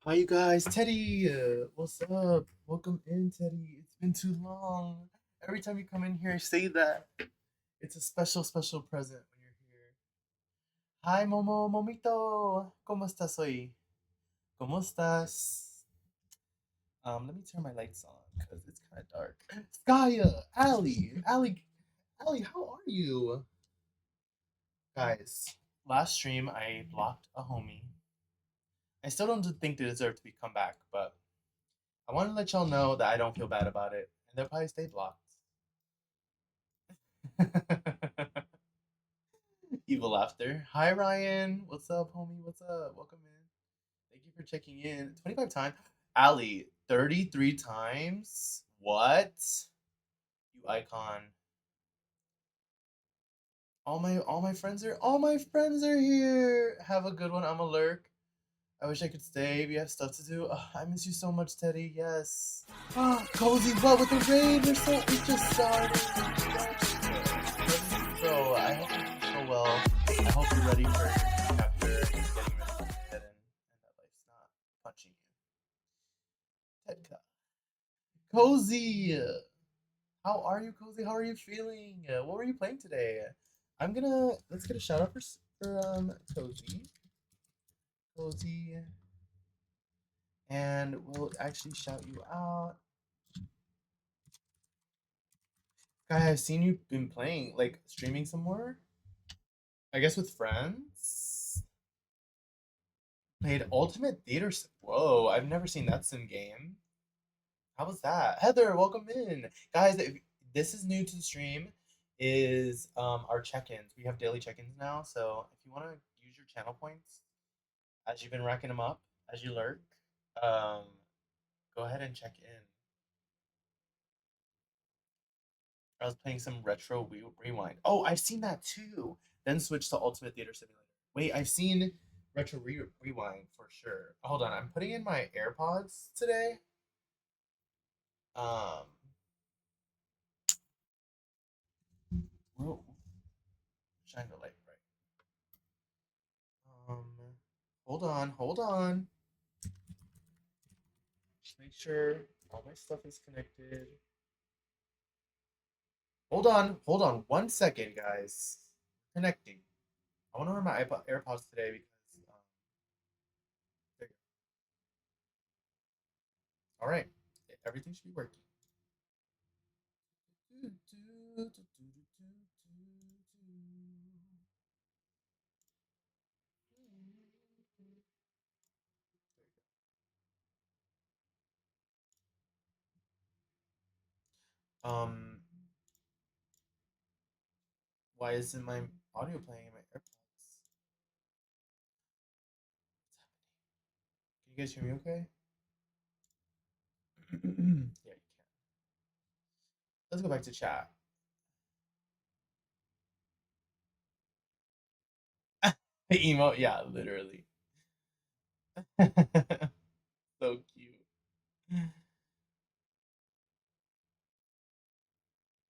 Hi, you guys. Teddy, what's up? Welcome in, Teddy. It's been too long. Every time you come in here, I say that. It's a special, special present when you're here. Hi, Momo, Momito. ¿Cómo estás hoy? ¿Cómo estás? Let me turn my lights on because it's kind of dark. Skya, Allie, how are you? Guys, last stream I blocked a homie. I still don't think they deserve to be come back, but I want to let y'all know that I don't feel bad about it, and they'll probably stay blocked. Evil laughter. Hi Ryan, what's up, homie? What's up? Welcome in. Thank you for checking in. 25 times. Ali, 33 times. What? You icon. All my friends are here. Have a good one. I'm a lurk. I wish I could stay. We have stuff to do. Ugh, I miss you so much, Teddy. Yes. Cozy, what with the raid? We just started. Bro, I hope you're doing so well. I hope you're ready for your new chapter and getting ready to head and that life's not punching you. Tedka. Cozy! How are you, Cozy? How are you feeling? What were you playing today? Let's get a shout out for Cozy. Cozy. And we'll actually shout you out. Guy, I've seen you been playing, like streaming somewhere. I guess with friends. Played Ultimate Theater. Whoa, I've never seen that sim game. How was that? Heather, welcome in. Guys, if this is new to the stream, is our check-ins. We have daily check-ins now, so if you want to use your channel points as you've been racking them up, as you lurk, um, go ahead and check in. I was playing some retro rewind. Oh, I've seen that too. Then switch to Ultimate Theater Simulator. Wait, I've seen retro rewind for sure. Hold on, I'm putting in my AirPods today. Um, whoa, shine the light bright. Um, hold on. Just make sure all my stuff is connected. Hold on 1 second, guys. Connecting. I want to wear my AirPods today because there you go. All right, everything should be working. Um, why isn't my audio playing in my AirPods? Can you guys hear me okay? Yeah, you can. Let's go back to chat. Emo, yeah, literally. So cute.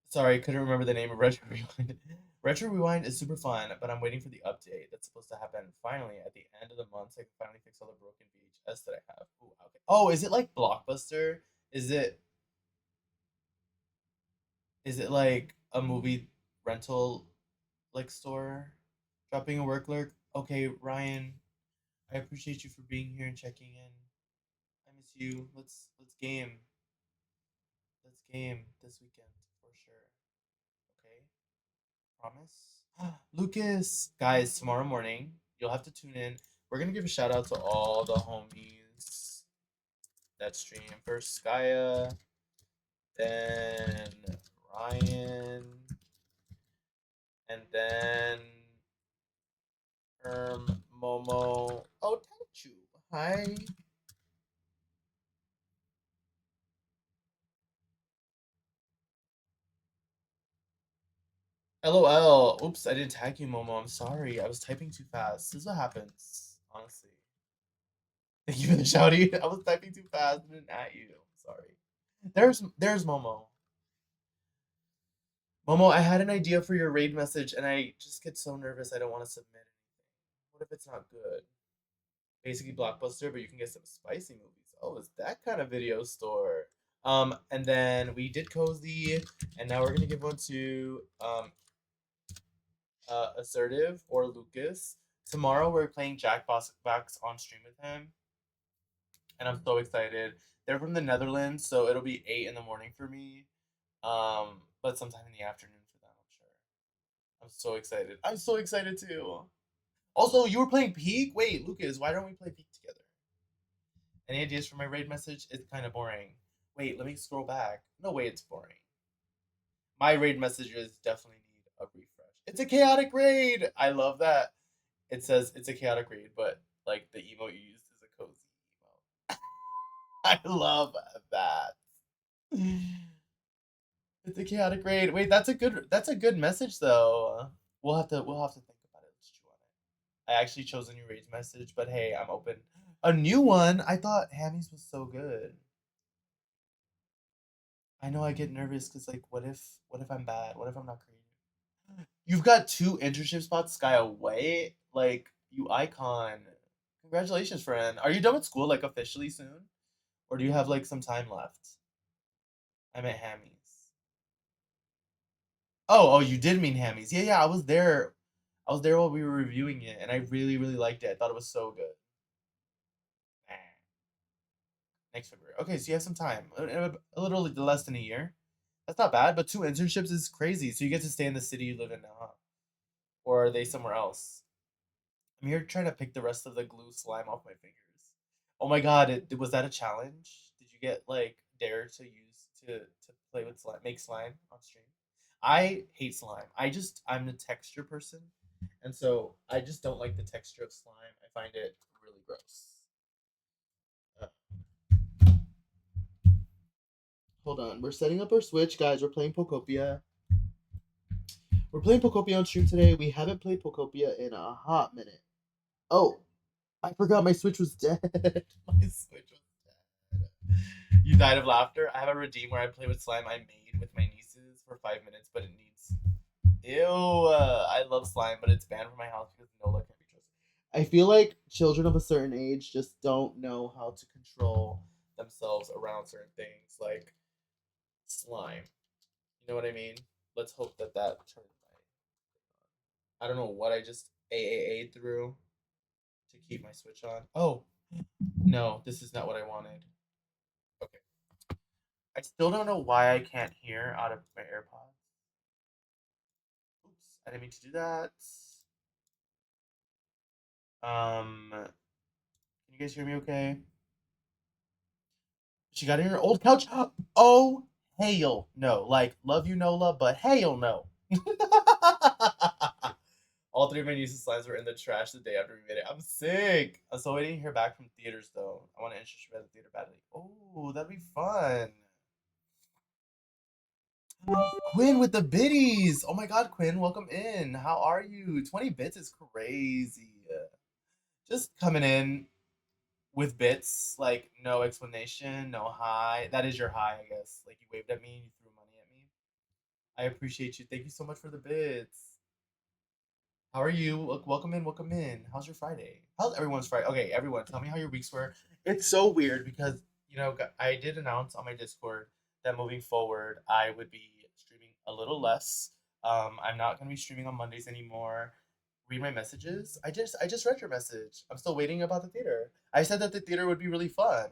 Sorry, I couldn't remember the name of Retro Rewind. Retro Rewind is super fun, but I'm waiting for the update that's supposed to happen finally at the end of the month so I can finally fix all the broken VHS that I have. Ooh, okay. Oh, is it like Blockbuster? Is it is it like a movie rental like store? Dropping a work lurk? Okay, Ryan, I appreciate you for being here and checking in. I miss you. Let's game. Let's game this weekend for sure. Okay? Promise? Lucas! Guys, tomorrow morning, you'll have to tune in. We're gonna give a shout out to all the homies that stream. First Skya, then Ryan, and then Momo. Oh, Tenchu. Hi. LOL. Oops, I didn't tag you, Momo. I'm sorry. I was typing too fast. This is what happens, honestly. Thank you for the shouty. I was typing too fast and didn't at you. I'm sorry. There's Momo. Momo, I had an idea for your raid message and I just get so nervous I don't want to submit anything. What if it's not good? basically Blockbuster, but you can get some spicy movies. Oh, it's that kind of video store. And then we did Cozy, and now we're gonna give one to Assertive or Lucas. Tomorrow we're playing Jackbox Box on stream with him, and I'm so excited. They're from the Netherlands, so it'll be 8 in the morning for me. But sometime in the afternoon for them, I'm sure. I'm so excited. I'm so excited too. Also, you were playing Peak? Wait, Lucas, why don't we play Peak together? Any ideas for my raid message? It's kind of boring. Wait, let me scroll back. No way it's boring. My raid messages definitely need a refresh. It's a chaotic raid! I love that. It says it's a chaotic raid, but like the emote you used is a cozy emote. I love that. It's a chaotic raid. Wait, that's a good message though. We'll have to think about it. Let's chew on it. I actually chose a new rage message, but hey, I'm open. A new one? I thought Hammy's was so good. I know I get nervous because like what if I'm bad? What if I'm not creative? You've got two internship spots sky away? Like you icon. Congratulations, friend. Are you done with school like officially soon? Or do you have like some time left? I'm at Hammy's. Oh, you did mean Hammy's. Yeah, yeah, I was there. I was there while we were reviewing it, and I really, really liked it. I thought it was so good. Nah, next February. Okay, so you have some time. A little less than a year. That's not bad, but two internships is crazy. So you get to stay in the city you live in now, huh? Or are they somewhere else? I'm here trying to pick the rest of the glue slime off my fingers. Oh my god, was that a challenge? Did you get like dare to use to play with slime, make slime on stream? I hate slime. I'm a texture person, and so I just don't like the texture of slime. I find it really gross. Uh, hold on, we're setting up our Switch, guys. We're playing Pokopia. We're playing Pokopia on stream today. We haven't played Pokopia in a hot minute. Oh, I forgot my Switch was dead. My Switch was dead. You died of laughter. I have a redeem where I play with slime I made with my nieces for 5 minutes, but it needs. Ew. I love slime, but it's banned from my house because Nola can't be trusted. I feel like children of a certain age just don't know how to control themselves around certain things, like slime. You know what I mean? Let's hope that turns right. I don't know what I just AAA through to keep my Switch on. Oh, no, this is not what I wanted. Okay. I still don't know why I can't hear out of my AirPods. Oops, I didn't mean to do that. Can you guys hear me okay? She got in her old couch. Oh, hail no. Like, love you, Nola, but hail no. All three of my nieces' slides were in the trash the day after we made it. I'm sick. I'm still waiting to hear back from theaters, though. I want to interest you at the theater badly. Oh, that'd be fun. Quinn with the biddies. Oh my god, Quinn, welcome in. How are you? 20 bits is crazy. Just coming in with bits, like no explanation, no hi. That is your hi, I guess. Like you waved at me and you threw money at me. I appreciate you. Thank you so much for the bits. How are you? Welcome in, welcome in. How's your Friday? How's everyone's Friday? Okay, everyone, tell me how your weeks were. It's so weird because, I did announce on my Discord that moving forward, I would be streaming a little less. I'm not going to be streaming on Mondays anymore. Read my messages. I just read your message. I'm still waiting about the theater. I said that the theater would be really fun,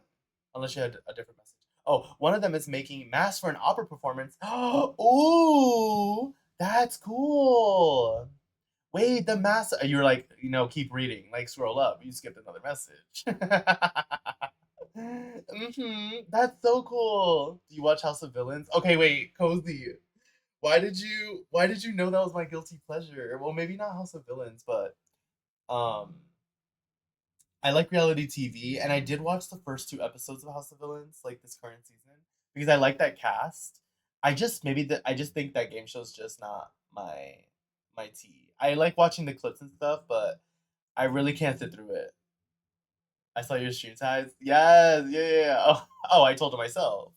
unless you had a different message. Oh, one of them is making masks for an opera performance. Ooh, that's cool. Wait, the mass. You were like, keep reading, like scroll up. You skipped another message. That's so cool. Do you watch House of Villains? Okay, wait, Cozy. Why did you know that was my guilty pleasure? Well, maybe not House of Villains, but um I like reality TV, and I did watch the first two episodes of House of Villains, like this current season, because I like that cast. I just think that game show's just not my tea. I like watching the clips and stuff, but I really can't sit through it. I saw your stream ties. Yes, yeah, yeah, yeah. Oh, I told it myself.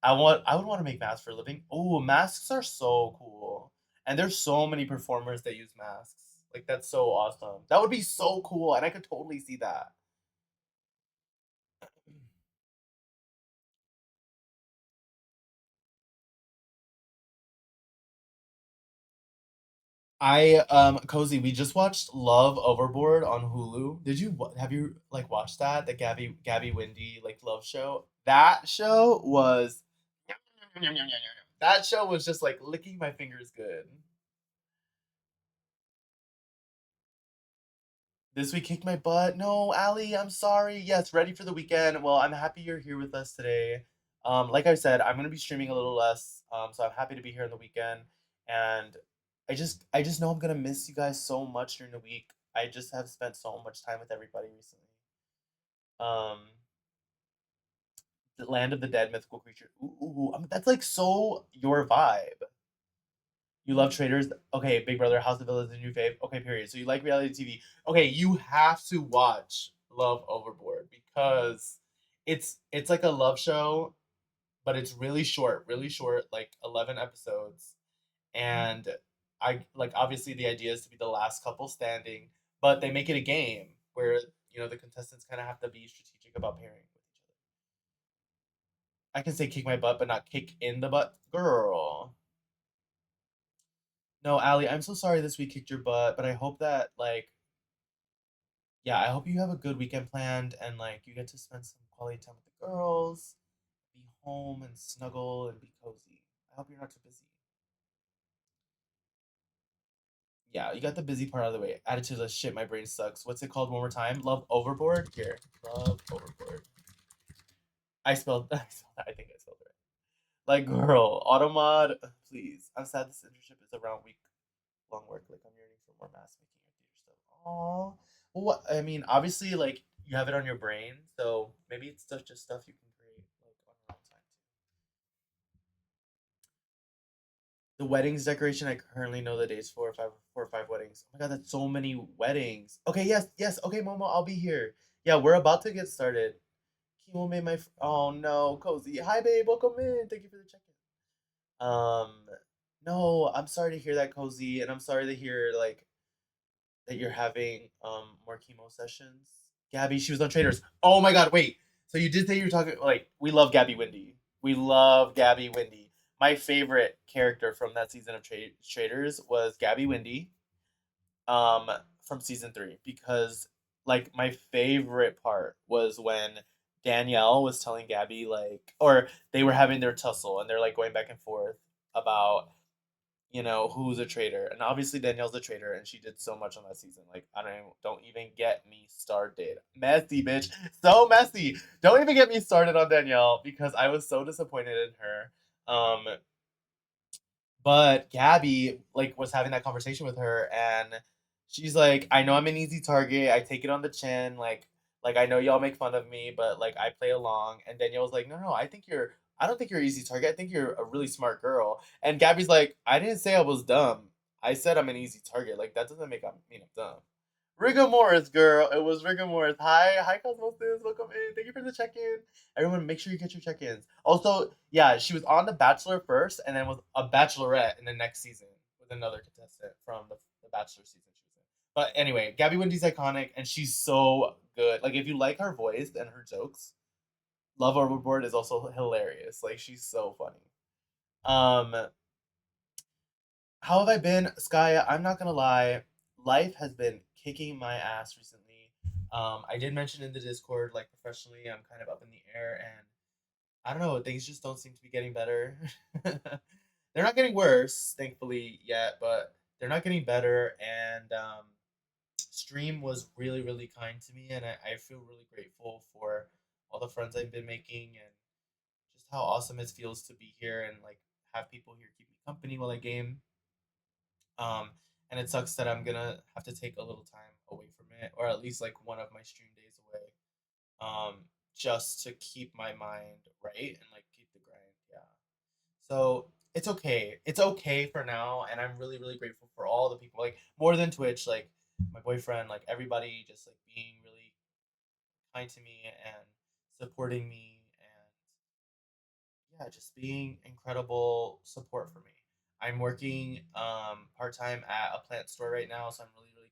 I would want to make masks for a living. Oh, masks are so cool. And there's so many performers that use masks. Like that's so awesome. That would be so cool, and I could totally see that. Cozy, we just watched Love Overboard on Hulu. Have you like watched that? The Gabby Windy like love show? That show was that show was just like licking my fingers good. This week kicked my butt. No, Allie, I'm sorry. Yes, ready for the weekend. Well, I'm happy you're here with us today. Like I said, I'm gonna be streaming a little less. So I'm happy to be here on the weekend. And I just know I'm gonna miss you guys so much during the week. I just have spent so much time with everybody recently. Um, the Land of the Dead mythical creature. That's like so your vibe. You love traders. Okay, Big Brother, House of Villains, the new fave. Okay, period. So you like reality TV. Okay, you have to watch Love Overboard because it's like a love show, but it's really short, like 11 episodes. And I like obviously the idea is to be the last couple standing, but they make it a game where the contestants kind of have to be strategic about pairing with each other. I can say kick my butt, but not kick in the butt, girl. No, Allie, I'm so sorry this week kicked your butt, but I hope that like yeah, I hope you have a good weekend planned and like you get to spend some quality time with the girls, be home and snuggle and be cozy. I hope you're not too busy. Yeah, you got the busy part out of the way. Added to the shit, my brain sucks. What's it called one more time? Love Overboard? Here. Love Overboard. I think I spelled it right. Like, girl, Automod, please. I'm sad this internship is around week long work. Like, I'm yearning for more mass making or theater stuff. Aww. Well, what, I mean, obviously, like, you have it on your brain, so maybe it's just stuff you can create, like, on your own time, too. The weddings decoration, I currently know the dates for 4 or 5 weddings. Oh my god, that's so many weddings. Okay, yes, yes. Okay, Momo, I'll be here. Yeah, we're about to get started. Kimo made oh no, Cozy. Hi, babe. Welcome in. Thank you for the check-in. No, I'm sorry to hear that, Cozy, and I'm sorry to hear like that you're having more chemo sessions. Gabby, she was on Traders. Oh my god, wait. So you did say you were talking like we love Gabby Windy. We love Gabby Windy. My favorite character from that season of Traders was Gabby Windy um from season 3 because like my favorite part was when Danielle was telling Gabby like or they were having their tussle and they're like going back and forth about who's a traitor. And obviously Danielle's a traitor and she did so much on that season. Like, I don't even get me started. Messy, bitch. So messy. Don't even get me started on Danielle because I was so disappointed in her. But Gabby like was having that conversation with her and she's like, I know I'm an easy target. I take it on the chin. Like I know y'all make fun of me, but like I play along. And Danielle was like, no, I don't think you're an easy target. I think you're a really smart girl. And Gabby's like, I didn't say I was dumb. I said I'm an easy target. Like that doesn't make me mean I'm dumb. Rigor Morris, girl. It was Rigor Morris. Hi, Cosmosis. Welcome in. Thank you for the check-in. Everyone, make sure you get your check-ins. Also, yeah, she was on The Bachelor first, and then was a Bachelorette in the next season with another contestant from the Bachelor season she was in. But anyway, Gabby Windy's iconic, and she's so good. Like, if you like her voice and her jokes, Love Overboard is also hilarious. Like, she's so funny. Um, how have I been, Skya? I'm not gonna lie, life has been kicking my ass recently. I did mention in the Discord, like professionally, I'm kind of up in the air, and I don't know, things just don't seem to be getting better. They're not getting worse, thankfully, yet, but they're not getting better. And Stream was really, really kind to me, and I feel really grateful for all the friends I've been making and just how awesome it feels to be here and like have people here keep me company while I game. Um, and it sucks that I'm gonna have to take a little time away from it, or at least like one of my stream days away, just to keep my mind right and like keep the grind. Yeah. So it's okay. It's okay for now, and I'm really, really grateful for all the people, like more than Twitch, like my boyfriend, like everybody, just like being really kind to me and supporting me, and yeah, just being incredible support for me. I'm working part time at a plant store right now, so I'm really, really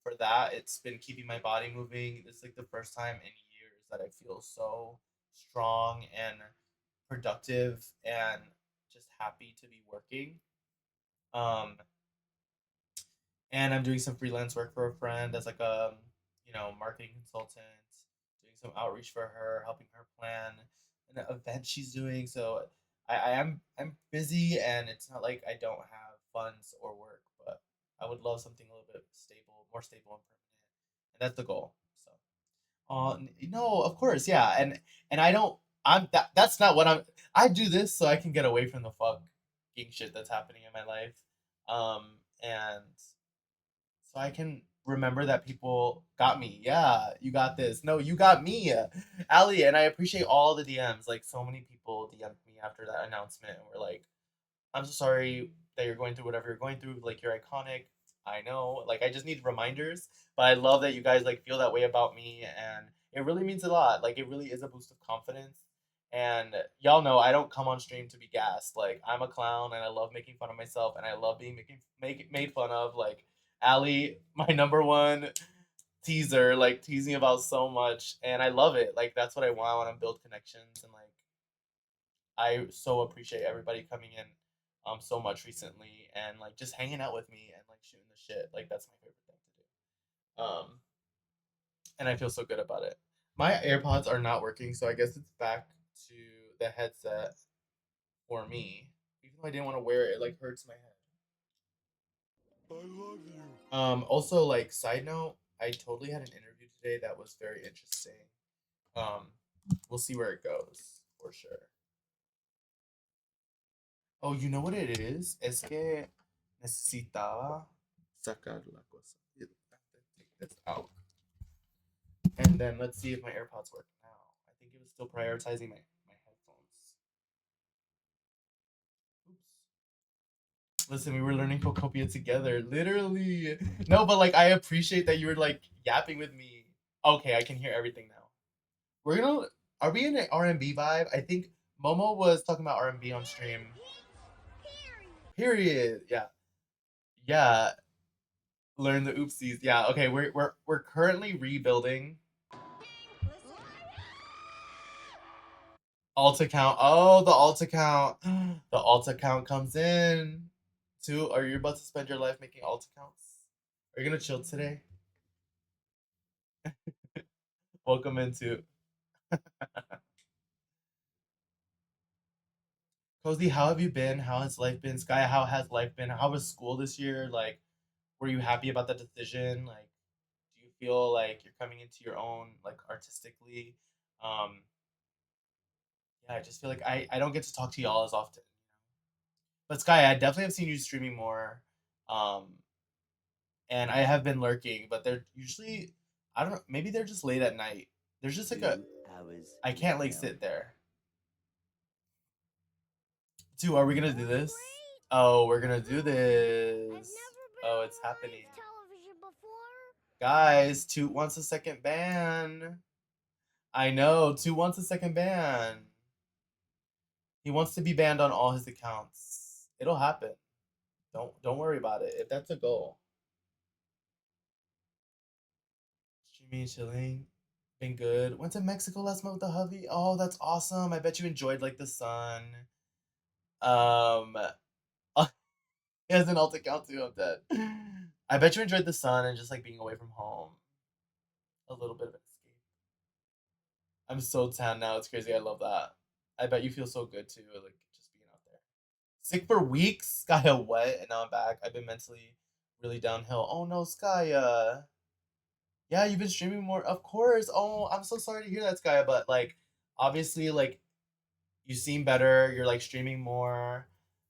for that, it's been keeping my body moving. It's like the first time in years that I feel so strong and productive and just happy to be working. Um, and I'm doing some freelance work for a friend as like a marketing consultant, doing some outreach for her, helping her plan an event she's doing. So I'm busy, and it's not like I don't have funds or work, but I would love something a little bit stable, more stable and permanent, and that's the goal. So, no, of course, yeah, and I don't. I'm that. That's not what I'm. I do this so I can get away from the fucking shit that's happening in my life, and so I can remember that people got me. Yeah, you got this. No, you got me, Ali. And I appreciate all the DMs. Like so many people DM'd me after that announcement and were like, "I'm so sorry that you're going through whatever you're going through. Like you're iconic. I know. Like I just need reminders, but I love that you guys like feel that way about me, and it really means a lot. Like it really is a boost of confidence. And y'all know I don't come on stream to be gassed. Like I'm a clown, and I love making fun of myself, and I love being made fun of. Like Ali, my number one teaser, like teasing about so much, and I love it. Like that's what I want. I want to build connections, and like I so appreciate everybody coming in so much recently and like just hanging out with me and like shooting the shit. Like that's my favorite thing to do. And I feel so good about it. My AirPods are not working, so I guess it's back to the headset for me. Even though I didn't want to wear it, it like hurts my head. I love you. Also like side note, I totally had an interview today that was very interesting. Um we'll see where it goes for sure. Oh, you know what it is? Es que necesitaba sacar la cosa. I have to take this out. And then let's see if my AirPods work now. I think it was still prioritizing my headphones. Oops. Listen, we were learning Pocopia together. Literally. No, but like I appreciate that you were like yapping with me. Okay, I can hear everything now. We're gonna are we in an R&B vibe? I think Momo was talking about R&B on stream. Period. Yeah. Yeah. Learn the oopsies. Yeah, okay, we're currently rebuilding. Alt account. Oh, the alt account. The alt account comes in. Two, are you about to spend your life making alt accounts? Are you gonna chill today? Welcome into Cozy. How have you been? How has life been? Sky, how has life been? How was school this year? Like, were you happy about the decision? Like, do you feel like you're coming into your own, like, artistically? Um, yeah, I just feel like I don't get to talk to y'all as often. But Sky, I definitely have seen you streaming more, um, and I have been lurking, but they're usually I don't know, maybe they're just late at night. There's just like a 2 hours I can't like later. sit there. Two, are we gonna do this? Oh, we're gonna do this. Oh, it's happening. Guys, Toot wants a second ban. I know, Toot wants a second ban. He wants to be banned on all his accounts. It'll happen. Don't worry about it. If that's a goal. Streaming, chilling, been good. Went to Mexico last month with the hubby. Oh, that's awesome. I bet you enjoyed like the sun. Um, he has an alt account too. I'm dead. I bet you enjoyed the sun and just like being away from home. A little bit of an escape. I'm so tan now. It's crazy. I love that. I bet you feel so good too, like just being out there. Sick for weeks. Skya wet, and now I'm back. I've been mentally really downhill. Oh no, Skya. Yeah, you've been streaming more. Of course. Oh, I'm so sorry to hear that, Skya. But like, obviously, like you seem better. You're like streaming more,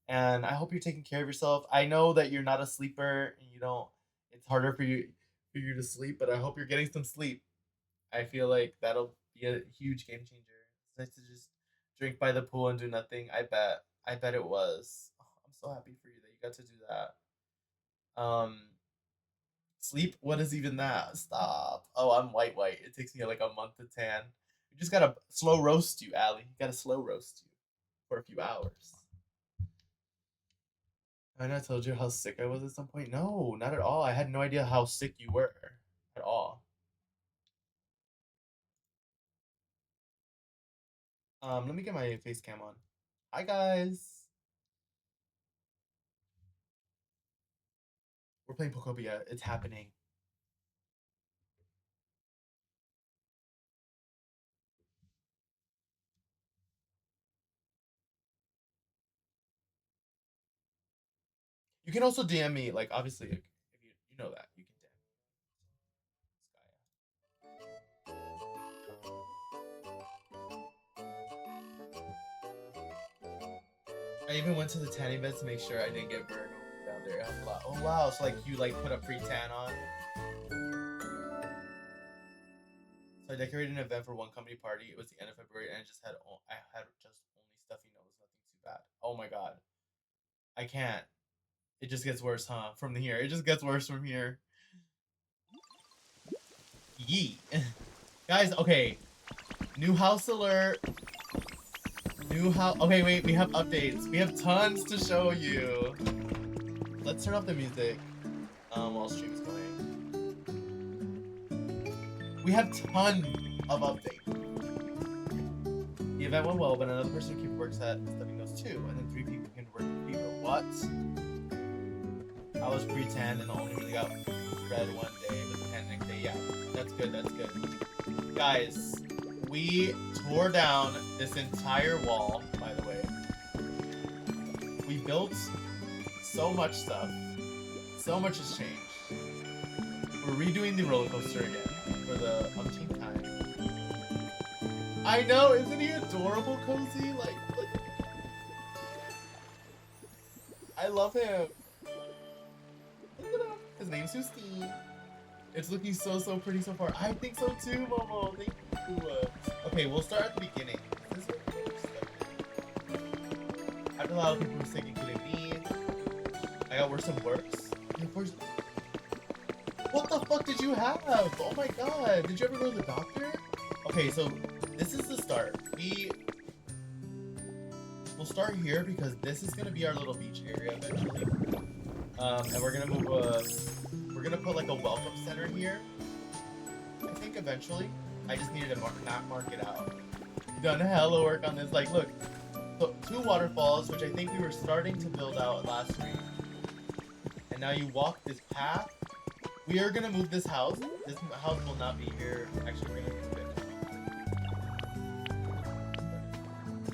and I hope you're taking care of yourself. I know that you're not a sleeper, and you don't. It's harder for you to sleep, but I hope you're getting some sleep. I feel like that'll be a huge game changer. It's nice to just drink by the pool and do nothing. I bet. I bet it was. Oh, I'm so happy for you that you got to do that. Sleep? What is even that? Stop. Oh, I'm white. It takes me like a month to tan. You just gotta slow roast you, Allie. You gotta slow roast you for a few hours. Have I not told you how sick I was at some point? No, not at all. I had no idea how sick you were. Let me get my face cam on. Hi guys. We're playing Pokopia. It's happening. You can also DM me, like obviously if you know that you can DM Skya. I even went to the tanning bed to make sure I didn't get burned down there. It helped a lot. Oh wow, so like you like put a free tan on. So I decorated an event for one company party. It was the end of February, and I had just only stuffy nose, nothing too bad. Oh my god, I can't. It just gets worse, huh? From here, it just gets worse from here. Yeet, guys. Okay, new house alert. New house. Okay, wait. We have updates. We have tons to show you. Let's turn off the music. While stream's going. We have tons of updates. The event went well, but another person who works at Stuffing Nose too, and then 3 people can work with Fever. What? I was pre-tan and only really got red one day, but the tan next day. Yeah, that's good. That's good. Guys, we tore down this entire wall. By the way, we built so much stuff. So much has changed. We're redoing the roller coaster again for the umpteenth time. I know, isn't he adorable, Cozy? Like, look. I love him. Look at him. His name's Justine. It's looking so pretty so far. I think so too, Momo. Thank you. Okay, we'll start at the beginning. This is after a lot of people were sick, including me. I got worse and worse. What the fuck did you have? Oh my god. Did you ever go to the doctor? Okay, so this is the start. We'll start here because this is gonna be our little beach area eventually. And we're gonna move we're gonna put like a welcome center here. I think eventually. I just needed to not mark it out. We've done hella work on this. Like, look. So 2 waterfalls, which I think we were starting to build out last week. And now you walk this path. We are gonna move this house. This house will not be here. Actually, we're gonna move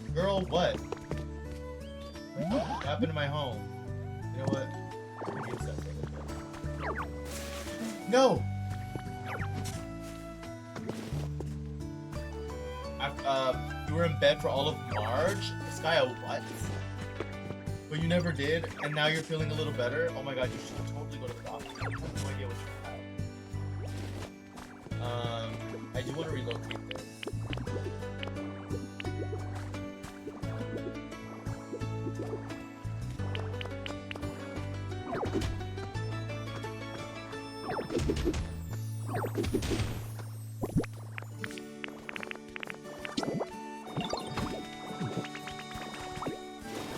it. Girl, what? What happened to my home? You know what? No! You were in bed for all of March? Skya, what? But you never did, and now you're feeling a little better? Oh my god, you should totally go to the doctor. I have no idea what you have. I do want to relocate this.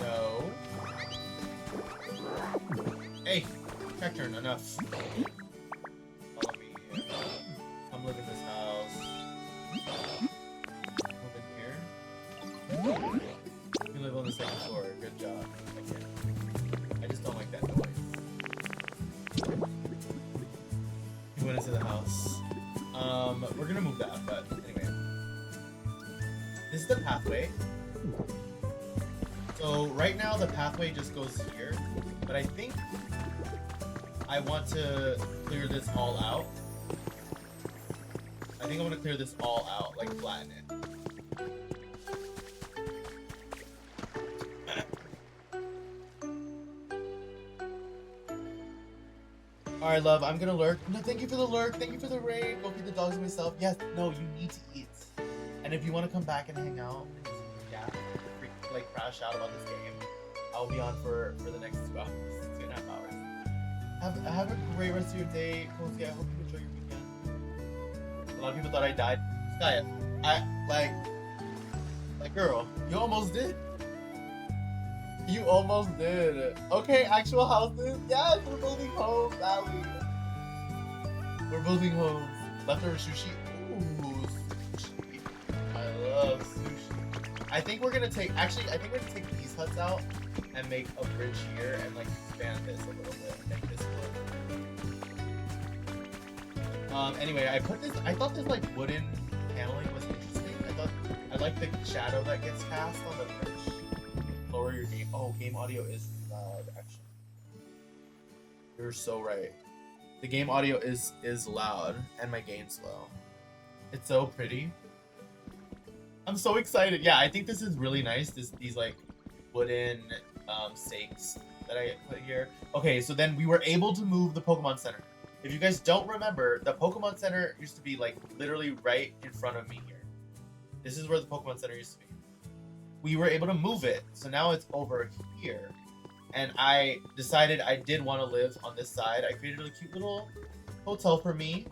No. Hey, check turn, enough. Follow me here. Come live in this house. Move in here. You live on the 2nd floor. Good job. I just don't like that noise. You went into the house. We're gonna move that, but anyway. This is the pathway. So right now the pathway just goes here, but I think I want to clear this all out. I think I want to clear this all out, like flatten it. Alright, love, I'm gonna lurk. No, thank you for the lurk. Thank you for the raid. Go feed the dogs and myself. Yes, no, you need to eat. And if you want to come back and hang out, yeah, like crash out about this game, I'll be on for the next 2 hours, 2.5 hours. Have a great rest of your day, Cozy. I hope you enjoy your weekend. A lot of people thought I died. Skya, like girl, you almost did. You almost did. Okay, actual houses. Yes, we're building homes, Allie. We're building homes. Leftover sushi. Ooh, sushi. I love sushi. I think we're gonna take. Actually, I think we're gonna take these huts out and make a bridge here and like expand this a little bit. Make this look. Anyway, I put this. I thought this like wooden paneling was interesting. I like the shadow that gets cast on the bridge. Lower your game. Oh, game audio is loud. Actually, you're so right. The game audio is loud and my gain's low. It's so pretty. I'm so excited. Yeah, I think this is really nice. These like wooden stakes that I put here. Okay, so then we were able to move the Pokemon Center. If you guys don't remember, the Pokemon Center used to be like literally right in front of me here. This is where the Pokemon Center used to be. We were able to move it, so now it's over here. And I decided I did want to live on this side. I created a cute little hotel for me,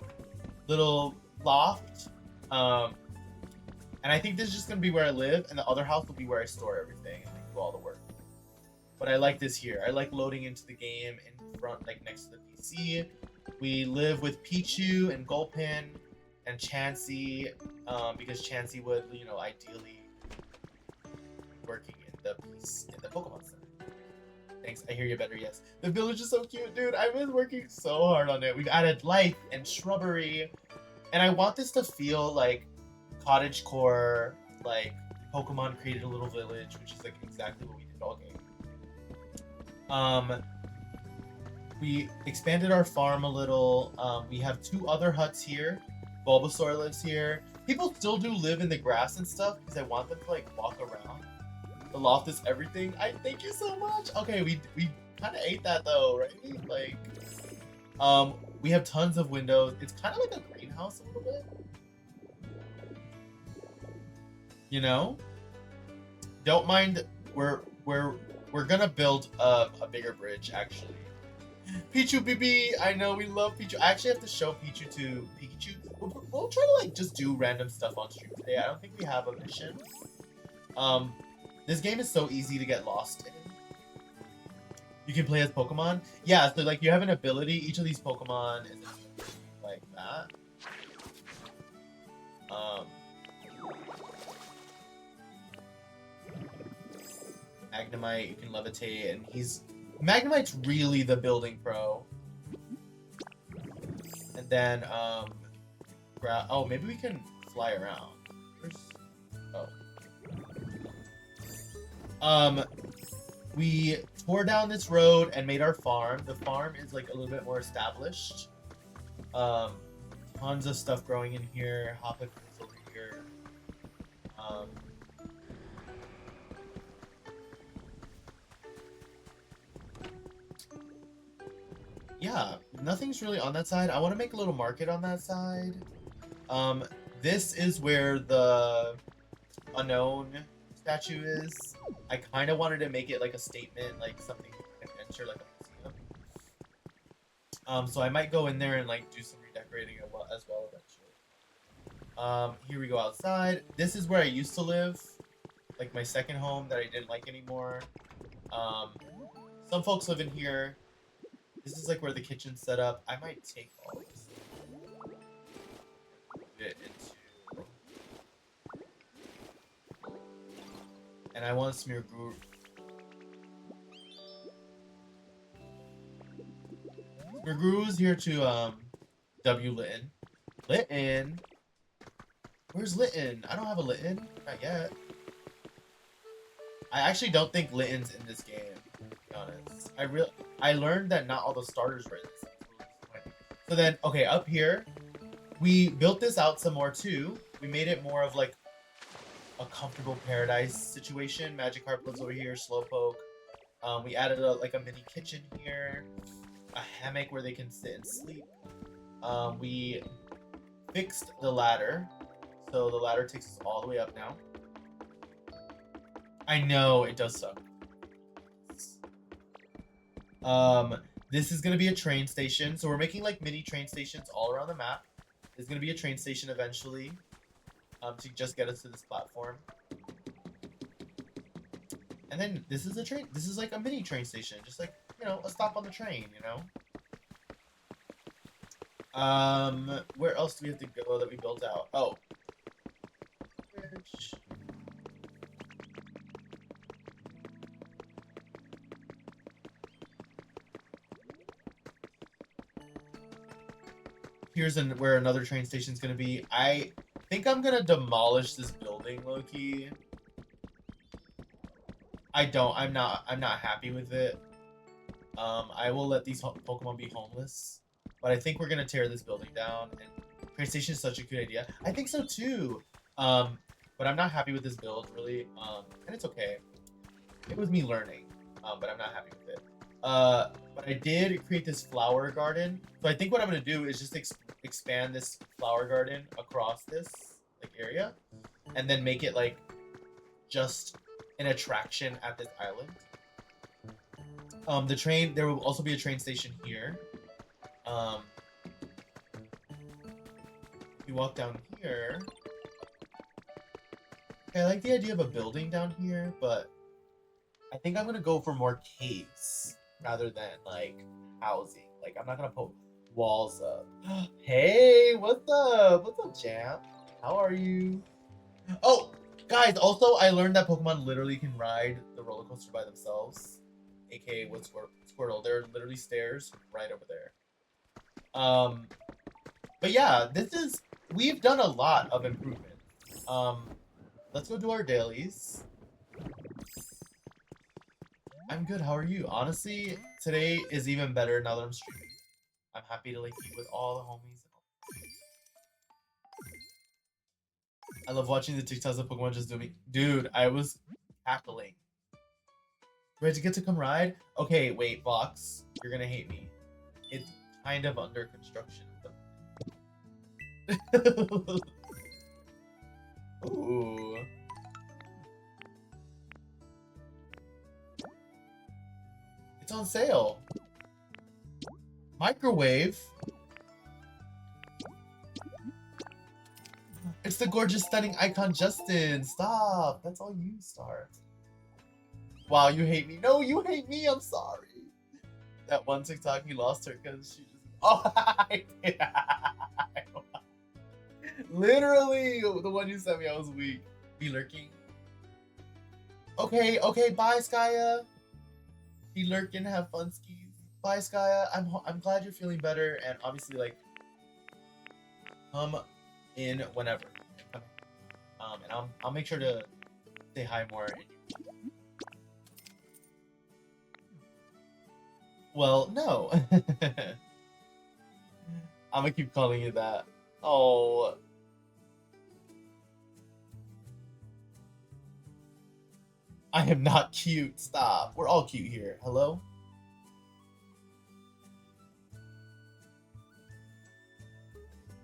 little loft. And I think this is just gonna be where I live, and the other house will be where I store everything and do all the work. But I like this here. I like loading into the game in front, like next to the PC. We live with Pichu and Gulpin and Chansey, because Chansey would, you know, ideally be working in the Pokemon Center. Thanks, I hear you better, yes. The village is so cute, dude. I've been working so hard on it. We've added life and shrubbery. And I want this to feel like cottagecore, like Pokemon created a little village, which is like exactly what we did all game. We expanded our farm a little. We have 2 other huts here. Bulbasaur lives here. People still do live in the grass and stuff because I want them to like walk around. The loft is everything. I thank you so much. Okay, we kind of ate that though, right? Like, we have tons of windows. It's kind of like a greenhouse a little bit. You know, don't mind. We're gonna build a bigger bridge actually. Pichu BB, I know we love Pichu. I actually have to show Pichu to Pikachu. We'll try to like just do random stuff on stream today. I don't think we have a mission. This game is so easy to get lost in. You can play as Pokemon. Yeah, so like you have an ability. Each of these Pokemon is like that. Magnemite, you can levitate, and Magnemite's really the building pro. And then, oh, maybe we can fly around. We tore down this road and made our farm. The farm is like a little bit more established. Tons of stuff growing in here. Hoppip is over here. Yeah, nothing's really on that side. I want to make a little market on that side. This is where the unknown statue is. I kind of wanted to make it like a statement, like something adventure, like a museum. So I might go in there and like do some redecorating as well eventually. Here we go outside. This is where I used to live, like my second home that I didn't like anymore. Some folks live in here. This is like where the kitchen's set up. I might take all this bit into, and I want to smear Guru. Guru's here to W Litten. Litten? Where's Litten? I don't have a Litten. Not yet. I actually don't think Litten's in this game, to be honest. I learned that not all the starters were in this. So then, okay, up here, we built this out some more too. We made it more of like a comfortable paradise situation. Magikarp lives over here, Slowpoke. We added like a mini kitchen here, a hammock where they can sit and sleep. We fixed the ladder, so the ladder takes us all the way up now. I know, it does suck. This is gonna be a train station, so we're making like mini train stations all around the map. There's gonna be a train station eventually, to just get us to this platform. And then this is a train. This is like a mini train station, just like, you know, a stop on the train, you know. Where else do we have to go that we built out? Oh, Here's where another train station is gonna be. I think I'm gonna demolish this building, low-key. I'm not happy with it. I will let these Pokemon be homeless. But I think we're gonna tear this building down. And train station is such a good idea. I think so too. But I'm not happy with this build, really. And it's okay. It was me learning. But I'm not happy with it. But I did create this flower garden. So I think what I'm gonna do is just expand this flower garden across this like area, and then make it like just an attraction at this island. There will also be a train station here. If you walk down here, okay, I like the idea of a building down here, but I think I'm gonna go for more caves rather than like housing. Like I'm not gonna put walls up. Hey, what's up? What's up, champ? How are you? Oh, guys, also I learned that Pokemon literally can ride the roller coaster by themselves, aka with Squirtle. There are literally stairs right over there. But yeah, we've done a lot of improvement. Let's go do our dailies. I'm good. How are you? Honestly, today is even better now that I'm streaming. I'm happy to like eat with all the homies. I love watching the TikToks of Pokemon just doing. Dude, I was cackling. Ready to get to come ride? Okay, wait, Box. You're gonna hate me. It's kind of under construction. Ooh. It's on sale. Microwave. It's the gorgeous, stunning icon, Justin. Stop. That's all you, Star. Wow, you hate me. No, you hate me. I'm sorry. That one TikTok, he lost her because she just. Oh, I did. Literally, the one you sent me, I was weak. Be lurking. Okay, bye, Skya. Be lurking, have fun, skis. Bye, Skya. I'm glad you're feeling better, and obviously, like, come in whenever. And I'll make sure to say hi more. Well, no. I'm gonna keep calling you that. Oh. I am not cute. Stop. We're all cute here. Hello?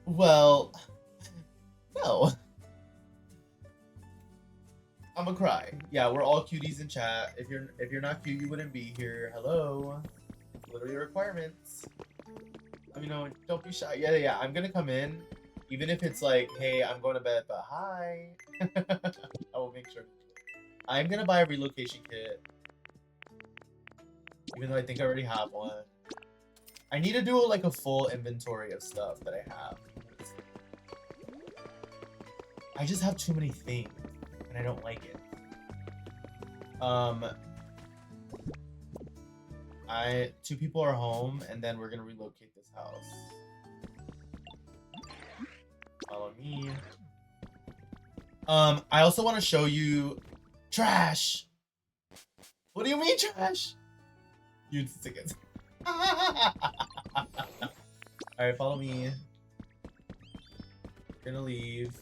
Well, no. I'm gonna cry. Yeah, we're all cuties in chat. If you're not cute, you wouldn't be here. Hello. Literally requirements. I mean, no, don't be shy. Yeah. I'm gonna come in, even if it's like, hey, I'm going to bed, but hi. I will make sure. I'm gonna buy a relocation kit, even though I think I already have one. I need to do like a full inventory of stuff that I have. I just have too many things, and I don't like it. Two people are home, and then we're gonna relocate this house. Follow me. I also want to show you trash. What do you mean trash? You tickets. Alright, follow me. We're gonna leave.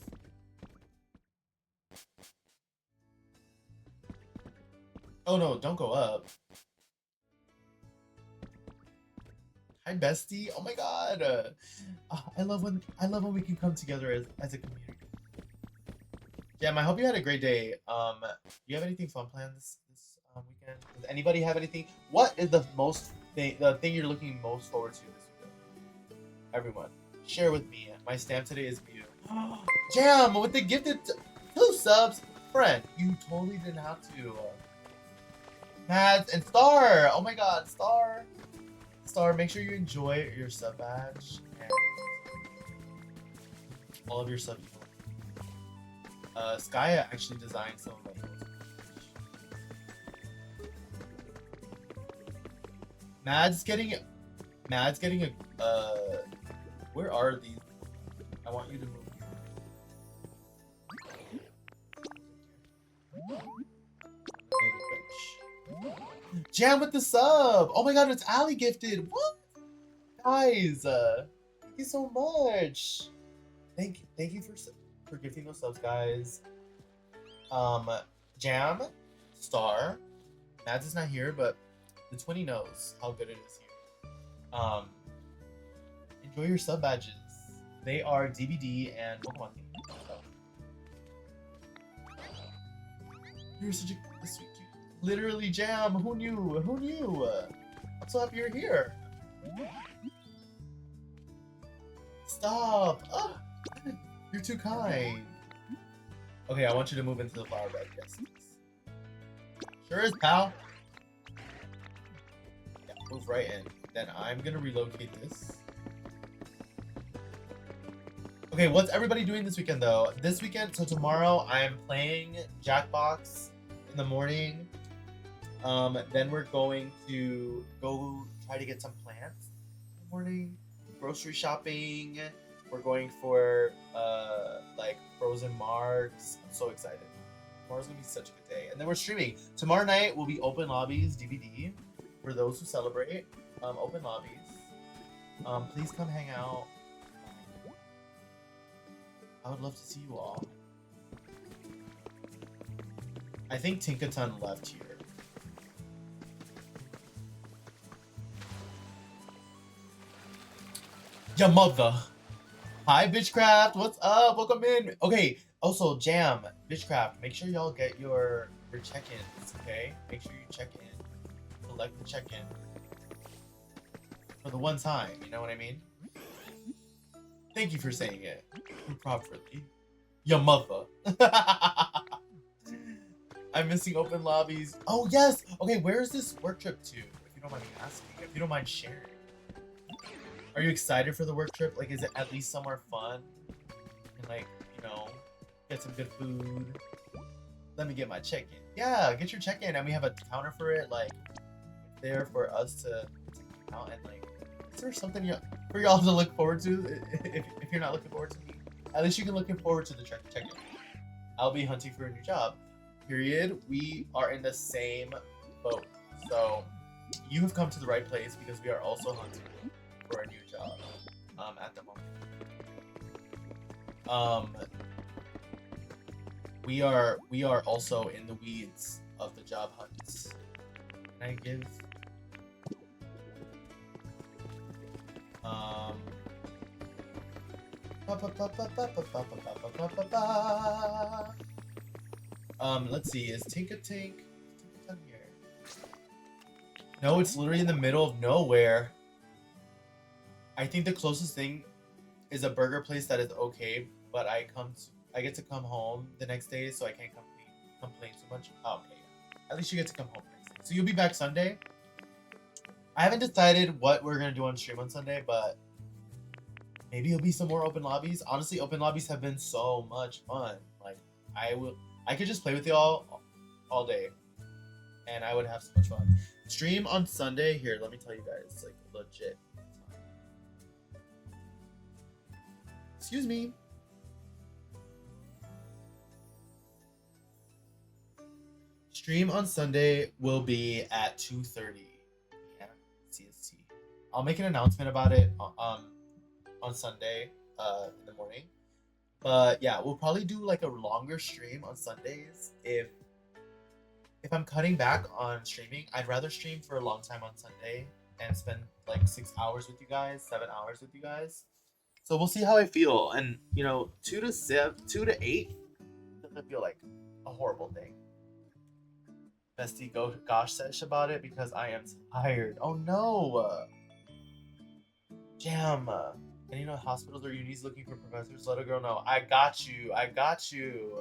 Oh no, don't go up. Hi bestie. Oh my god. I love when we can come together as a community. Jam, I hope you had a great day. Do you have anything fun planned this weekend? Does anybody have anything? What is the thing you're looking most forward to this weekend? Everyone, share with me. My stamp today is Mew. Jam with the gifted 2 subs. Friend, you totally didn't have to. Mads and Star. Oh my god, Star. Star, make sure you enjoy your sub badge and all of your sub. Skya actually designed some of my clothes. Mads getting a Where are these? I want you to move. Jam with the sub. Oh my god, it's Ali gifted. What? Guys, thank you so much. Thank you for gifting those subs, guys. Jam, Star, Mads is not here, but the 20 knows how good it is here. Enjoy your sub badges. They are DVD and Pokemon themed. So. You're such a sweet cute. Literally, Jam. Who knew? Who knew? I'm so happy you're here. Stop. Oh, you're too kind. Okay, I want you to move into the flower bed. Yes, please. Sure is, pal. Yeah, move right in. Then I'm gonna relocate this. Okay, what's everybody doing this weekend though? This weekend, so tomorrow I'm playing Jackbox in the morning. Then we're going to go try to get some plants in the morning. Grocery shopping. We're going for like frozen marks. I'm so excited. Tomorrow's gonna be such a good day. And then we're streaming. Tomorrow night will be Open Lobbies DVD for those who celebrate. Open Lobbies. Please come hang out. I would love to see you all. I think Tinkaton left here. Your mother. Hi, Bitchcraft. What's up? Welcome in. Okay. Also, Jam, Bitchcraft. Make sure y'all get your check-ins. Okay. Make sure you check in. Select the check-in for the one time. You know what I mean? Thank you for saying it properly. Your mother. I'm missing open lobbies. Oh yes. Okay. Where is this work trip to? If you don't mind me asking. If you don't mind sharing. Are you excited for the work trip? Like, is it at least somewhere fun? And like, you know, get some good food. Let me get my check-in. Yeah, get your check-in, and we have a counter for it, like, there for us to count. And like, is there something for y'all to look forward to? If you're not looking forward to me, at least you can look forward to the check-in. I'll be hunting for a new job. Period. We are in the same boat. So you have come to the right place because we are also hunting for a new job at the moment. We are also in the weeds of the job hunts. Can I give let's see, is Tinkaton here? No, it's literally in the middle of nowhere. I think the closest thing is a burger place that is okay, but I get to come home the next day, so I can't complain too much. Oh, okay, at least you get to come home next day. So you'll be back Sunday. I haven't decided what we're gonna do on stream on Sunday, but maybe it'll be some more open lobbies. Honestly, open lobbies have been so much fun. Like I could just play with y'all all day, and I would have so much fun. Stream on Sunday. Here, let me tell you guys, like legit. Excuse me. Stream on Sunday will be at 2:30 p.m. CST. I'll make an announcement about it on Sunday in the morning. But yeah, we'll probably do like a longer stream on Sundays. If I'm cutting back on streaming, I'd rather stream for a long time on Sunday and spend like 6 hours with you guys, 7 hours with you guys. So we'll see how I feel, and you know, 2 to 8 doesn't feel like a horrible thing. Bestie, gosh sesh about it because I am tired. Oh no, Jam. Any hospitals or unis looking for professors? Let a girl know. I got you. I got you.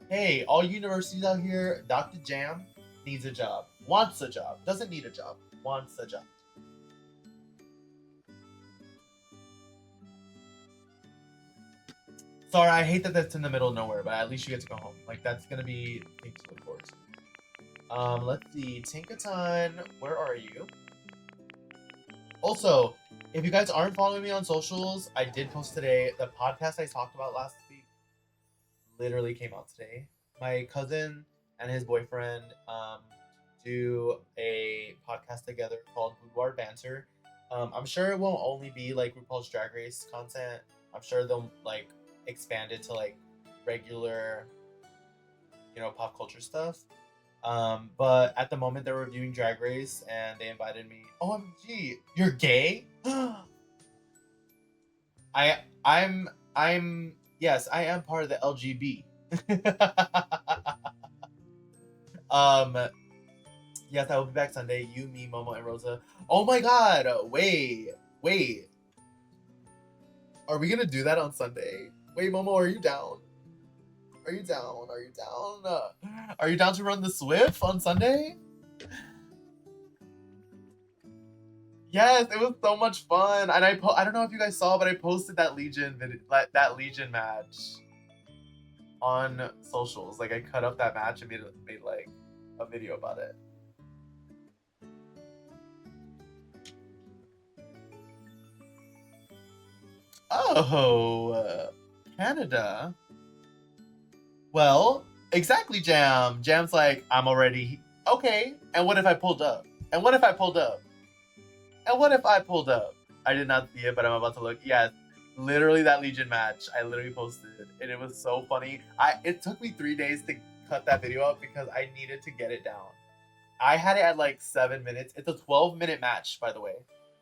Hey, all universities out here, Dr. Jam needs a job. Wants a job. Doesn't need a job. Wants a job. Sorry, I hate that that's in the middle of nowhere, but at least you get to go home. Like, that's gonna be a thing to look forward to. Let's see. Tinkaton, where are you? Also, If you guys aren't following me on socials, I did post today. The podcast I talked about last week literally came out today. My cousin and his boyfriend do a podcast together called Boudoir Banter. I'm sure it won't only be like RuPaul's Drag Race content. I'm sure they'll like expand it to like regular, pop culture stuff. But at the moment they're reviewing Drag Race and they invited me. OMG, you're gay? I'm yes, I am part of the LGB. um yes, I will be back Sunday. You, me, Momo, and Rosa. Oh my god, wait. Are we gonna do that on Sunday? Wait, Momo, are you down? Are you down? Are you down? Are you down to run the Swift on Sunday? Yes, it was so much fun, and I don't know if you guys saw, but I posted that that Legion match on socials. Like I cut up that match and made like a video about it. Oh, Canada. Well, exactly, Jam. Jam's like, I'm already okay. And what if I pulled up? And what if I pulled up? And what if I pulled up? I did not see it, but I'm about to look. Yes, literally that Legion match. I literally posted it, and it was so funny. It took me 3 days to cut that video up because I needed to get it down. I had it at like 7 minutes. It's a 12-minute match, by the way,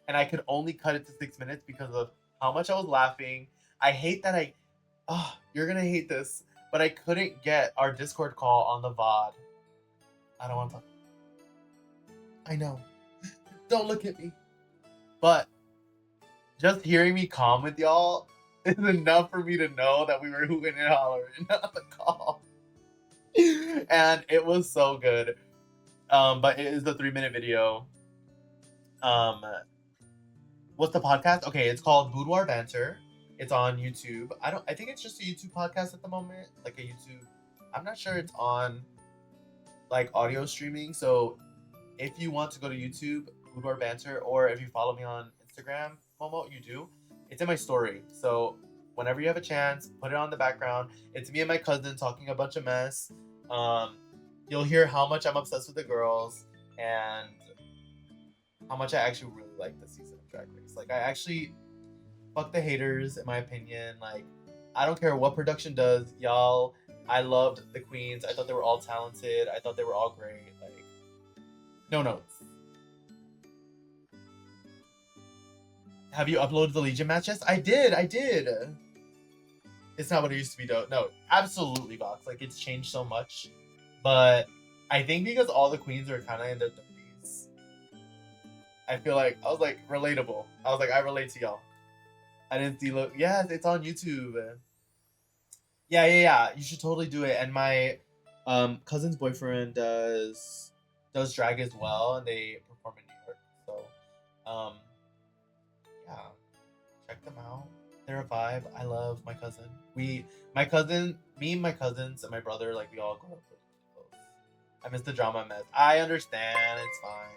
and I could only cut it to 6 minutes because of how much I was laughing. I hate that oh, you're gonna hate this, but I couldn't get our Discord call on the VOD. I don't want to. I know. Don't look at me. But just hearing me calm with y'all is enough for me to know that we were hooting and hollering on the call. And it was so good. But it is the 3-minute video. What's the podcast? Okay, it's called Boudoir Banter. It's on YouTube. I think it's just a YouTube podcast at the moment. Like a YouTube. I'm not sure it's on like audio streaming. So if you want to go to YouTube, Boudoir Banter, or if you follow me on Instagram, Momo, you do. It's in my story. So whenever you have a chance, put it on the background. It's me and my cousin talking a bunch of mess. You'll hear how much I'm obsessed with the girls and how much I actually really like this season of Drag Race. Like I actually fuck the haters in my opinion. Like I don't care what production does, y'all. I loved the queens. I thought they were all talented. I thought they were all great. Like no notes. Have you uploaded the Legion matches? I did. It's not what it used to be though. No, absolutely, Vox. Like it's changed so much. But I think because all the queens are kind of in their 30s, I feel like I was like relatable. I was like, I relate to y'all. I didn't see look. Yes, it's on YouTube. Yeah. You should totally do it. And my cousin's boyfriend does drag as well, and they perform in New York. So yeah, check them out. They're a vibe. I love my cousin. Me and my cousins, and my brother, like we all grew up really close. I miss the drama mess. I understand. It's fine.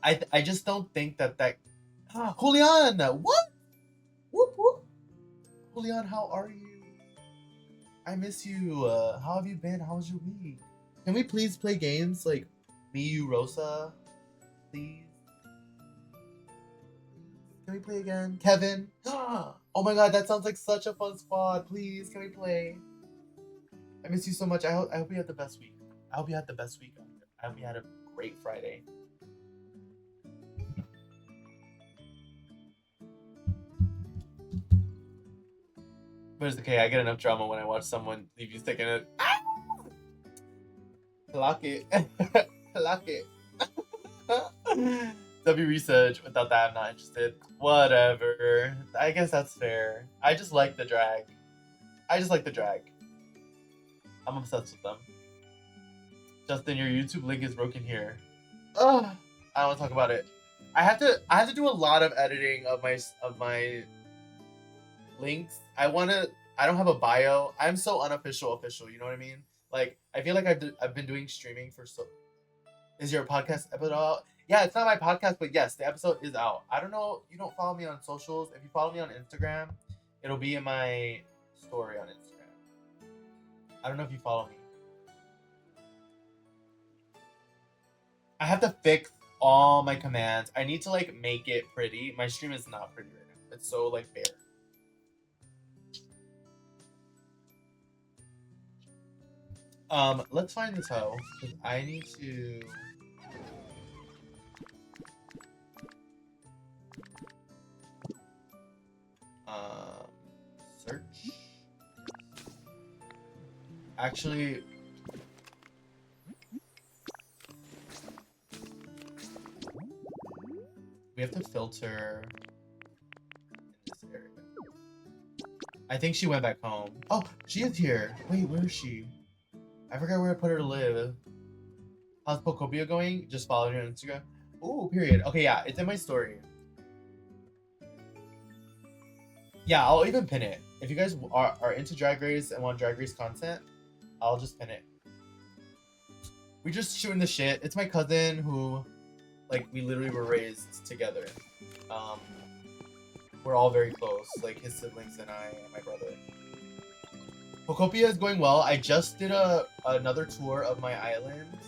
It's fine. I just don't think that. Julian, what? Whoop whoop. Julian, how are you? I miss you. How have you been? How was your week? Can we please play games like me, you, Rosa? Please. Can we play again? Kevin? Oh my god, that sounds like such a fun squad. Please, can we play? I miss you so much. I hope you had the best week. I hope you had the best week. I hope you had a great Friday. But it's okay. I get enough drama when I watch someone leave you sticking it. Clock it. Clock it. W research. Without that, I'm not interested. Whatever. I guess that's fair. I just like the drag. I'm obsessed with them. Justin, your YouTube link is broken here. Ugh. I don't want to talk about it. I have to do a lot of editing of my links. I don't have a bio. I'm so unofficial official, you know what I mean? Like I feel like I've been doing streaming for so Is your podcast episode out? Yeah, it's not my podcast, but yes, the episode is out. I don't know. You don't follow me on socials. If you follow me on Instagram, it'll be in my story on Instagram. I don't know if you follow me. I have to fix all my commands. I need to like make it pretty. My stream is not pretty right now. It's so like bare. Let's find this hoe because I need to. Um, search. Actually, we have to filter in this area. I think she went back home. Oh, she is here. Wait, where is she? I forgot where I put her to live. How's Pokopia going? Just following her on Instagram. Ooh, period. Okay, yeah, it's in my story. Yeah, I'll even pin it. If you guys are into Drag Race and want Drag Race content, I'll just pin it. We just shooting the shit. It's my cousin who, like, we literally were raised together. We're all very close, like his siblings and I and my brother. Pokopia is going well. I just did another tour of my islands.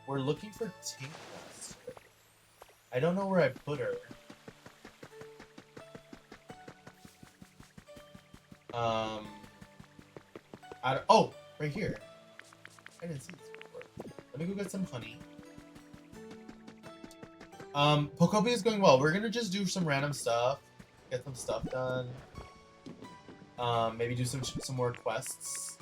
We're looking for Tinkness. I don't know where I put her. Oh, right here. I didn't see this before. Let me go get some honey. Pokopia is going well. We're gonna just do some random stuff, get some stuff done. Maybe do some more quests.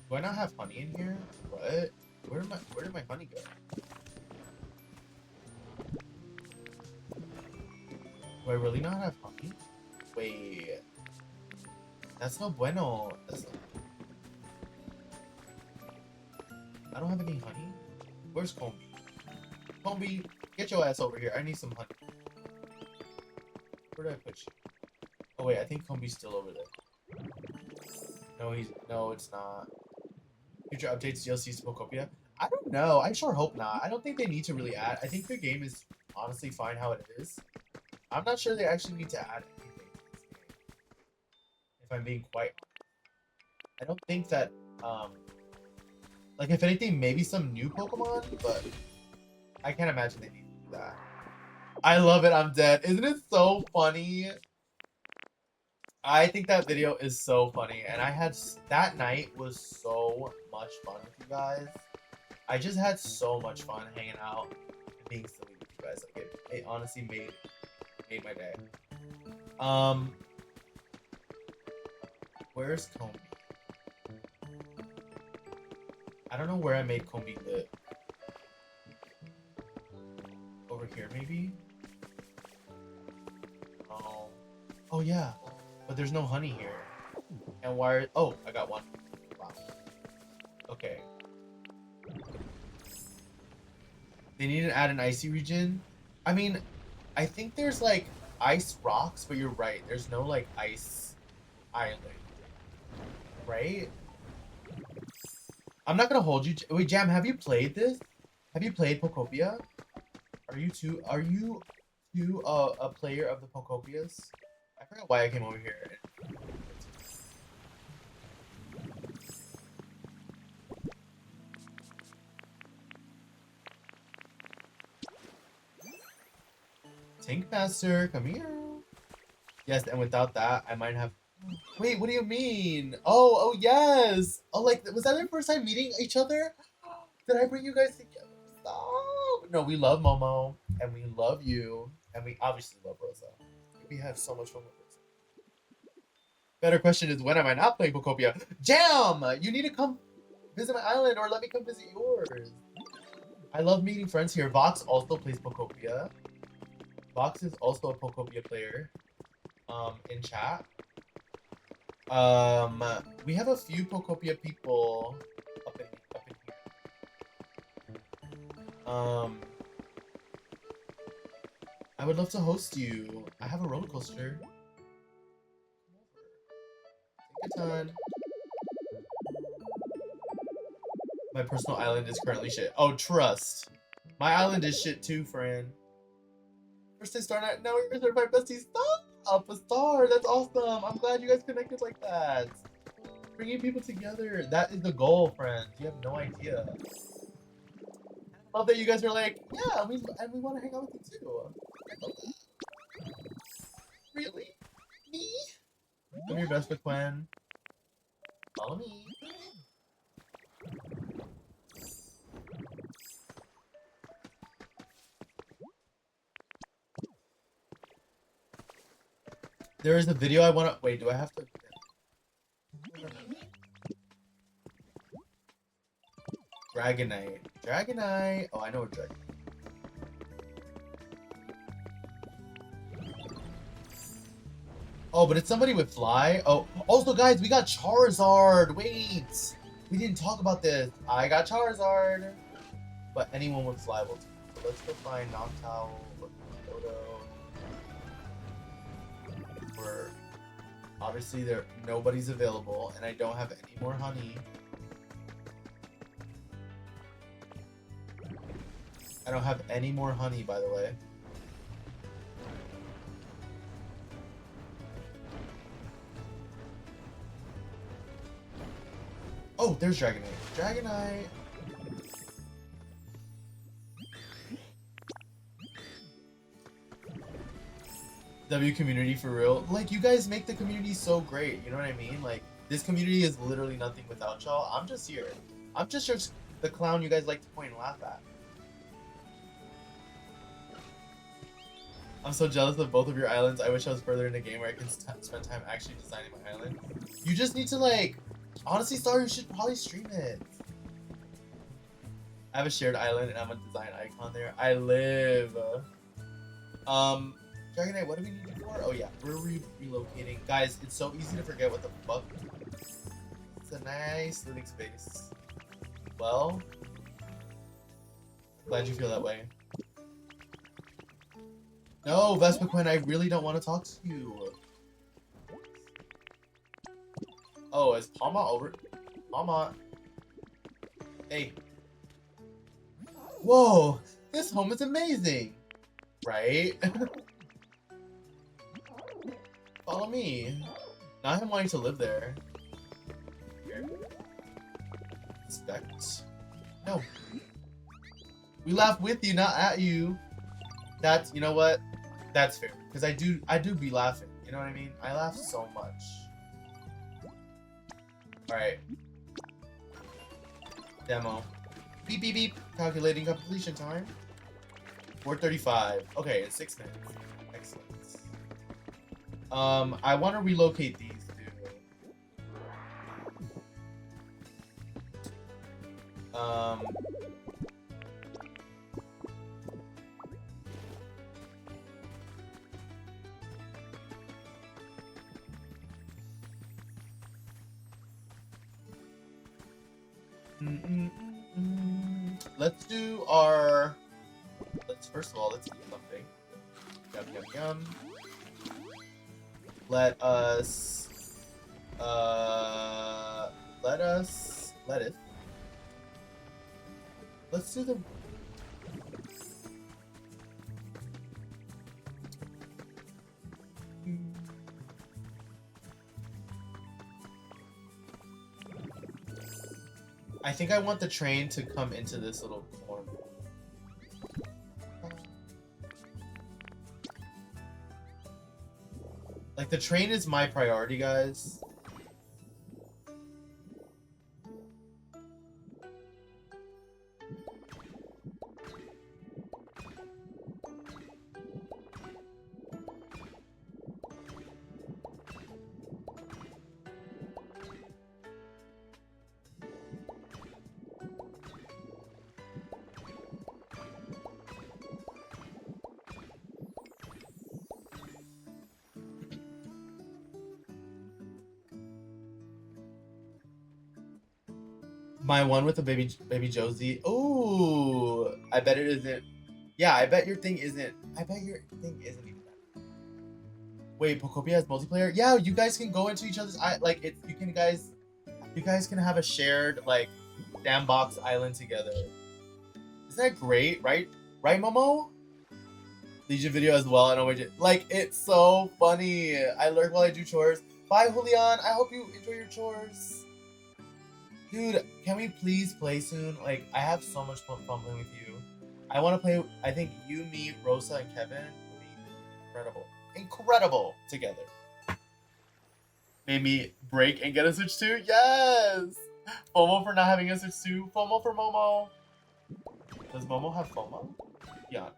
Do I not have honey in here? What? Where did my honey go? Do I really not have honey? Wait. That's no bueno. I don't have any honey. Where's Combi? Combi, get your ass over here. I need some honey. Where did I put you? Oh wait, I think Combi's still over there. No, it's not. Future updates, DLCs to Pokopia? I don't know. I sure hope not. I don't think they need to really add. I think the game is honestly fine how it is. I'm not sure they actually need to add anything to this game. If I'm being quite honest. I don't think that, like if anything, maybe some new Pokemon, but I can't imagine they need to do that. I love it, I'm dead. Isn't it so funny? I think that video is so funny, and that night was so much fun with you guys. I just had so much fun hanging out and being silly with you guys. Like it honestly made my day. Where's Combi? I don't know where I made Combi live. Over here, maybe? Oh yeah. But there's no honey here. And why oh, I got one. Wow. Okay. They need to add an icy region. I mean, I think there's like ice rocks, but you're right. There's no like ice island. Right? I'm not gonna hold you. Wait, Jam, have you played this? Have you played Pokopia? Are you two a player of the Pokopias? I forgot why I came over here. Tank Master, come here. Yes, and without that, I might have. Wait, what do you mean? Oh, yes. Oh, like was that our first time meeting each other? Did I bring you guys together? Stop. No, we love Momo, and we love you, and we obviously love Rosa. We have so much fun with Rosa. Better question is, when am I not playing Pokopia? Jam! You need to come visit my island, or let me come visit yours. I love meeting friends here. Vox also plays Pokopia. Vox is also a Pokopia player. In chat. We have a few Pokopia people up in here. I would love to host you. I have a roller coaster. Take your time. My personal island is currently shit. Oh, trust. My island is shit too, friend. First day star night. Now we're certified besties. Stop! Up a star. That's awesome. I'm glad you guys connected like that. Bringing people together. That is the goal, friends. You have no idea. Love that you guys are like, yeah, we want to hang out with you too. I love that. Really? Me? I'm your best Quinn. Follow me. There is a video I want to... Wait, do I have to... Dragonite. Dragonite. Oh, I know what Dragonite. Oh, but it's somebody with fly. Oh, also, guys, we got Charizard. Wait. We didn't talk about this. I got Charizard. But anyone with fly will do. So let's go find Noctowl, Dodo. We're... Obviously, nobody's available, and I don't have any more honey. I don't have any more honey, by the way. Oh, there's Dragonite. Dragonite! W community for real. Like, you guys make the community so great, you know what I mean? Like, this community is literally nothing without y'all. I'm just here. I'm just the clown you guys like to point and laugh at. I'm so jealous of both of your islands. I wish I was further in the game where I can spend time actually designing my island. You just need to, like... Honestly, Star, you should probably stream it. I have a shared island and I'm a design icon there. I live. Dragonite, what do we need it for? Oh yeah, we're relocating. Guys, it's so easy to forget what the fuck. It's a nice living space. Well, glad you feel that way. No, Vespiquen, I really don't want to talk to you. Oh, is Palma over? Palma. Hey. Whoa, this home is amazing. Right? Follow me. Not him wanting to live there. Respect. No. We laugh with you, not at you. That's, you know what? That's fair. Because I do be laughing. You know what I mean? I laugh so much. Alright. Demo. Beep, beep, beep. Calculating completion time. 4:35. Okay, it's 6 minutes. Excellent. I want to relocate these two. Let's do our... First of all, let's do something. Yum, yum, yum. Let us... Let's do the... I think I want the train to come into this little corner. Like, the train is my priority, guys. My one with the baby Josie. Ooh, I bet it isn't. Yeah, I bet your thing isn't. I bet your thing isn't even that. Wait, Pokopia has multiplayer? Yeah, you guys can go into each other's. You guys can have a shared like Sandbox Island together. Isn't that great, right? Right, Momo? Legion video as well. I know like it's so funny. I lurk while I do chores. Bye, Julian. I hope you enjoy your chores. Dude, can we please play soon? Like, I have so much fun playing with you. I want to play. I think you, me, Rosa, and Kevin would be incredible. Incredible together. Made me break and get a Switch 2? Yes! FOMO for not having a Switch 2. FOMO for Momo. Does Momo have FOMO? Yeah.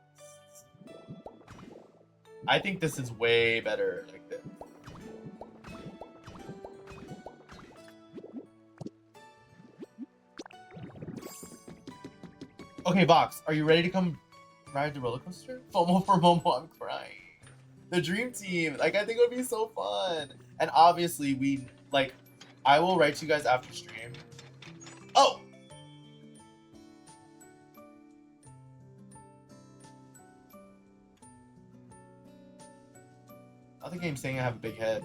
I think this is way better like this. Okay, Vox, are you ready to come ride the roller coaster? FOMO for Momo, I'm crying. The dream team, like I think it would be so fun. And obviously I will write to you guys after stream. Oh! Other game's saying I have a big head.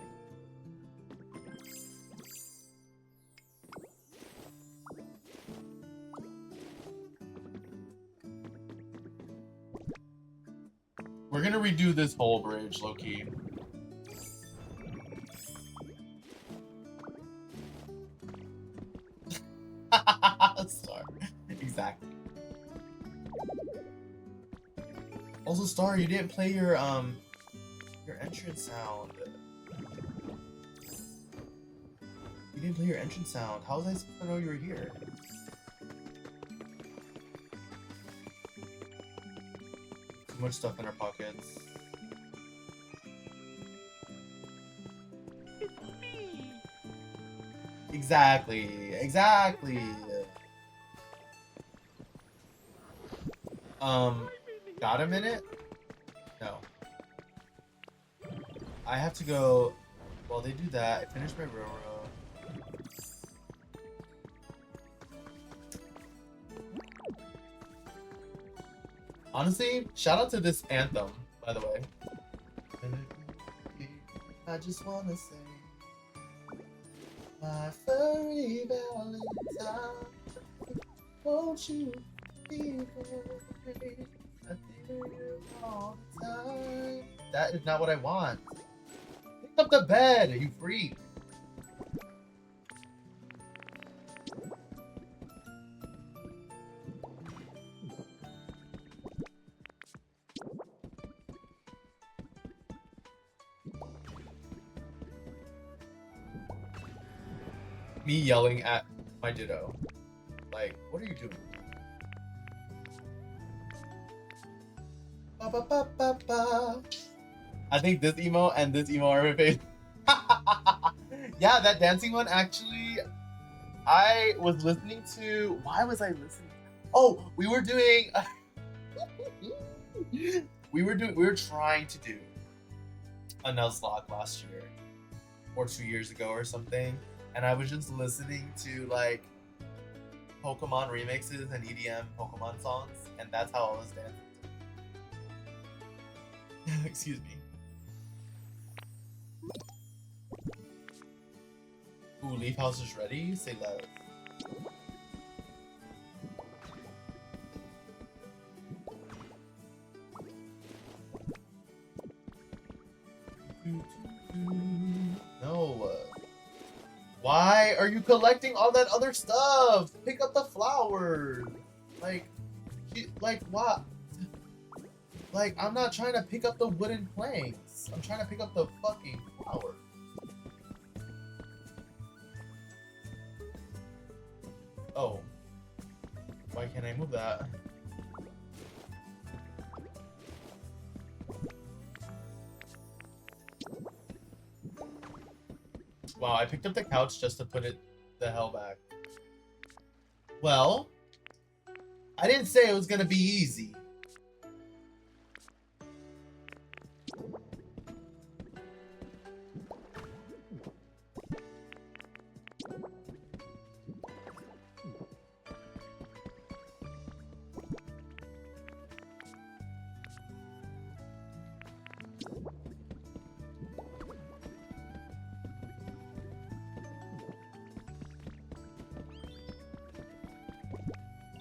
We're gonna redo this whole bridge, low-key. Star. Exactly. Also, Star, you didn't play your entrance sound. You didn't play your entrance sound. How was I supposed to know you were here? Too much stuff in our pockets. Exactly. Exactly. Got a minute? No. I have to go. While they do that, I finished my railroad. Honestly, shout out to this anthem, by the way. I just wanna say, my furry Valentine, won't you be free? I think you all the time. That is not what I want. Pick up the bed, you freak. Me yelling at my Ditto. Like, what are you doing? Ba, ba, ba, ba, ba. I think this emo and this emo are my favorite. Yeah, that dancing one actually, I was listening to. Why was I listening? Oh, we were doing. We were trying to do a Nuzlocke last year or 2 years ago or something, and I was just listening to like Pokemon remixes and EDM Pokemon songs, and that's how I was dancing. Excuse me. Ooh, Leaf House is ready? Say less. No. Why are you collecting all that other stuff? Pick up the flowers. Like what? Like, I'm not trying to pick up the wooden planks. I'm trying to pick up the fucking flowers. Oh. Why can't I move that? Wow, I picked up the couch just to put it the hell back. Well, I didn't say it was gonna be easy.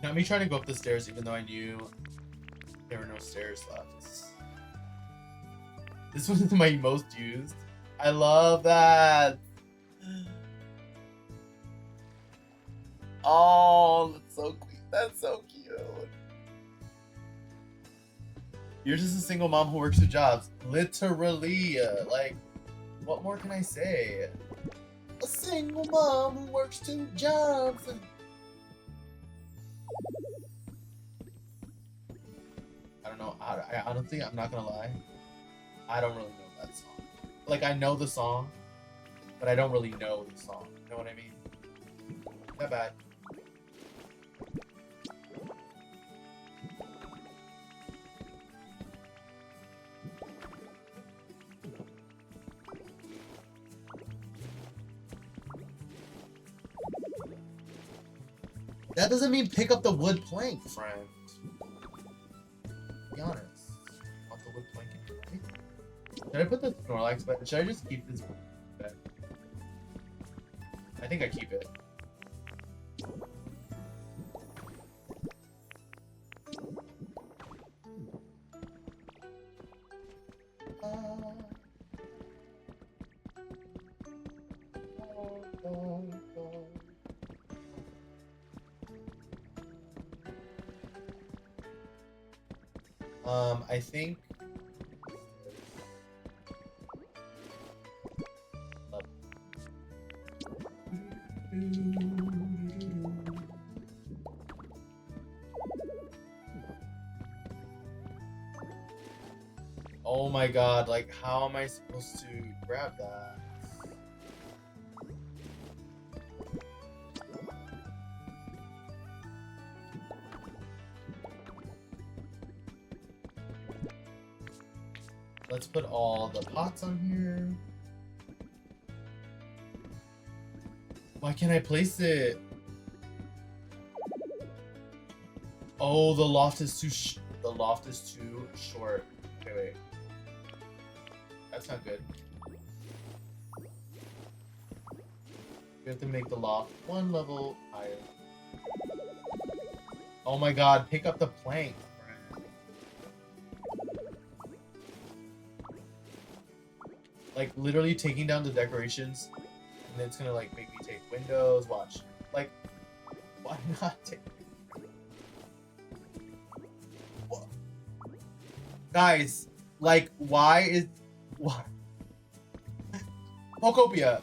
Not me trying to go up the stairs even though I knew there were no stairs left. This was my most used. I love that. Oh, that's so cute. That's so cute. You're just a single mom who works two jobs. Literally. Like, what more can I say? A single mom who works two jobs. I don't know. I honestly, I'm not gonna lie. I don't really know that song. Like, I know the song, but I don't really know the song. You know what I mean? That bad. That doesn't mean pick up the wood plank, friend. Be honest. Want the wood plank in your life? Should I put the Snorlax bed? Should I just keep this bed? I think I keep it. I think oh my god, like how am I supposed to grab that? Let's put all the pots on here. Why can't I place it? Oh, the loft is too short. Okay, wait. That's not good. We have to make the loft one level higher. Oh my god, pick up the plank. Like literally taking down the decorations, and then it's gonna like make me take windows. Watch, like, why not take? What? Guys, like, why? Pokopia?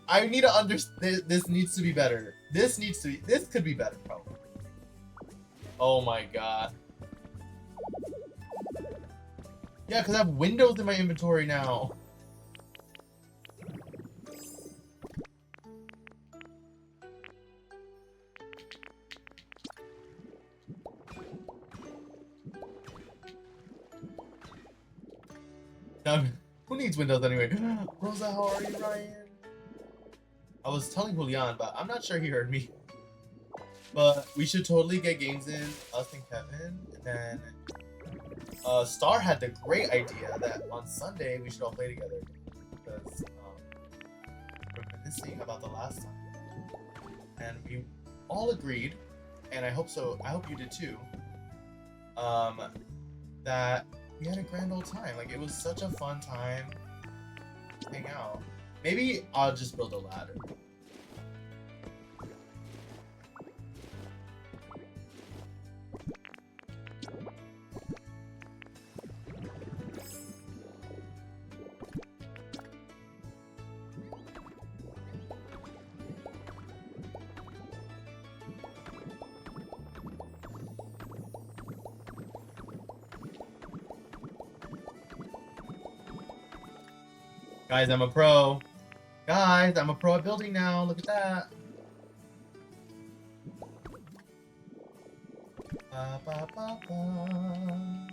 I need to understand. This needs to be better. This could be better, probably. Oh my god. Yeah, because I have windows in my inventory now. Who needs windows anyway? Rosa, how are you, Ryan? I was telling Julian, but I'm not sure he heard me. But we should totally get games in, us and Kevin, and then Star had the great idea that on Sunday we should all play together because we're reminiscing about the last time, and we all agreed, and I hope so. I hope you did too. That we had a grand old time. Like it was such a fun time to hang out. Maybe I'll just build a ladder. Guys, I'm a pro. Guys, I'm a pro at building now. Look at that. Ba, ba, ba, ba.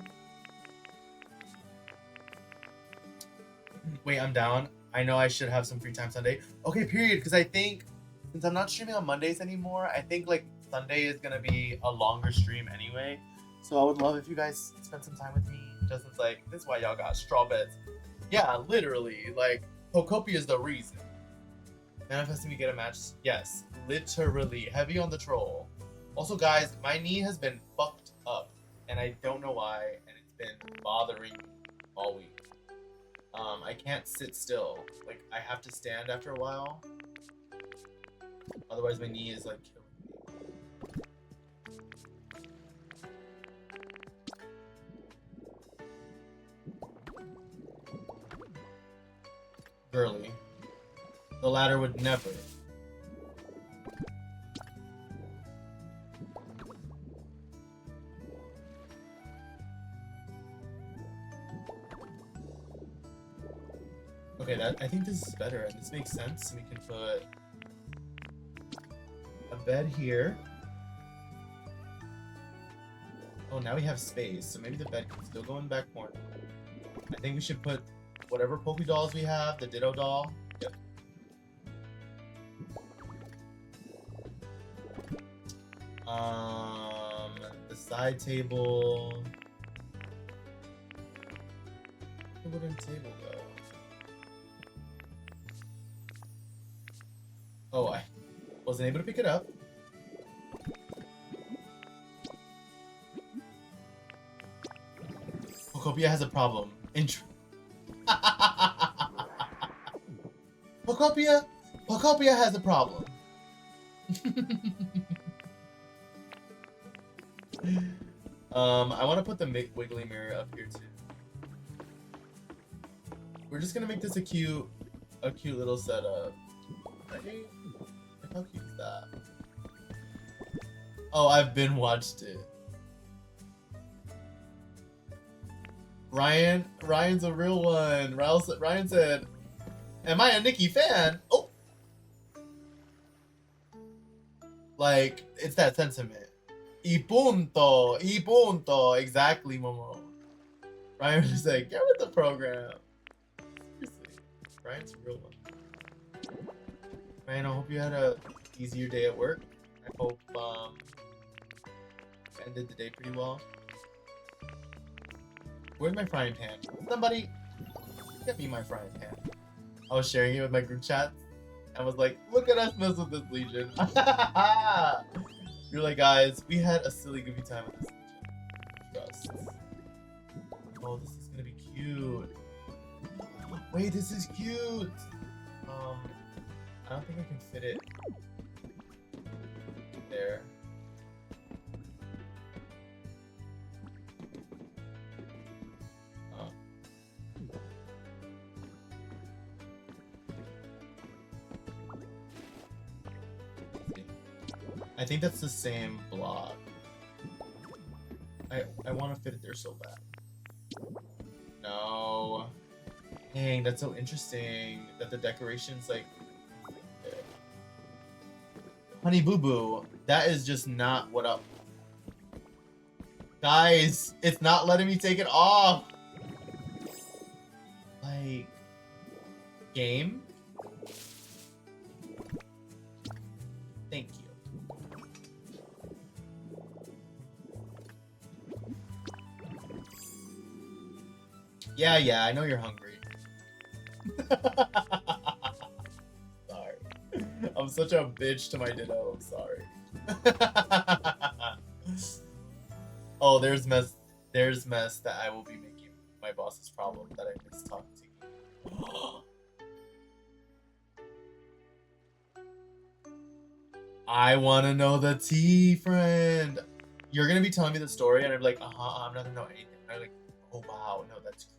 Wait, I'm down. I know I should have some free time Sunday. Okay, period. Because I think since I'm not streaming on Mondays anymore, I think like Sunday is gonna be a longer stream anyway. So I would love if you guys spend some time with me. Justin's like, this is why y'all got straw beds. Yeah, literally. Like, Pokopia is the reason. Manifesting we get a match. Yes, literally. Heavy on the troll. Also, guys, my knee has been fucked up, and I don't know why, and it's been bothering me all week. I can't sit still. Like, I have to stand after a while. Otherwise, my knee is like killing me. Girly. The ladder would never. Okay, I think this is better, and this makes sense. We can put a bed here. Oh, now we have space, so maybe the bed can still go in the back corner. I think we should put whatever Poké Dolls we have, the Ditto doll. Yep. The side table. The wooden table though. Oh, I wasn't able to pick it up. Pokopia has a problem. Pokopia has a problem. I want to put the wiggly mirror up here too. We're just gonna make this a cute little setup. Right? How cute is that? Oh, I've been watched it. Ryan's a real one. Ryan said, "Am I a Nicki fan?" Oh, like it's that sentiment. Y punto, exactly, Momo. Ryan was like, "Get with the program." Seriously, Ryan's a real one. Ryan, I hope you had a easier day at work. I hope ended the day pretty well. Where's my frying pan? Somebody get me my frying pan. I was sharing it with my group chat and was like, look at us mess with this Legion. You're like, guys, we had a silly goofy time with this Legion. Trust. Oh, this is gonna be cute. Wait, this is cute. I don't think I can fit it there. I think that's the same block. I want to fit it there so bad. No. Dang, that's so interesting that the decoration's like... Honey Boo Boo, that is just not what up. Guys, it's not letting me take it off. Like, game? Thank you. Yeah, I know you're hungry. Sorry. I'm such a bitch to my Ditto, I'm sorry. Oh, there's mess that I will be making my boss's problem that I missed talking to you. I wanna know the tea, friend. You're gonna be telling me the story and I'm like, I'm not gonna know anything. I'm like, oh wow, no, that's cool.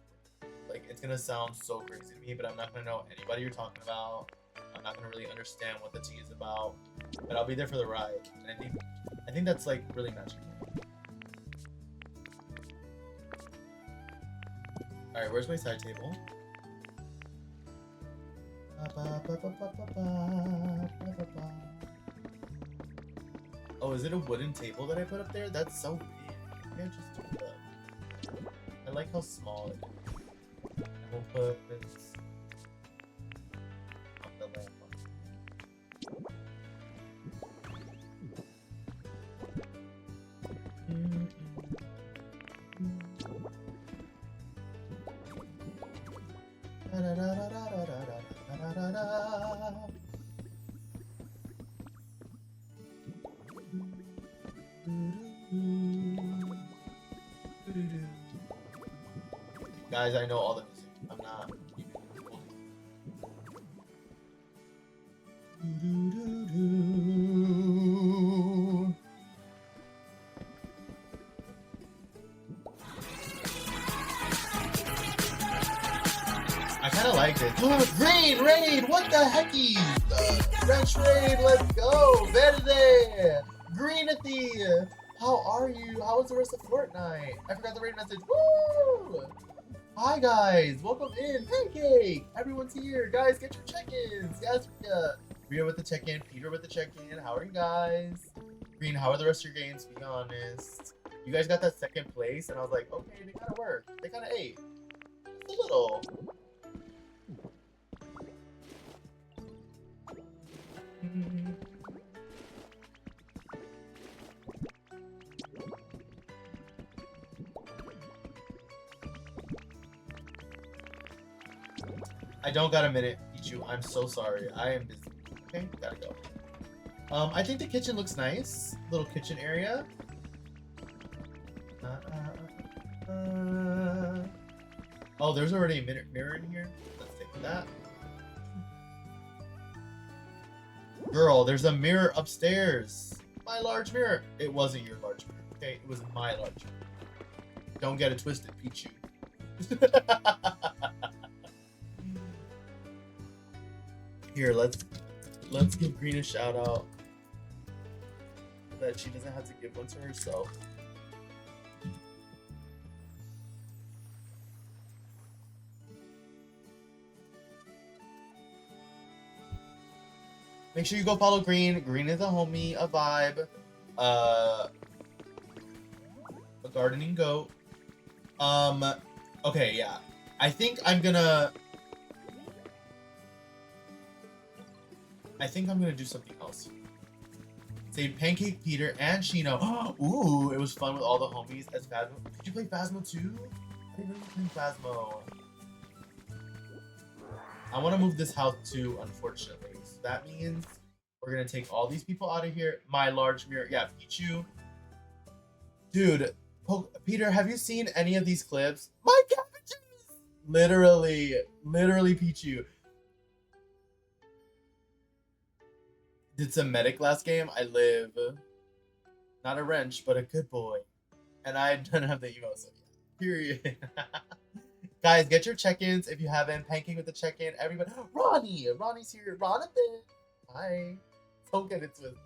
Like, it's gonna sound so crazy to me, but I'm not gonna know anybody you're talking about. I'm not gonna really understand what the tea is about, but I'll be there for the ride. And I think that's like really magical. All right, where's my side table? Oh, is it a wooden table that I put up there? That's so big. Maybe I just do that. I like how small it is. And we'll put this on the lamp. Guys, I know all the music. I'm not even... I kind of liked it. Green raid! What the heckies? French raid, let's go! Verde! Greenathy! How are you? How was the rest of Fortnite? I forgot the raid message. Woo! Hi guys, welcome in. Pancake! Everyone's here. Guys, get your check-ins. Yes, Rhea with the check-in, Peter with the check-in. How are you guys? Green, how are the rest of your games? Be honest. You guys got that second place, and I was like, okay, they kind of work. They kind of ate. Just a little. I don't got a minute, Pichu. I'm so sorry. I am busy. Okay, gotta go. I think the kitchen looks nice. Little kitchen area. Oh, there's already a mirror in here. Let's take that. Girl, there's a mirror upstairs. My large mirror. It wasn't your large mirror. Okay, it was my large mirror. Don't get it twisted, Pichu. Here, let's give Green a shout out that she doesn't have to give one to herself. Make sure you go follow Green. Green is a homie, a vibe, a gardening goat. Okay, yeah. I think I'm gonna do something else. Say Pancake, Peter, and Shino. Ooh, it was fun with all the homies as Phasmo. Did you play Phasmo too? I didn't know you played Phasmo. I want to move this house too, unfortunately. So that means we're gonna take all these people out of here. My large mirror, yeah, Pichu. Dude, Peter, have you seen any of these clips? My cabbages! Literally, Pichu. Did some medic last game. I live. Not a wrench, but a good boy. And I don't have the emo, so yeah. Period. Guys, get your check-ins if you haven't. Pancake with the check-in. Everybody. Ronnie's here. Ronathan. Hi. Don't get it twisted.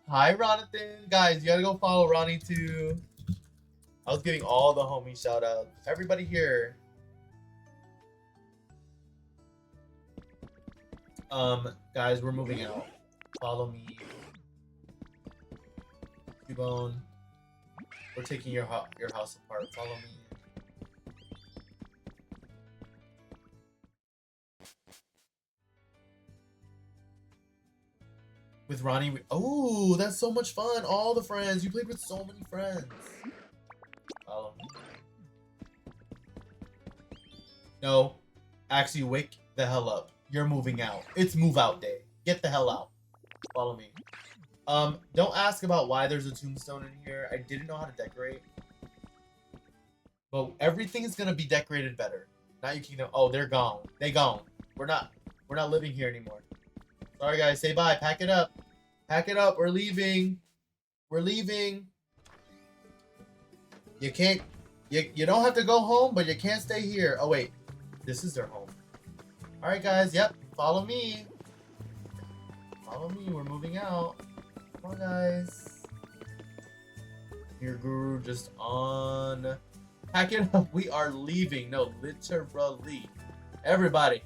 Hi, Ronathan. Guys, you gotta go follow Ronnie too. I was giving all the homie shout-outs. Everybody here. Guys, we're moving out. Follow me. Cubone. We're taking your house apart. Follow me. With Ronnie. Oh, that's so much fun. All the friends. You played with so many friends. Follow me. No. Actually, wake the hell up. You're moving out. It's move out day. Get the hell out. Follow me. Don't ask about why there's a tombstone in here. I didn't know how to decorate. But everything is gonna be decorated better. Now you can. Oh, they're gone. They gone. We're not living here anymore. Sorry guys, say bye. Pack it up. Pack it up. We're leaving. We're leaving. You can't. You don't have to go home, but you can't stay here. Oh wait, this is their home. All right, guys. Yep. Follow me. Follow me. We're moving out. Come on, guys. Your guru just on. Pack it up. We are leaving. No, literally. Everybody.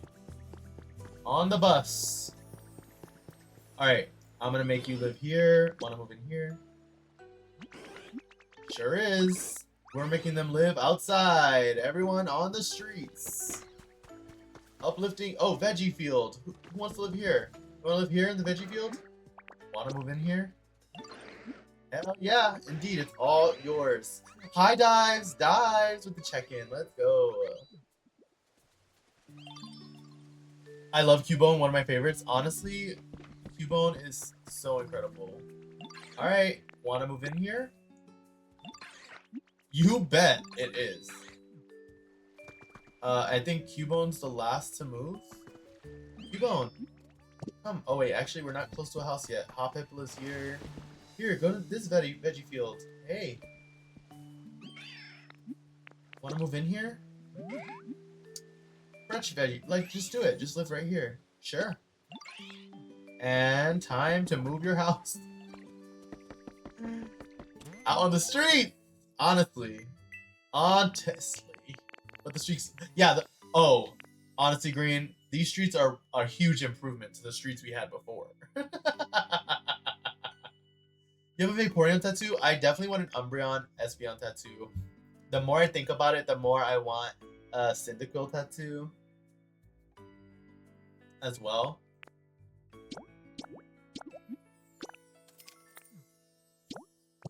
On the bus. All right. I'm going to make you live here. Want to move in here? Sure is. We're making them live outside. Everyone on the streets. Uplifting. Oh, veggie field. Who wants to live here? You want to live here in the veggie field? Want to move in here? Hell yeah, indeed. It's all yours. Hi, Dives. Dives with the check-in. Let's go. I love Cubone. One of my favorites. Honestly, Cubone is so incredible. All right. Want to move in here? You bet it is. I think Cubone's the last to move. Cubone, come. Oh wait, actually we're not close to a house yet. Hop Hippo is here. Here, go to this veggie field. Hey. Wanna move in here? Fresh veggie. Like, just do it. Just live right here. Sure. And time to move your house. Out on the street! Honestly. Honestly. But the streets, yeah, oh, honestly, Green, these streets are a huge improvement to the streets we had before. You have a Vaporeon tattoo? I definitely want an Umbreon Espeon tattoo. The more I think about it, the more I want a Cyndaquil tattoo as well.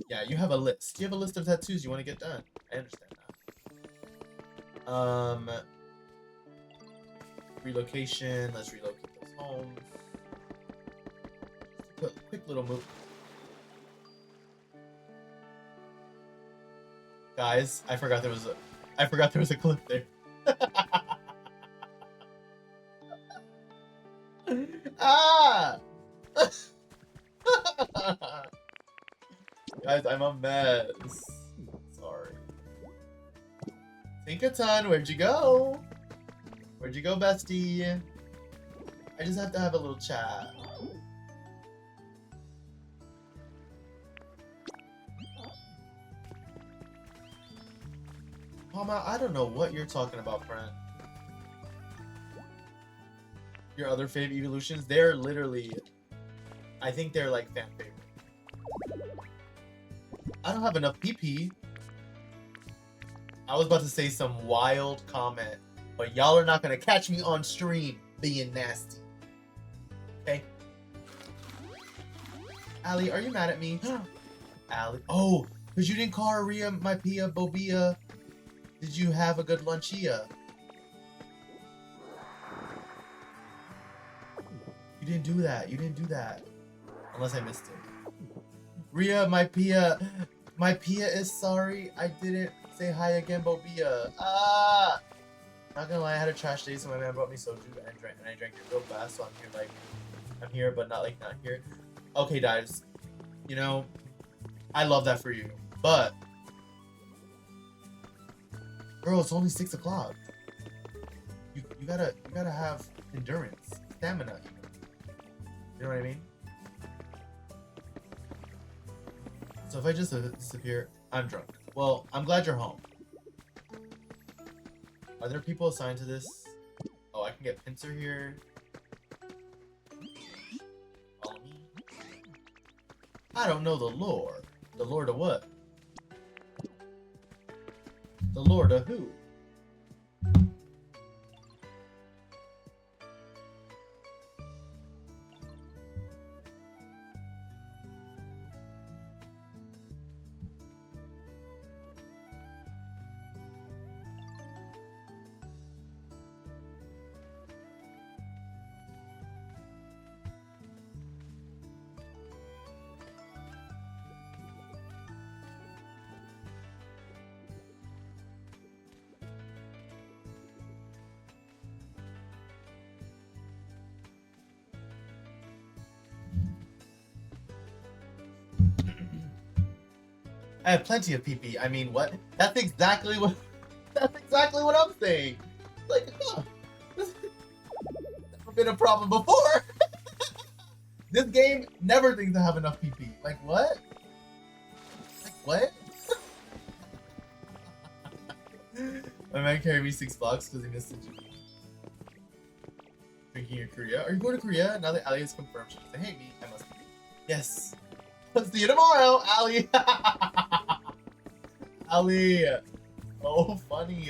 Yeah, you have a list. You have a list of tattoos you want to get done. I understand that. Relocation. Let's relocate those homes. Just a quick little move. Guys, I forgot there was a clip there. Ah! Guys, I'm a mess. Sorry. Tinkaton, where'd you go? Where'd you go, bestie? I just have to have a little chat. Mama, I don't know what you're talking about, friend. Your other fave evolutions, they're literally, I think they're like fan favorite. I don't have enough PP. I was about to say some wild comment, but y'all are not gonna catch me on stream being nasty. Okay? Allie, are you mad at me? Allie, oh, because you didn't call Aria, my Pia, Bobia. Did you have a good lunchia? You didn't do that. You didn't do that. Unless I missed it. Ria, my Pia is sorry. I didn't say hi again, Bobia. Ah! Not gonna lie, I had a trash day, so my man brought me soju and I drank it real fast, so I'm here like, I'm here, but not like not here. Okay, guys. You know, I love that for you. But, girl, it's only 6 o'clock. You gotta have endurance, stamina. You know what I mean? So if I just disappear, I'm drunk. Well, I'm glad you're home. Are there people assigned to this? Oh, I can get Pinsir here. Follow me. I don't know the lore. The lore to what? The lore to who? I have plenty of PP. I mean, what? That's exactly what I'm saying. Like, huh, this never been a problem before. This game never thinks I have enough PP. Like, what? Like, what? My man carried me 6 blocks because he missed the GP. Drinking your Korea? Are you going to Korea? Now that Ali has confirmed she doesn't hate me, I must be. Yes. See you tomorrow, Ali. Ali. Oh, funny.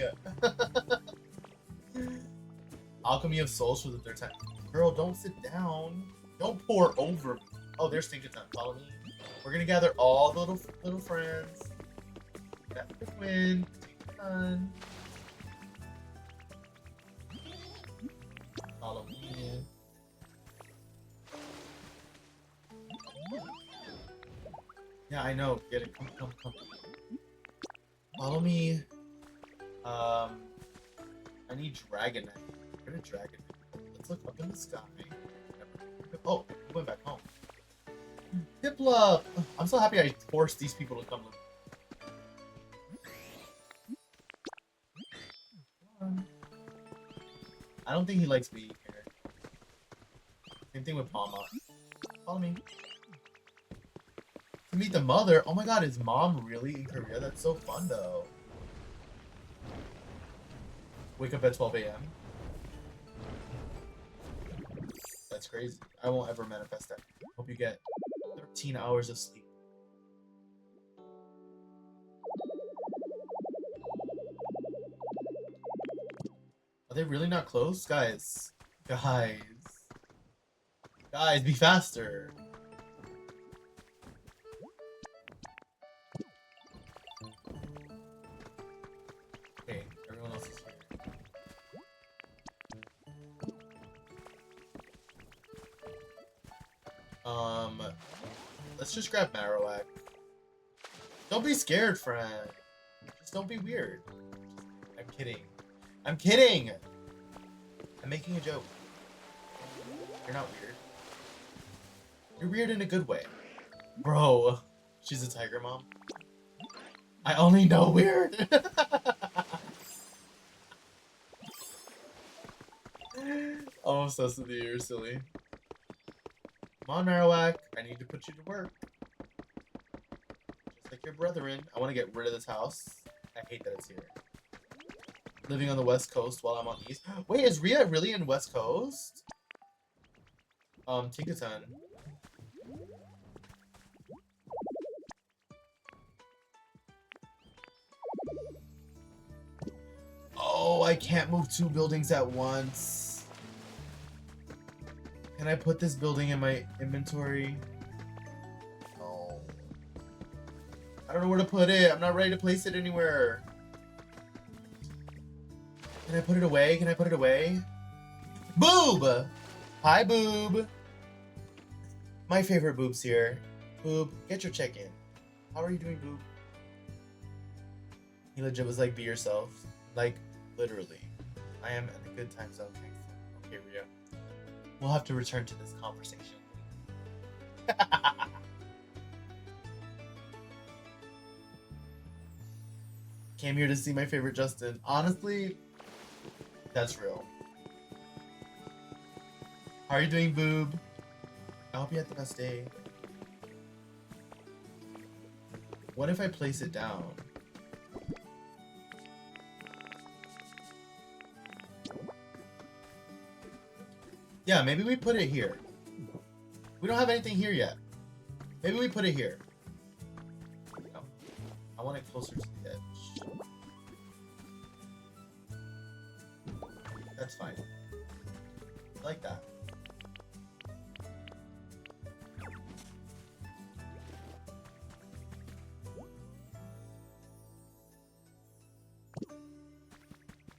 Alchemy of Souls for the 3rd time. Girl, don't sit down. Don't pour over me. Oh, there's Tinkaton. Follow me. We're gonna gather all the little friends. Got the win. Tinkaton. Follow me. Yeah, I know. Get it. Come. Follow me. I need Dragonite. Where did Dragonite? Let's look up in the sky. Oh, we went back home. Piplup! I'm so happy I forced these people to come. I don't think he likes being here. Same thing with Mama. Follow me. To meet the mother? Oh my god, is Mom really in Korea? That's so fun though. Wake up at 12 a.m. That's crazy. I won't ever manifest that. Hope you get 13 hours of sleep. Are they really not close? Guys. Guys, be faster. Okay, everyone else is here. Let's just grab Marowak. Don't be scared, friend. Just don't be weird. I'm kidding. I'm kidding! I'm making a joke. You're not weird. You're weird in a good way. Bro, she's a tiger mom. I only know weird. I'm obsessed with you, you're silly. Come on, Marowak. I need to put you to work. Just like your brethren. I want to get rid of this house. I hate that it's here. Living on the West Coast while I'm on East. Wait, is Rhea really in West Coast? Tinkaton. Oh, I can't move 2 buildings at once. Can I put this building in my inventory? No. I don't know where to put it. I'm not ready to place it anywhere. Can I put it away? Can I put it away? Boob! Hi, Boob. My favorite Boob's here. Boob, get your check-in. How are you doing, Boob? He legit was like, be yourself. Like, literally. I am in a good time zone. Okay, Rhea. We'll have to return to this conversation. Came here to see my favorite Justin. Honestly, that's real. How are you doing, Boob? I hope you had the best day. What if I place it down? Yeah, maybe we put it here. We don't have anything here yet. Maybe we put it here. No. I want it closer to the edge. That's fine. I like that.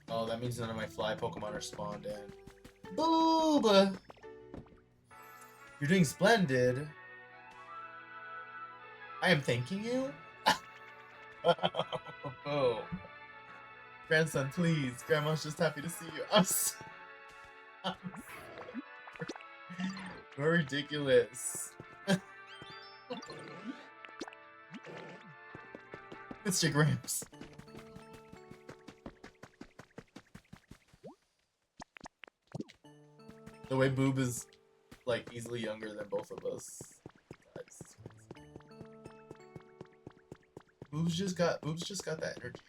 Oh, that means none of my fly Pokemon are spawned in. Boob! You're doing splendid. I am thanking you? Oh. Grandson, please. Grandma's just happy to see you. You're ridiculous. Mr. Gramps. The way Boob is, like, easily younger than both of us. Boob's just got that energy.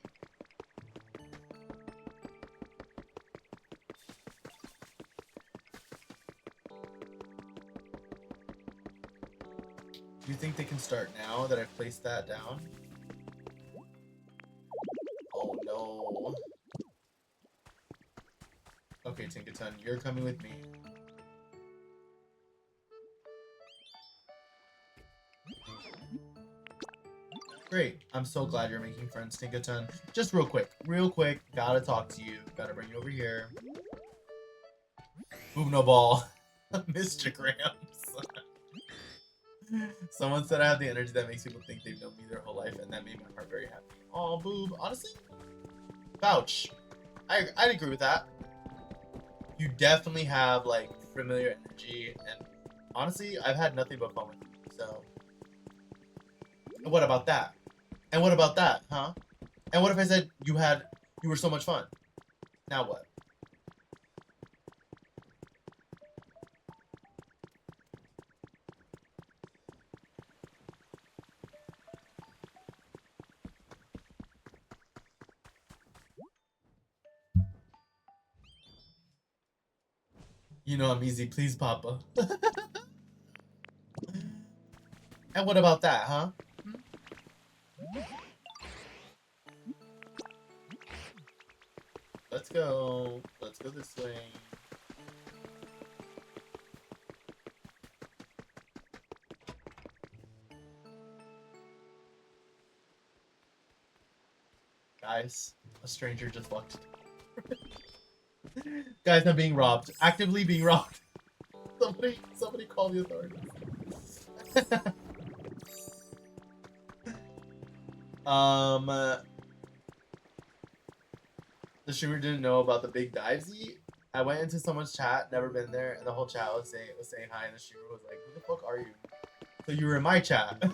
Do you think they can start now that I've placed that down? Oh no. Okay, Tinkaton, you're coming with me. Great. I'm so glad you're making friends, Tinkaton. Just real quick, gotta talk to you. Gotta bring you over here. Boob no ball. Mr. Gramps. Someone said I have the energy that makes people think they've known me their whole life, and that made my heart very happy. Oh, boob. Honestly, vouch. I'd agree with that. You definitely have like familiar energy, and honestly, I've had nothing but fun with you. So, and what about that? And what about that, huh? And what if I said you were so much fun? Now what? You know I'm easy, please, Papa. And what about that, huh? Let's go. Let's go this way. Guys, a stranger just walked. Guys, I'm being robbed. Actively being robbed. Somebody call the authorities. The streamer didn't know about the big divesy. I went into someone's chat, never been there, and the whole chat was saying hi, and the streamer was like, "Who the fuck are you?" So you were in my chat.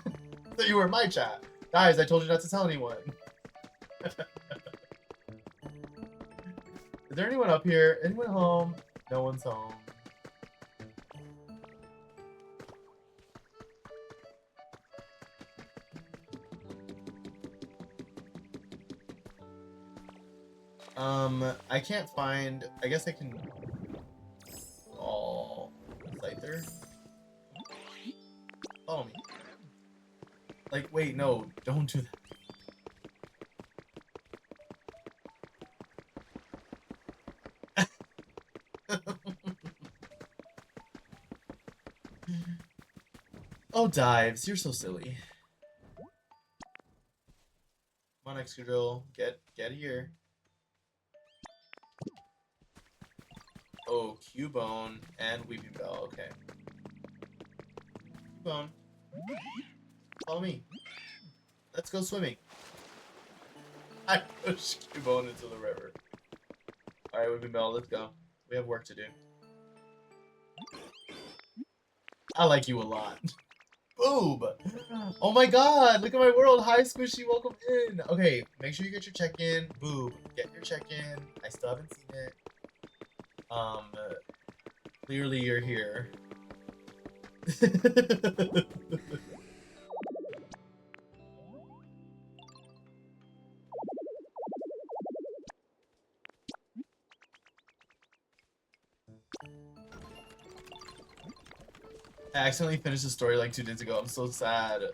So you were in my chat. Guys, I told you not to tell anyone. Is there anyone up here? Anyone home? No one's home. I can't find. I guess I can. Oh, Scyther. Follow me. Like, wait, no, don't do that. Oh, dives, you're so silly. Come on, Excadrill, get here. Oh, Cubone and Weeping Bell. Okay. Cubone, follow me. Let's go swimming. I pushed Cubone into the river. All right, Weeping Bell, let's go. We have work to do. I like you a lot. Boob! Oh my god, look at my world. Hi, Squishy, welcome in. Okay, make sure you get your check-in. Boob, get your check-in. I still haven't seen it. Clearly you're here. I accidentally finished the story like 2 days ago. I'm so sad.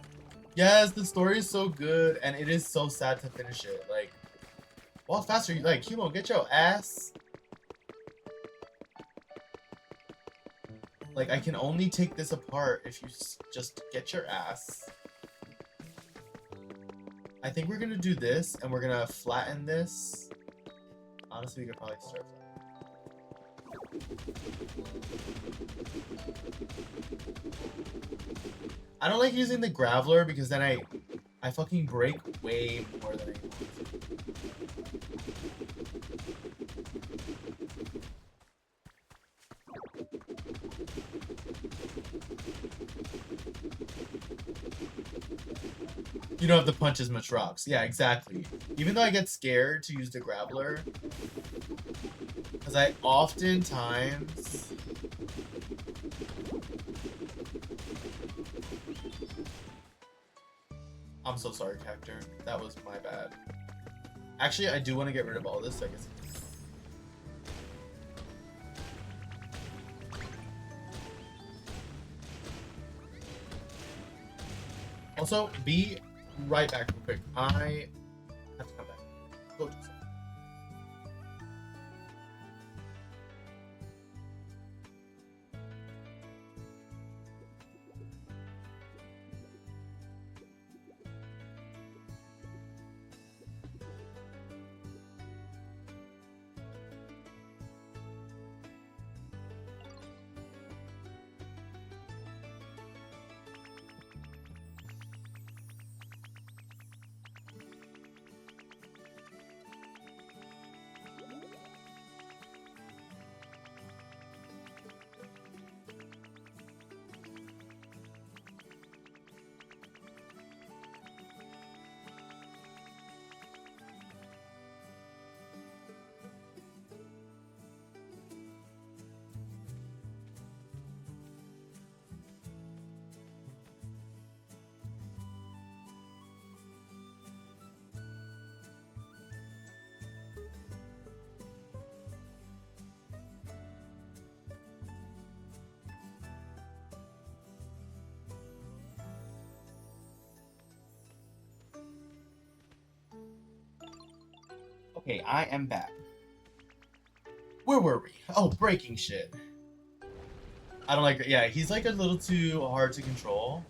Yes, the story is so good, and it is so sad to finish it. Like, walk faster. Like, Humo, get your ass. Like, I can only take this apart if you just get your ass. I think we're gonna do this, and we're gonna flatten this. Honestly, we could probably start flattening. I don't like using the Graveler because then I fucking break way more than I want to. You don't have to punch as much rocks. Yeah, exactly. Even though I get scared to use the Graveler, because I oftentimes... I'm so sorry, Cactor. That was my bad. Actually, I do want to get rid of all this, so I guess. Also, be right back real quick. I have to come back. Go to something. Okay, I am back. Where were we? Oh, breaking shit. I don't like it. Yeah, he's like a little too hard to control.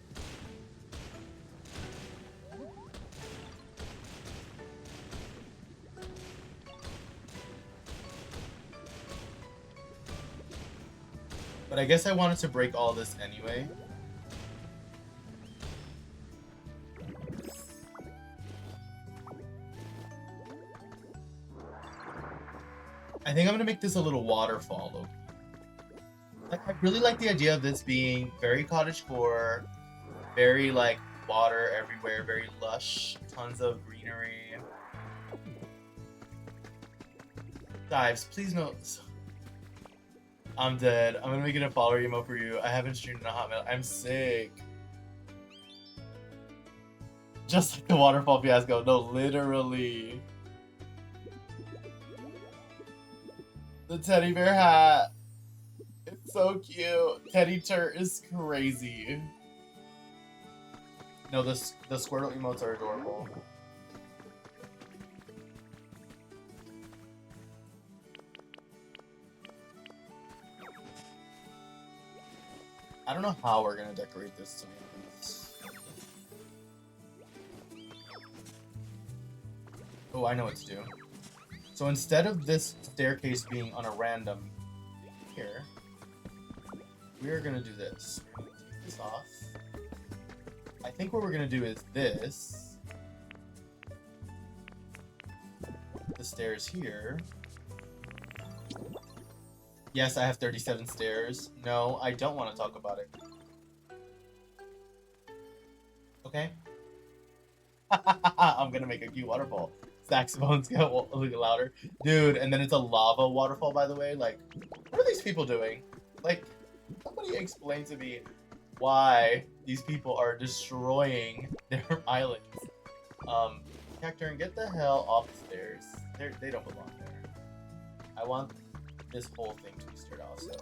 But I guess I wanted to break all this anyway. I think I'm gonna make this a little waterfall, Loki. Like, I really like the idea of this being very cottagecore, very like water everywhere, very lush, tons of greenery. Dives, please no. I'm dead. I'm gonna make it a follower emo for you. I haven't streamed in a hot minute. I'm sick. Just like the waterfall fiasco. No, literally. The teddy bear hat. It's so cute. Teddy Turt is crazy. No, the Squirtle emotes are adorable. I don't know how we're gonna decorate this to be honest. Oh, I know what to do. So instead of this staircase being on a random here, we're gonna do this. We're gonna take this off. I think what we're gonna do is this. The stairs here. Yes, I have 37 stairs. No, I don't want to talk about it. Okay. I'm gonna make a cute waterfall. Saxophones get a little louder. Dude, and then it's a lava waterfall, by the way. Like, what are these people doing? Like, somebody explain to me why these people are destroying their islands. Cacturn, get the hell off the stairs. They don't belong there. I want this whole thing to be stirred off, so.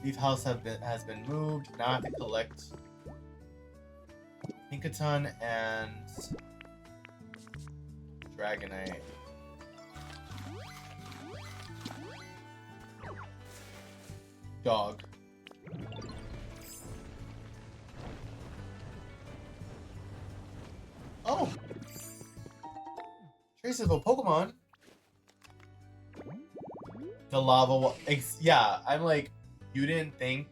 Leaf house has been moved. Now I have to collect Pinkaton and Dragonite. Dog. Oh! Traces of a Pokemon? The lava. Yeah, I'm like, you didn't think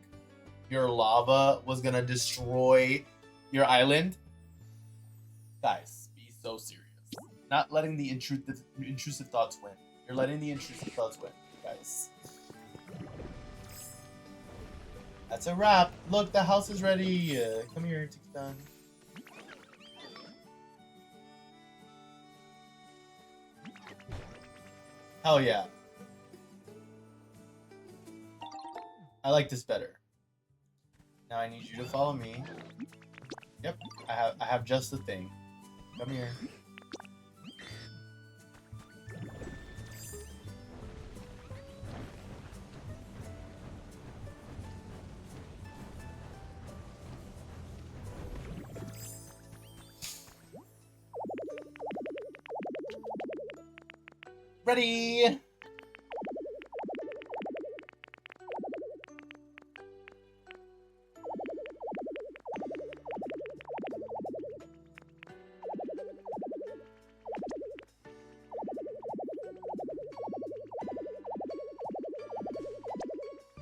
your lava was gonna destroy your island? Guys, be so serious. Not letting the intrusive thoughts win. You're letting the intrusive thoughts win, guys. That's a wrap. Look, the house is ready. Come here, Tiktan. Hell yeah. I like this better. Now I need you to follow me. Yep, I have just the thing. Come here. Ready!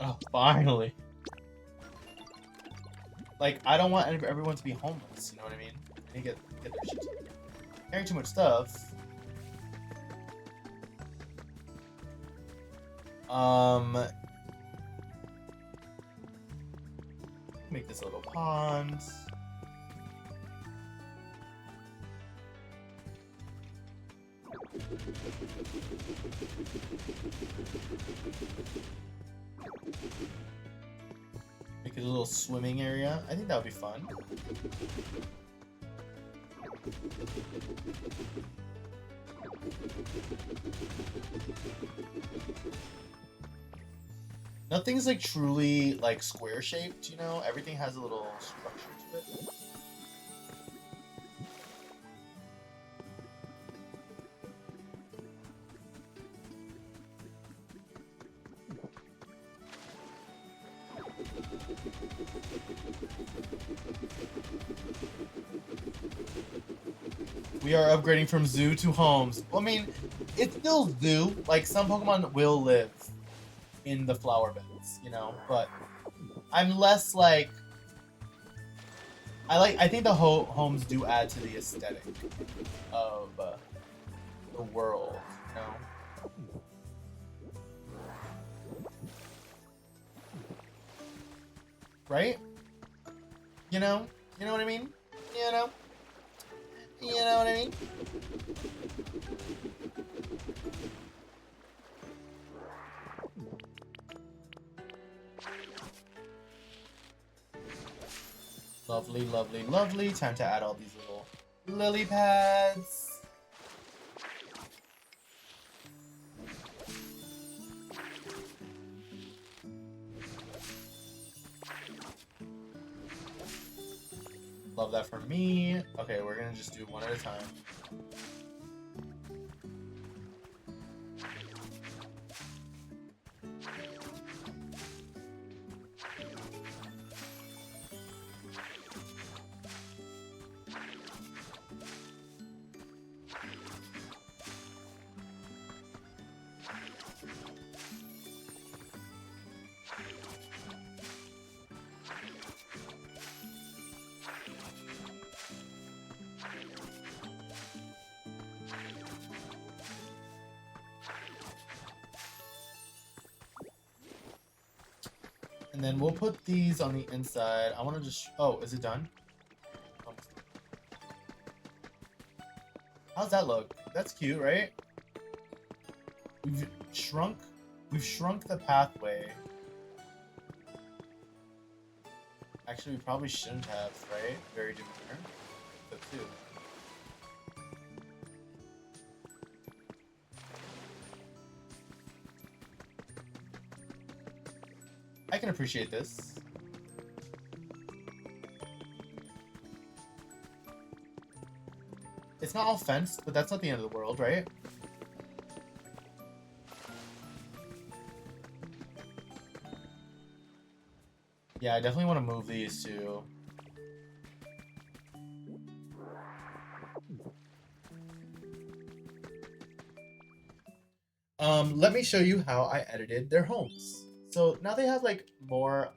Oh, finally. Like, I don't want everyone to be homeless, you know what I mean? They get their shit together. Carrying too much stuff. Make this a little pond. Make it a little swimming area. I think that would be fun. Nothing's like truly like square shaped, you know? Everything has a little structure to it. We are upgrading from zoo to homes. I mean, it's still zoo. Like, some Pokemon will live in the flower beds, you know? But I'm less like... I think the homes do add to the aesthetic of the world, you know? Right? You know? You know what I mean? You know? You know what I mean? Lovely, lovely, lovely. Time to add all these little lily pads. Love that for me. Okay, we're gonna just do one at a time. And then we'll put these on the inside. I want to just... Oh, is it done? How's that look? That's cute, right? We've shrunk the pathway. Actually, we probably shouldn't have, right? Very demure. But too. I can appreciate this. It's not all fenced, but that's not the end of the world, right? Yeah, I definitely want to move these too. Let me show you how I edited their homes. So now they have like more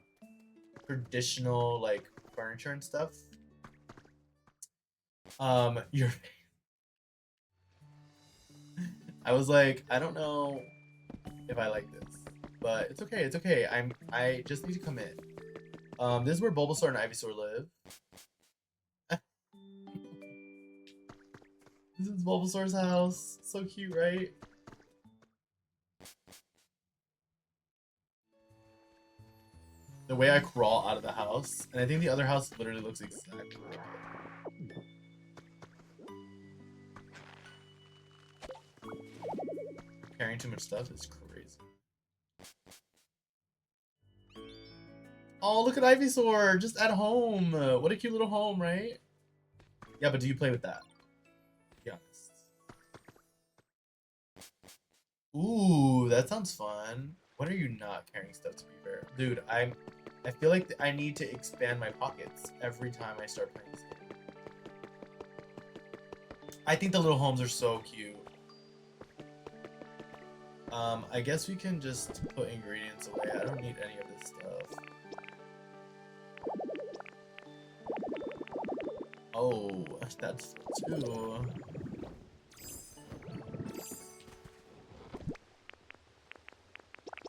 traditional like furniture and stuff. Your I was like, I don't know if I like this, but it's okay. It's okay. I just need to commit. This is where Bulbasaur and Ivysaur live. This is Bulbasaur's house. So cute, right? The way I crawl out of the house, and I think the other house literally looks exactly like it. Carrying too much stuff is crazy. Oh, look at Ivysaur, just at home. What a cute little home, right? Yeah, but do you play with that? Be honest. Ooh, that sounds fun. When are you not carrying stuff, to be fair? Dude, I feel like I need to expand my pockets every time I start playing this game. I think the little homes are so cute. I guess we can just put ingredients away. I don't need any of this stuff. Oh, that's too.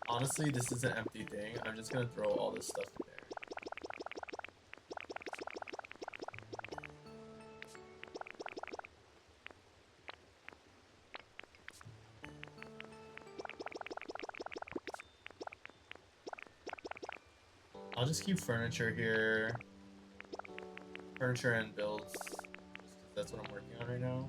Honestly, this is an empty thing. I'm just gonna throw all this stuff in there. I'll just keep furniture here. Furniture and builds. Just 'cause that's what I'm working on right now.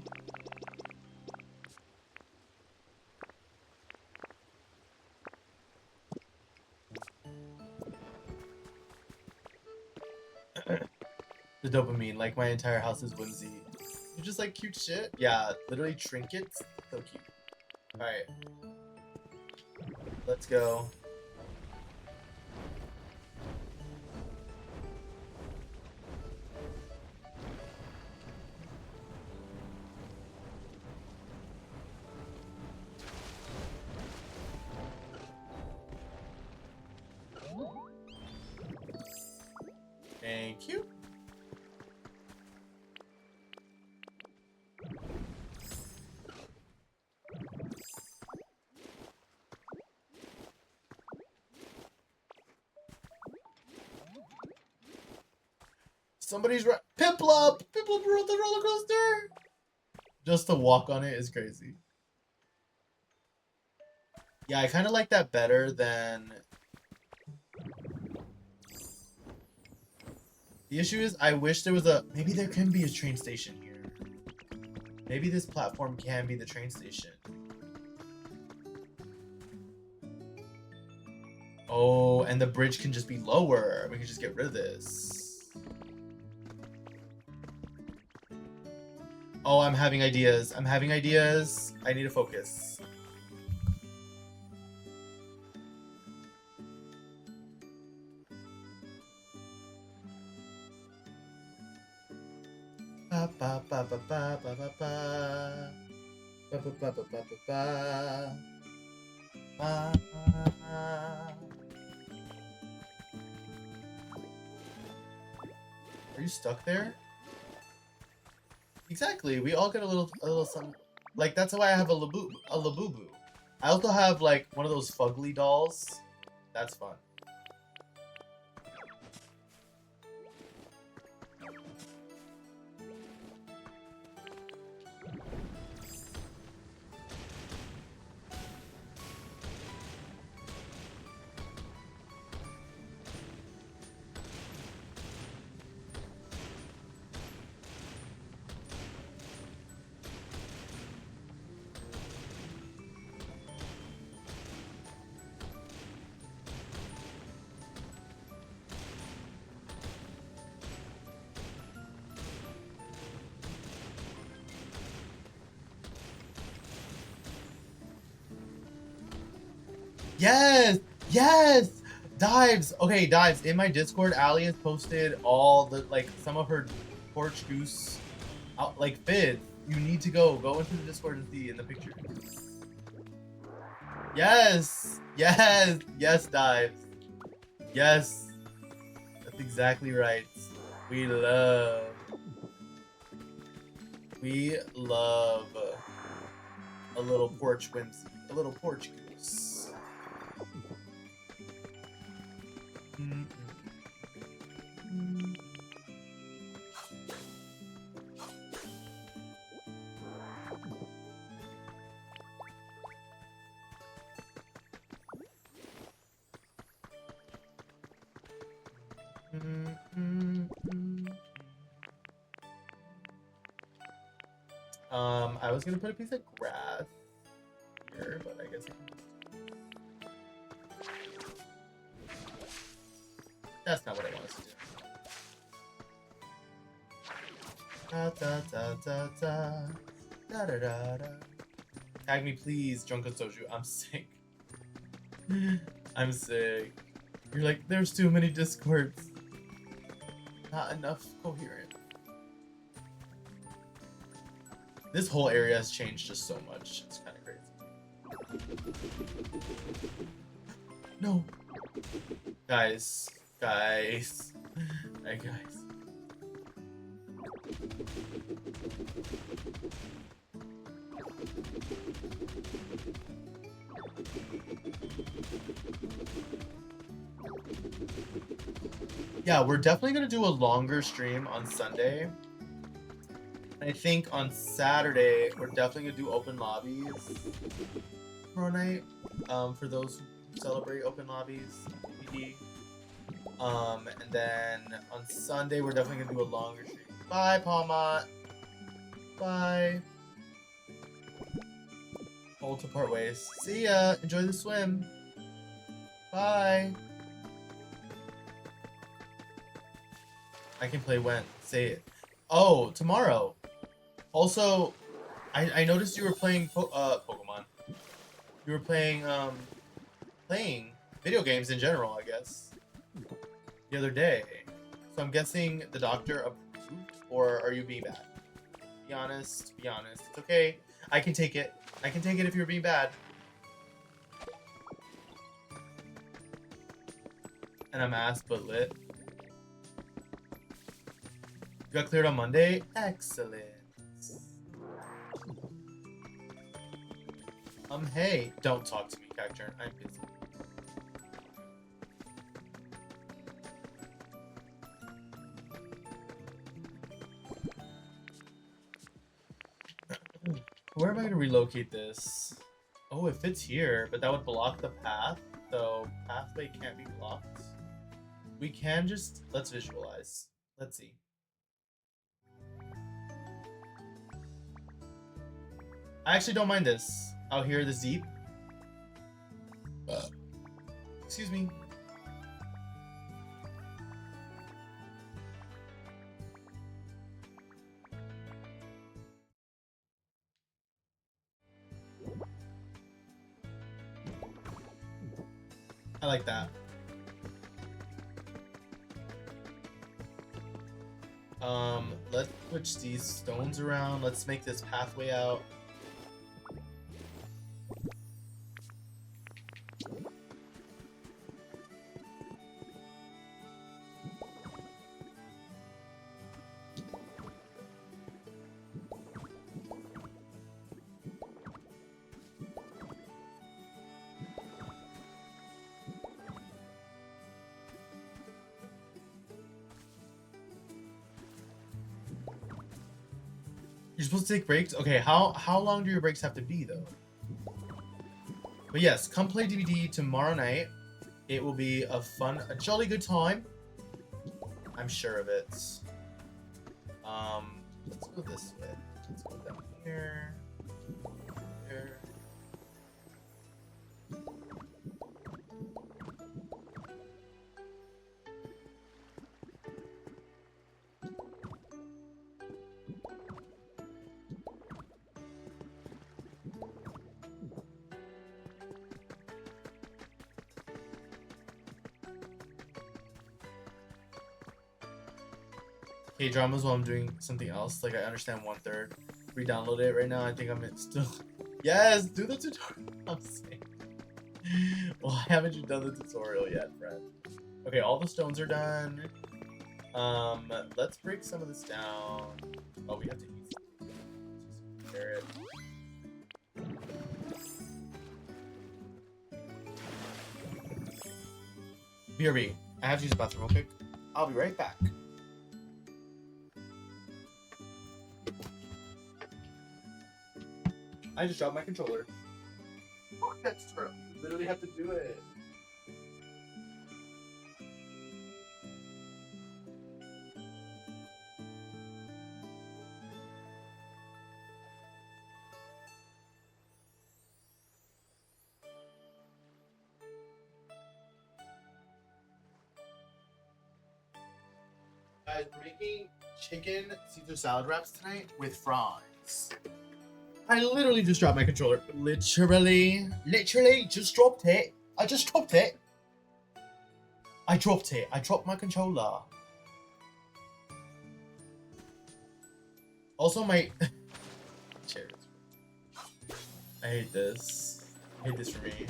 The dopamine, like my entire house is whimsy. You just like cute shit? Yeah, literally trinkets. So cute. Alright. Let's go. Thank you. Somebody's right. Piplup! Piplup rode the roller coaster! Just to walk on it is crazy. Yeah, I kind of like that better than... The issue is, I wish there was a... Maybe there can be a train station here. Maybe this platform can be the train station. Oh, and the bridge can just be lower. We can just get rid of this. Oh, I'm having ideas. I'm having ideas. I need to focus. Ba ba ba ba ba ba ba ba. Ba ba ba ba ba ba ba. Ba. Are you stuck there? Exactly. We all get a little some. Like that's why I have a Labubu. I also have like one of those fugly dolls. That's fun. Yes! Yes! Dives! Okay, Dives, in my Discord, Ali has posted all the, like, some of her Porch Goose, like, vids. You need to go into the Discord and see in the picture. Yes! Yes! Yes, Dives. Yes. That's exactly right. We love a little porch whimsy. A little porch goose. I was gonna put a piece of grass here, but I guess I can that's not what I wanted to do. Da da da da da da da da da. Tag me, please, Junko Soju. I'm sick. I'm sick. You're like, there's too many Discords. Not enough coherent. This whole area has changed just so much. It's kind of crazy. No. Guys. Hey, guys. Yeah, we're definitely gonna do a longer stream on Sunday. I think on Saturday we're definitely gonna do open lobbies tomorrow night. For those who celebrate open lobbies, and then on Sunday we're definitely gonna do a longer stream. Bye, Palmot. Bye. Hold to part ways. See ya. Enjoy the swim. Bye. I can play when. Say it. Oh, tomorrow. Also, I noticed you were playing Pokemon. You were playing playing video games in general, I guess, the other day. So I'm guessing the doctor approved, or are you being bad? Be honest. Be honest. It's okay. I can take it. I can take it if you're being bad. And I'm ass but lit. got cleared on Monday? Excellent. Hey, don't talk to me, Cacturn. I'm busy. Where am I gonna relocate this? Oh, it fits here, but that would block the path, so pathway can't be blocked. We can just, let's visualize. Let's see. I actually don't mind this. Out here, the Zeep. Excuse me. I like that. Let's switch these stones around. Let's make this pathway out. You're supposed to take breaks? Okay, how long do your breaks have to be, though? But yes, come play DBD tomorrow night. It will be a jolly good time. I'm sure of it. Let's go this way. Let's go down here. Here. K-dramas while I'm doing something else. Like, I understand 1/3. Re-download it right now. I think I'm still... Yes! Do the tutorial! I'm saying. Why haven't you done the tutorial yet, friend? Okay, all the stones are done. Let's break some of this down. Oh, we have to eat some carrot. BRB, I have to use the bathroom real quick. I'll be right back. I just dropped my controller. Fuck, that's true. You literally have to do it. Guys, we're making chicken Caesar salad wraps tonight with fries. I literally just dropped my controller. Literally just dropped it. I just dropped it. I dropped it. I dropped my controller. Also, my chairs. I hate this. I hate this for me.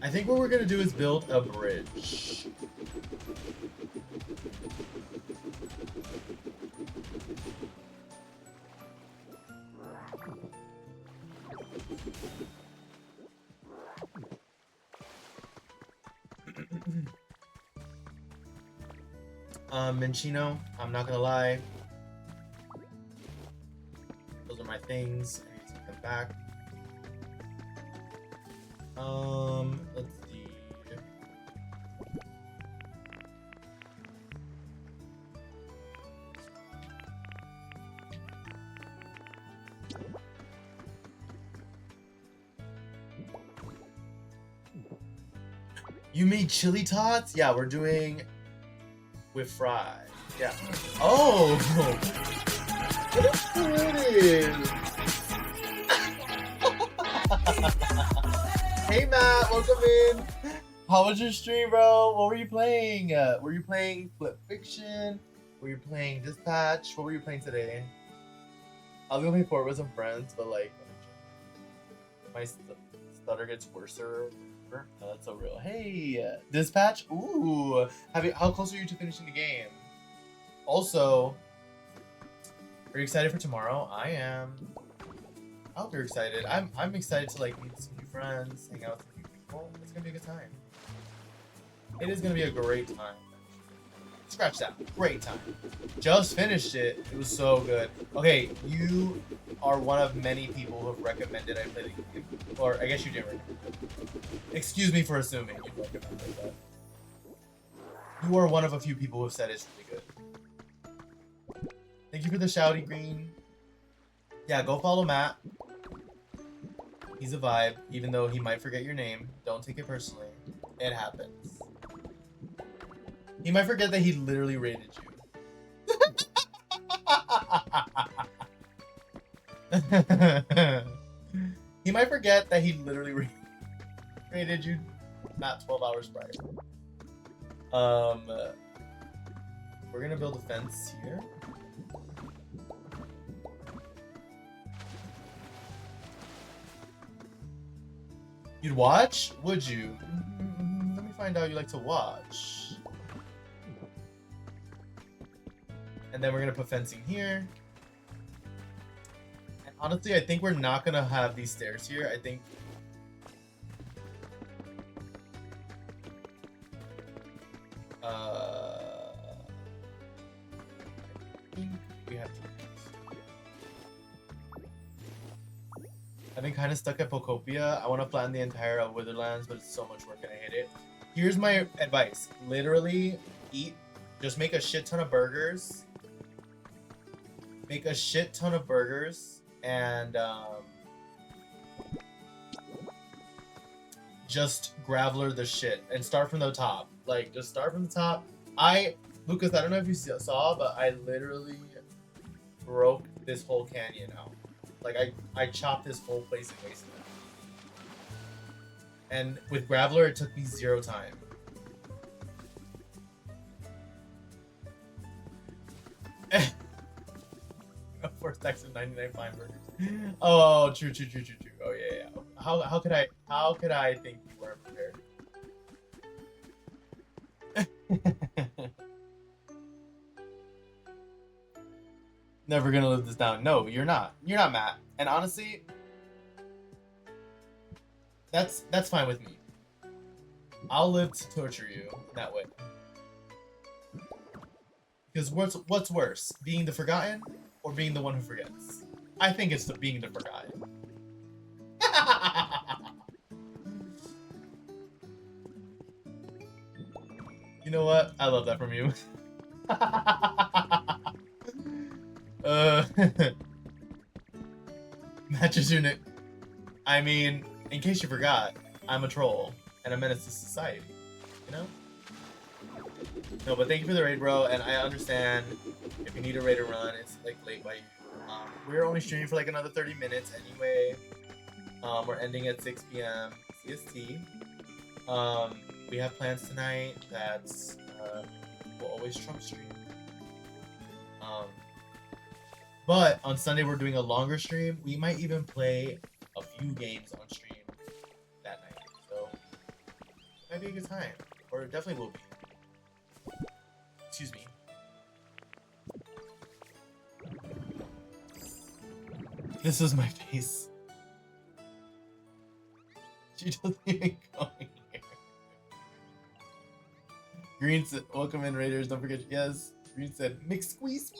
I think what we're gonna do is build a bridge. Minchino, I'm not gonna lie. Those are my things. I need to take them back. Let's see. You made chili tots? Yeah, we're doing with fries. Yeah. Oh! What is Hey Matt, welcome in. How was your stream, bro? What were you playing? Were you playing Flip Fiction? Were you playing Dispatch? What were you playing today? I was gonna play Forward with some friends, but like my stutter gets worse. No, that's so real. Hey, Dispatch. Ooh, how close are you to finishing the game? Also, are you excited for tomorrow? I am. I hope you're excited. I'm excited to like meet some new friends, hang out with some new people. It's gonna be a good time. It is gonna be a great time. Scratch that. Great time. Just finished it. It was so good. Okay, you are one of many people who have recommended I play the game. Or I guess you didn't recommend it. Excuse me for assuming you recommended that. You are one of a few people who have said it's really good. Thank you for the shouty green. Yeah, go follow Matt. He's a vibe, even though he might forget your name. Don't take it personally. It happens. He might forget that he literally rated you. He might forget that he literally rated you not 12 hours prior. We're gonna build a fence here. You'd watch? Would you? Let me find out you like to watch. And then we're gonna put fencing here. And honestly, I think we're not gonna have these stairs here. I think we have to. I've been kind of stuck at Pocopia. I want to flatten the entire Witherlands, but it's so much work and I hate it. Here's my advice. Literally, just make a shit ton of burgers. Make a shit ton of burgers and just graveler the shit and start from the top. Like, just start from the top. Lucas, I don't know if you saw, but I literally broke this whole canyon out. Like, I chopped this whole place and wasted it. And with graveler, it took me 0 time. Four stacks of 99 fine burgers. Oh, true. Oh yeah. How could I think you weren't prepared? Never gonna live this down. No, you're not. You're not Matt. And honestly, that's fine with me. I'll live to torture you that way. Because what's worse, being the forgotten or being the one who forgets? I think it's being the forgotten. You know what? I love that from you. Matches your nick. I mean, in case you forgot, I'm a troll and a menace to society. You know? No, but thank you for the raid, bro. And I understand if you need a raid to run, it's like late by you. We're only streaming for like another 30 minutes anyway. We're ending at 6 p.m. CST. We have plans tonight that's will always trump stream. But on Sunday we're doing a longer stream. We might even play a few games on stream that night. So it might be a good time. Or it definitely will be. Excuse me. This is my face. She doesn't even go in here. Green said, welcome in Raiders, don't forget, yes. Green said, McSqueeze me.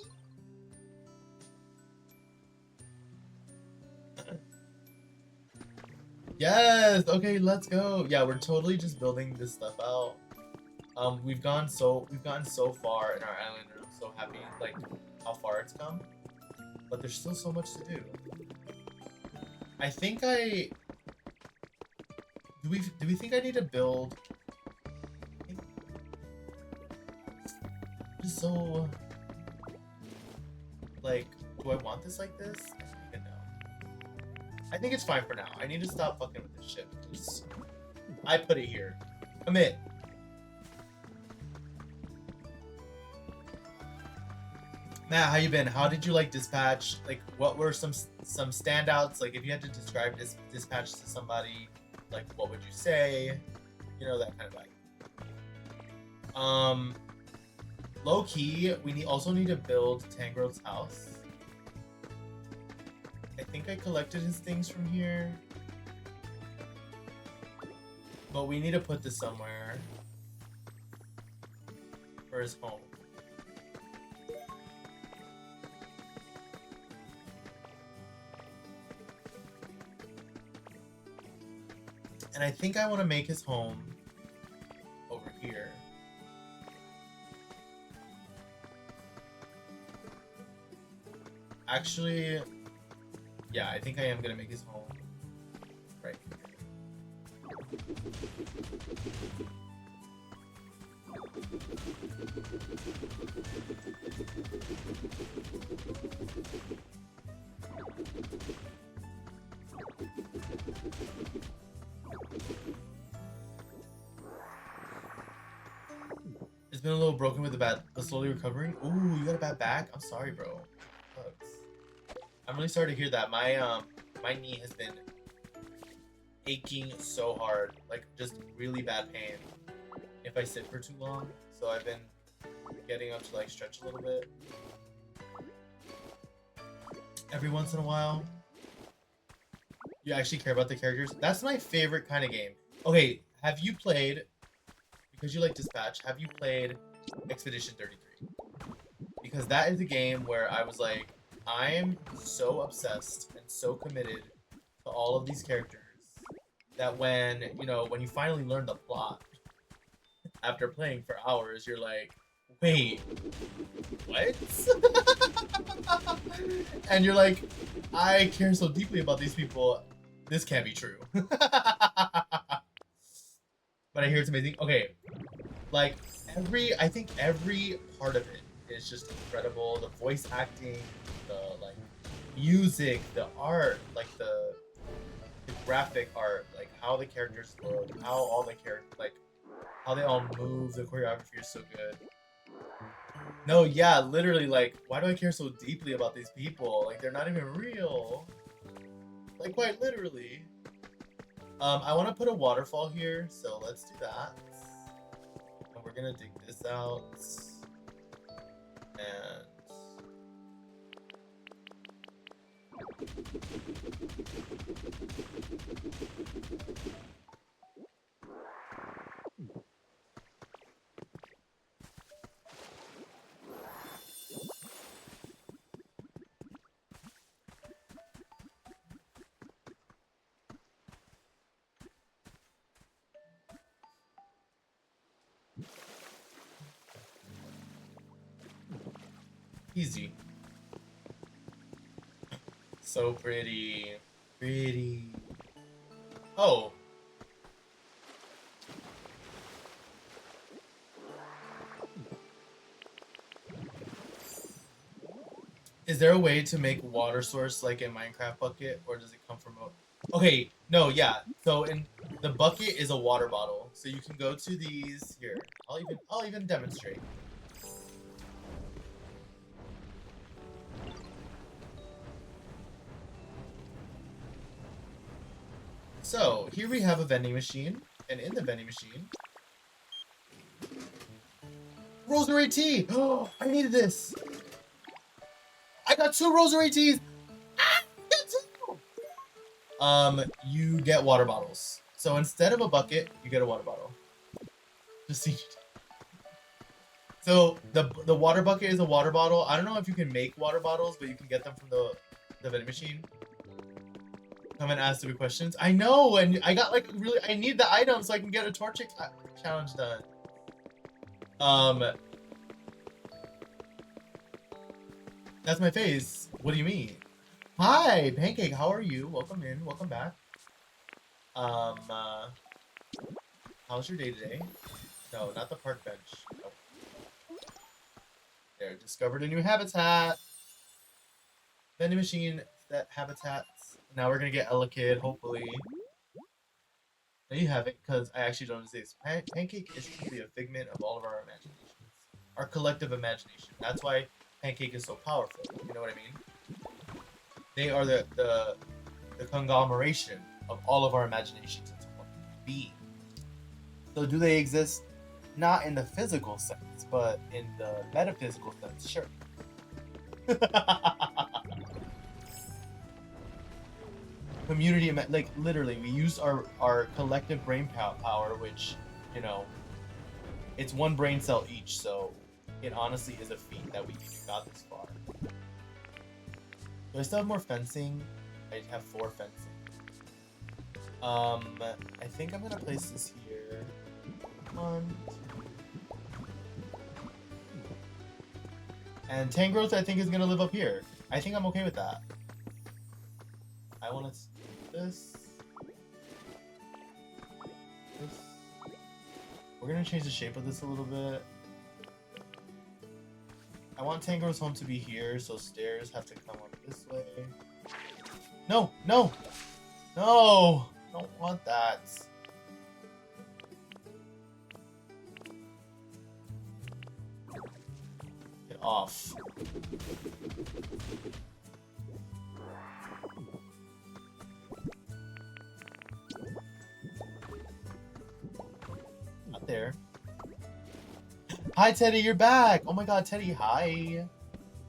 Yes, okay, let's go. Yeah, we're totally just building this stuff out. We've gotten so far in our island, and I'm so happy like how far it's come. But there's still so much to do. I think do we think I need to build just so like, do I want this like this? I think it's fine for now. I need to stop fucking with this shit. I put it here. Commit. Matt, how you been? How did you like Dispatch? Like, what were some standouts? Like, if you had to describe Dispatch to somebody, like, what would you say? You know, that kind of vibe. Low key, we also need to build Tangro's house. I think I collected his things from here. But we need to put this somewhere. For his home. And I think I want to make his home over here. Actually, yeah, I think I am gonna make his home right here. It's been a little broken with the bat, but slowly recovering. Ooh, you got a bad back? I'm sorry, bro. Sucks. I'm really sorry to hear that. My knee has been aching so hard, like just really bad pain if I sit for too long. So I've been getting up to like stretch a little bit every once in a while. You actually care about the characters? That's my favorite kind of game. Okay, have you played, because you like Dispatch, have you played Expedition 33? Because that is a game where I was like, I am so obsessed and so committed to all of these characters that when, you know, when you finally learn the plot after playing for hours, you're like, wait, what? And you're like, I care so deeply about these people. This can't be true. But I hear it's amazing. Okay, like I think every part of it is just incredible. The voice acting, the like music, the art, like the graphic art, like how the characters look, how all the characters, like how they all move. The choreography is so good. No, yeah, literally, like, why do I care so deeply about these people? Like, they're not even real. Like, quite literally. I want to put a waterfall here, so let's do that. And we're gonna dig this out. And... easy. So pretty. Pretty. Oh. Is there a way to make water source like a Minecraft bucket, or does it come from a... Okay, no, yeah. So in the bucket is a water bottle. So you can go to these here. I'll even demonstrate. So here we have a vending machine, and in the vending machine, Rosary tea. Oh, I needed this. I got 2 Rosary teas. You get water bottles. So instead of a bucket, you get a water bottle. Just see. So the water bucket is a water bottle. I don't know if you can make water bottles, but you can get them from the vending machine. Come and ask stupid questions. I know, and I got like really. I need the item so I can get a torch challenge done. That's my face. What do you mean? Hi, Pancake. How are you? Welcome in. Welcome back. How's your day today? No, not the park bench. Nope. There, discovered a new habitat. Vending machine, that habitats. Now we're gonna get Ella Kid, hopefully. There you have it, because I actually don't exist. Pancake is truly a figment of all of our imaginations. Our collective imagination. That's why Pancake is so powerful. You know what I mean? They are the conglomeration of all of our imaginations into one being. So do they exist? Not in the physical sense, but in the metaphysical sense, sure. Community, like literally, we use our collective brain power, which, you know, it's one brain cell each, so it honestly is a feat that we even got this far. Do I still have more fencing? I have 4 fencing. I think I'm gonna place this here. 1, 2. And Tangrowth, I think, is gonna live up here. I think I'm okay with that. I want to this. This. We're gonna change the shape of this a little bit. I want Tangrowth's home to be here, so stairs have to come up this way. No, no, no! Don't want that. Get off. Not there. Hi, Teddy, you're back! Oh my god, Teddy, hi!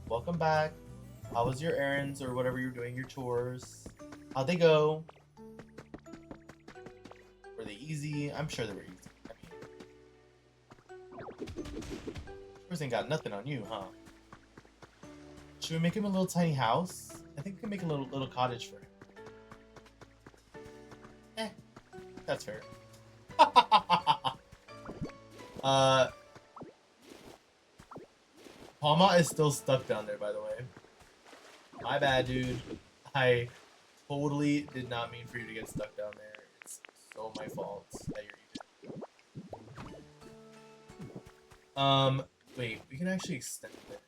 Welcome back. How was your errands or whatever you're doing, your chores? How'd they go? Were they easy? I'm sure they were easy. Chores ain't got nothing on you, huh? Should we make him a little tiny house? I think we can make a little cottage for him. That's fair. Palma is still stuck down there, by the way. My bad, dude. I totally did not mean for you to get stuck down there. It's so my fault that you're even. Wait, we can actually extend this.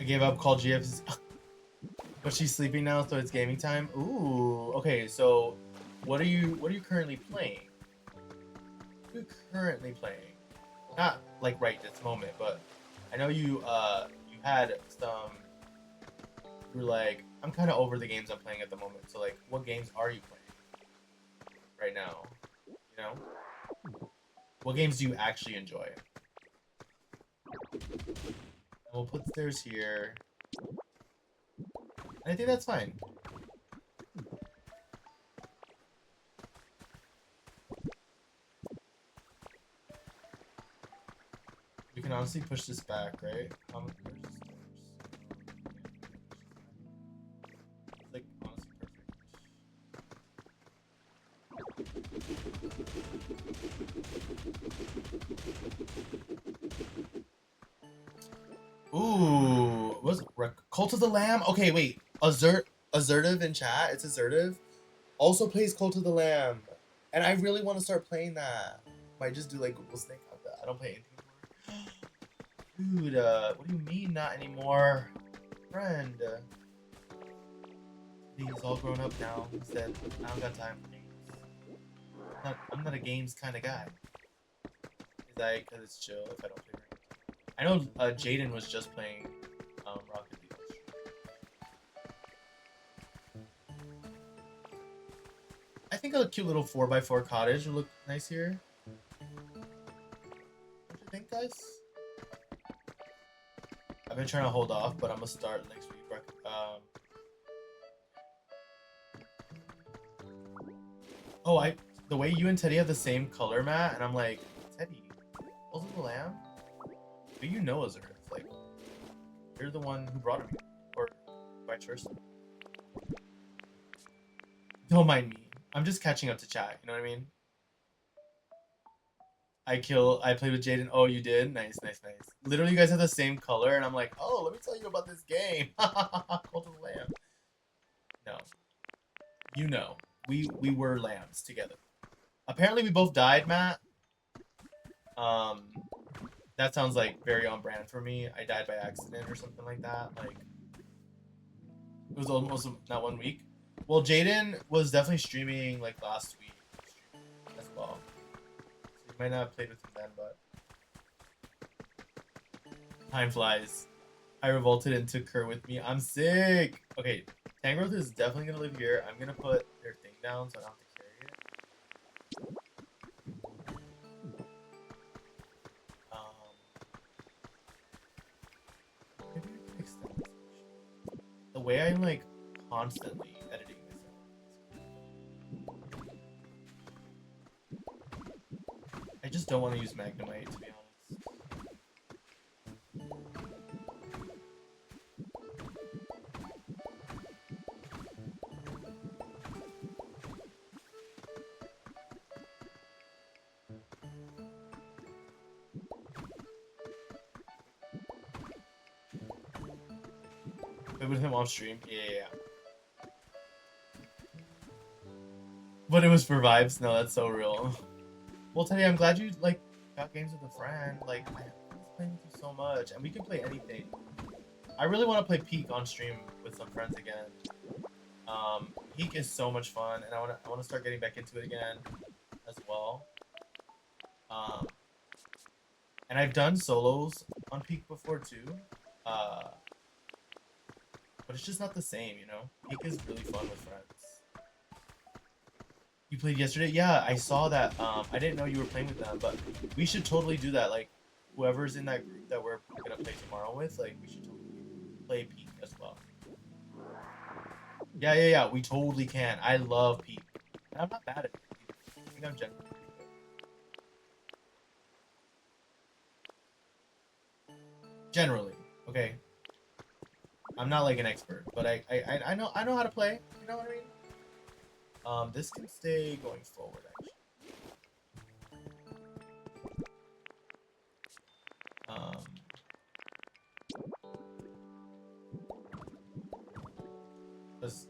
I gave up, called GF's. But she's sleeping now, so it's gaming time. Ooh, okay. So, what are you currently playing? What are you currently playing? Not like right this moment, but I know you had some. You were like, I'm kind of over the games I'm playing at the moment. So like, what games are you playing right now? You know, what games do you actually enjoy? And we'll put stairs here. I think that's fine. We can honestly push this back, right? Like, honestly perfect. Ooh, what's Cult of the Lamb? Okay, wait. Assertive in chat. It's assertive. Also plays Cult of the Lamb, and I really want to start playing that. Might just do like Google Snake on that. I don't play anything anymore. Dude, what do you mean not anymore, friend? He's all grown up now. He said, I don't got time for games. I'm not a games kind of guy. Is that because it's chill if I don't play? I know Jaden was just playing Rocket League. I think a cute little 4x4 cottage would look nice here. What do you think, guys? I've been trying to hold off, but I'm gonna start next week. Oh, the way you and Teddy have the same color, Matt, and I'm like, Teddy, Cult of the Lamb? But you know Azurth, like, you're the one who brought him here, or vice versa. Don't mind me. I'm just catching up to chat, you know what I mean? I played with Jaden. Oh, you did? Nice, nice, nice. Literally, you guys have the same color, and I'm like, oh, let me tell you about this game. Cult of the Lamb. No. You know, we were lambs together. Apparently, we both died, Matt. Um, that sounds like very on brand for me. I died by accident or something like that. Like it was almost not 1 week. Well, Jaden was definitely streaming like last week as well. So you might not have played with him then, but time flies. I revolted and took her with me. I'm sick. Okay, Tangrowth is definitely gonna live here. I'm gonna put their thing down so I don't have to carry it. Maybe we can extend this actually. The way I'm like constantly editing this. I just don't want to use Magnemite, to be honest. Played with him off stream? Yeah. But it was for vibes? No, that's so real. Well, Teddy, I'm glad you like got games with a friend. Like, I was playing with you so much, and we can play anything. I really want to play Peak on stream with some friends again. Peak is so much fun, and I want to start getting back into it again as well. And I've done solos on Peak before too. But it's just not the same, you know. Peak is really fun with friends. You played yesterday? Yeah, I saw that. I didn't know you were playing with them, but we should totally do that. Like, whoever's in that group that we're gonna play tomorrow with, like, we should totally play Peak as well. Yeah. We totally can. I love Peak. And I'm not bad at it either. I think I'm generally pretty good. Generally, okay. I'm not like an expert, but I know how to play. You know what I mean? This can stay going forward actually. Because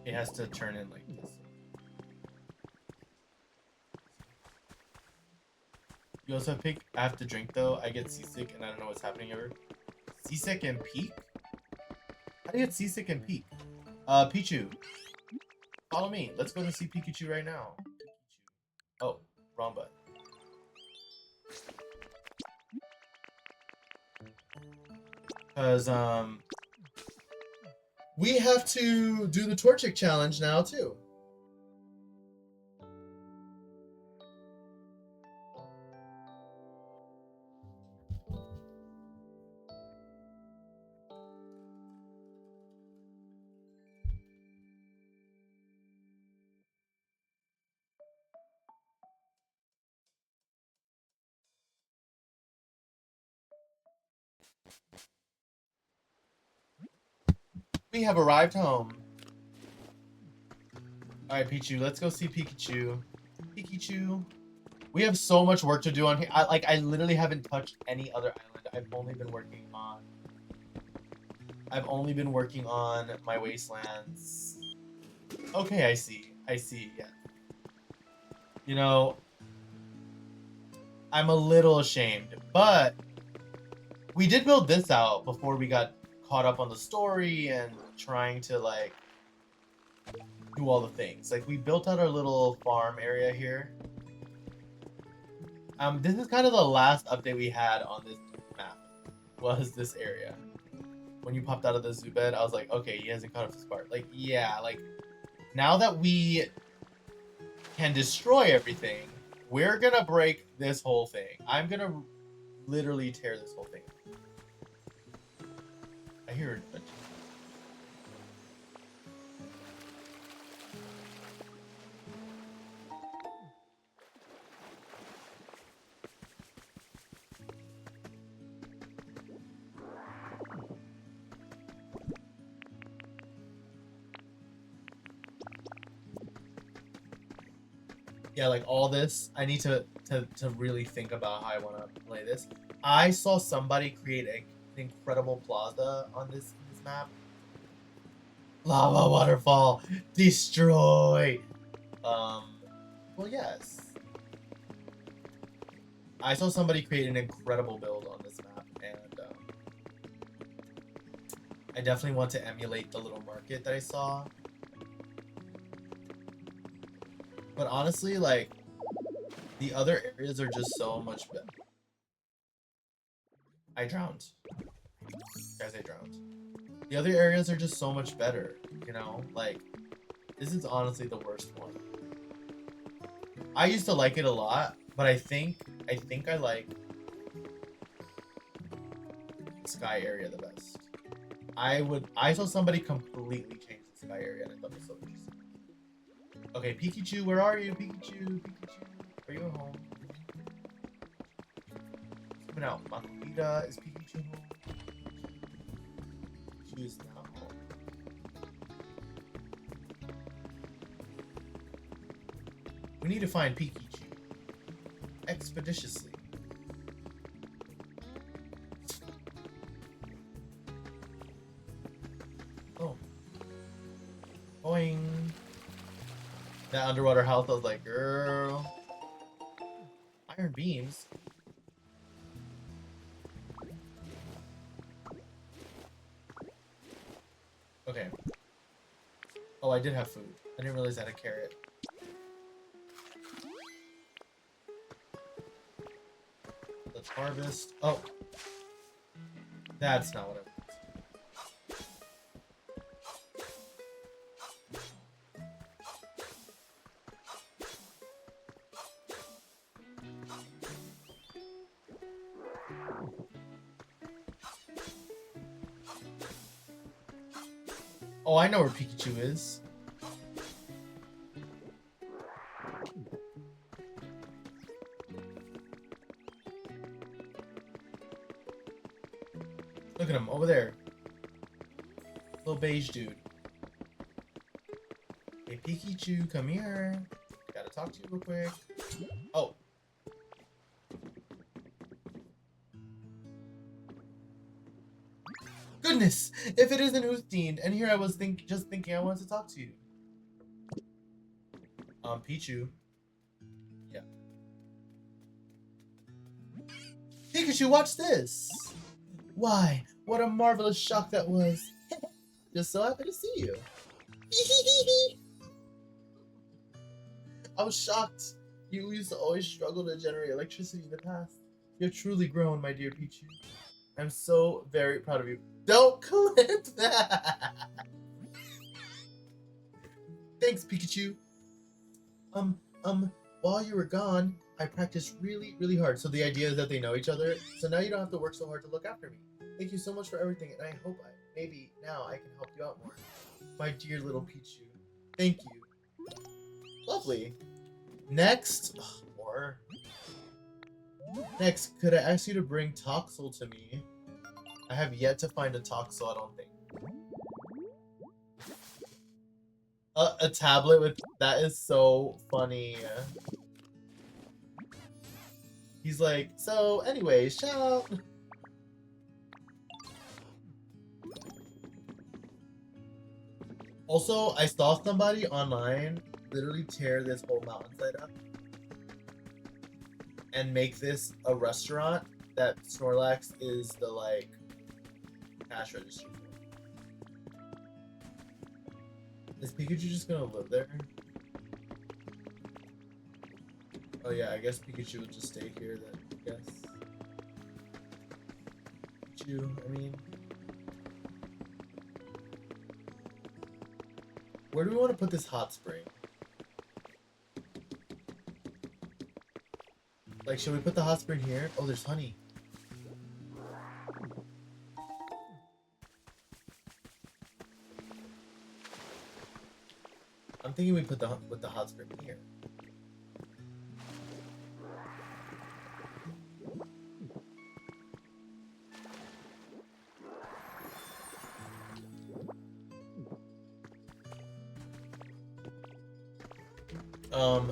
it has to turn in like this. You also pick. I have to drink though. I get seasick and I don't know what's happening ever. Seasick and Peak? How do you get seasick and Peak? Pichu. Follow me. Let's go to see Pikachu right now. Pikachu. Oh, wrong button. Because, we have to do the Torchic challenge now, too. We have arrived home. Alright, Pichu, let's go see Pikachu. Pikachu. We have so much work to do on here. I literally haven't touched any other island. I've only been working on my wastelands. Okay, I see. Yeah. You know, I'm a little ashamed, but we did build this out before we got caught up on the story and trying to like do all the things. Like we built out our little farm area here. This is kind of the last update we had on this map, was this area. When you popped out of the zoo bed, I was like, okay, he hasn't caught up to this part. Like, yeah, like now that we can destroy everything, we're gonna break this whole thing. I'm gonna literally tear this whole thing. I hear a yeah, like all this, I need to really think about how I want to play this. I saw somebody create an incredible plaza on this map. Lava waterfall. Destroy. Well, yes. I saw somebody create an incredible build on this map, and I definitely want to emulate the little market that I saw. But honestly, like, the other areas are just so much better. I drowned. Guys, I drowned. The other areas are just so much better, you know? Like, this is honestly the worst one. I used to like it a lot, but I think I like the sky area the best. I saw somebody completely change the sky area and I thought it was so interesting. Okay, Pikachu, where are you? Pikachu, are you at home? Coming out. Makuhita, is Pikachu home? Pikachu is not home. We need to find Pikachu expeditiously. Oh. Boing. That underwater health, I was like, girl. Iron beams. Okay. Oh, I did have food. I didn't realize I had a carrot. Let's harvest. Oh. That's not what I want. Oh, I know where Pikachu is. Look at him, over there. Little beige dude. Hey, Pikachu, come here. Gotta talk to you real quick. Oh. Goodness! If it isn't Hoothdeen, and here I was just thinking I wanted to talk to you. Pichu. Yeah. Pikachu, watch this! Why, what a marvelous shock that was. Just so happy to see you. I was shocked. You used to always struggle to generate electricity in the past. You have truly grown, my dear Pichu. I'm so very proud of you. Don't clip that! Thanks, Pikachu. While you were gone, I practiced really, really hard. So the idea is that they know each other. So now you don't have to work so hard to look after me. Thank you so much for everything, and I hope maybe now I can help you out more. My dear little Pichu. Thank you. Lovely. Next, more. Next, could I ask you to bring Toxel to me? I have yet to find a Toxel, I don't think. A tablet with... That is so funny. He's like, so anyway, shout. Also, I saw somebody online literally tear this whole mountainside up and make this a restaurant that Snorlax is the, like, cash register for. Is Pikachu just gonna live there? Oh yeah, I guess Pikachu will just stay here then, I guess. Pikachu, I mean... Where do we want to put this hot spring? Like, should we put the hot spring here? Oh, there's honey. I'm thinking we put the hot spring here.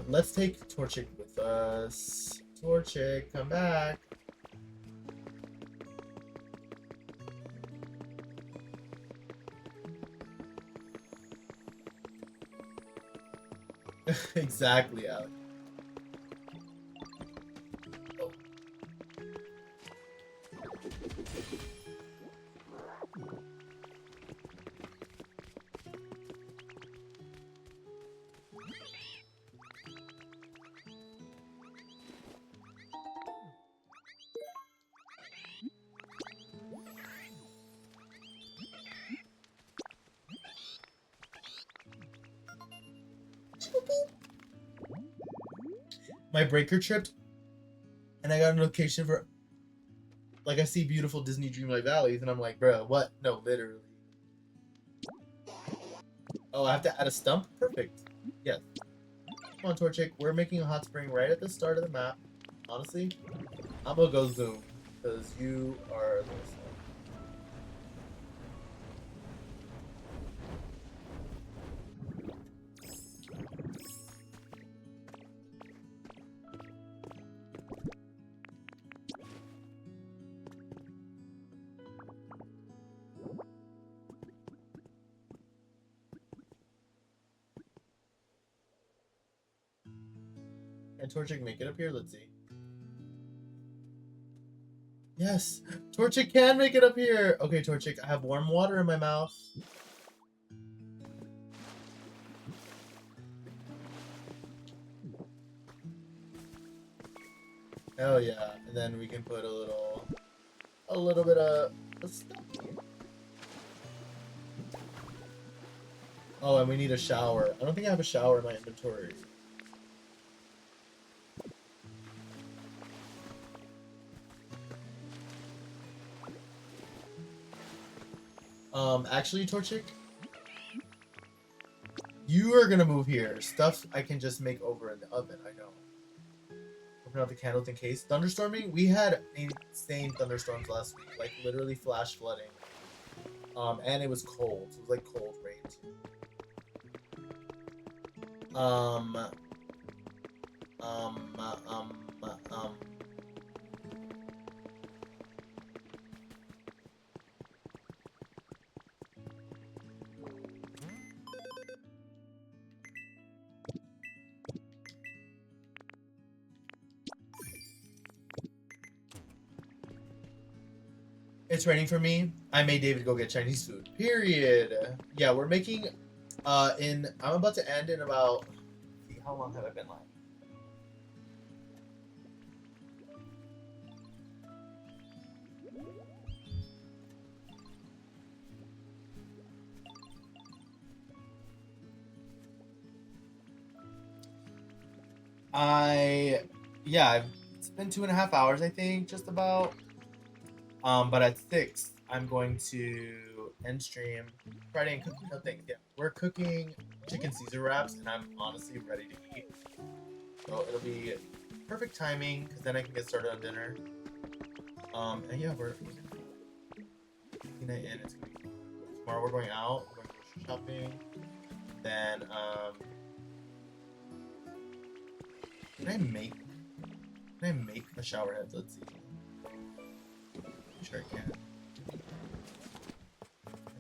Let's take Torchic with us. Torchic, come back. Exactly, Alex. Oh. My breaker tripped, and I got a notification for, like, I see beautiful Disney Dreamlight Valleys, and I'm like, bro, what? No, literally. Oh, I have to add a stump? Perfect. Yes. Come on, Torchic. We're making a hot spring right at the start of the map. Honestly, I'm gonna go zoom, because you are a little slow. Can Torchic make it up here? Let's see. Yes, Torchic can make it up here. Okay, Torchic, I have warm water in my mouth. Hell yeah! And then we can put a little bit of stuff. Oh, and we need a shower. I don't think I have a shower in my inventory. Actually, Torchic, you are gonna move here. Stuff I can just make over in the oven. I know. Open up the candles in case. Thunderstorming? We had insane thunderstorms last week. Like, literally flash flooding. And it was cold. It was like cold rain too. Um. It's raining for me. I made David go get Chinese food. Period. Yeah, we're making I'm about to end in about, see, how long have I been live? It's been 2.5 hours, I think, just about. But at 6, I'm going to end stream. Friday and cooking, no thanks. Yeah, we're cooking chicken Caesar wraps, and I'm honestly ready to eat. So it'll be perfect timing, because then I can get started on dinner. And yeah, we're taking it in. It's gonna be fun. Tomorrow we're going out. We're going grocery shopping. Then can I make a shower head? Let's see. I'm sure I can.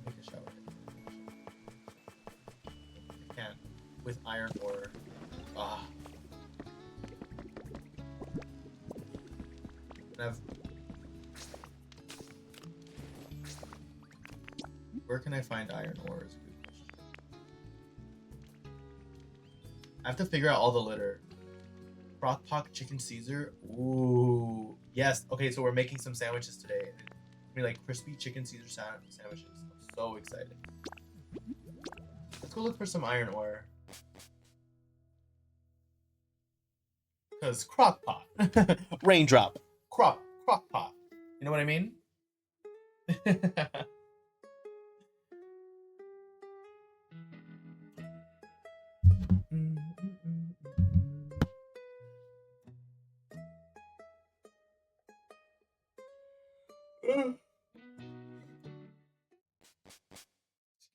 Make a shower head. I can with iron ore. Ah. Where can I find iron ore is a good question. I have to figure out all the litter. Crock pot chicken Caesar. Ooh. Yes. Okay, so we're making some sandwiches today. It's gonna be like crispy chicken Caesar sandwiches. I'm so excited. Let's go look for some iron ore. Because crock pot. Raindrop. Crock pot. You know what I mean?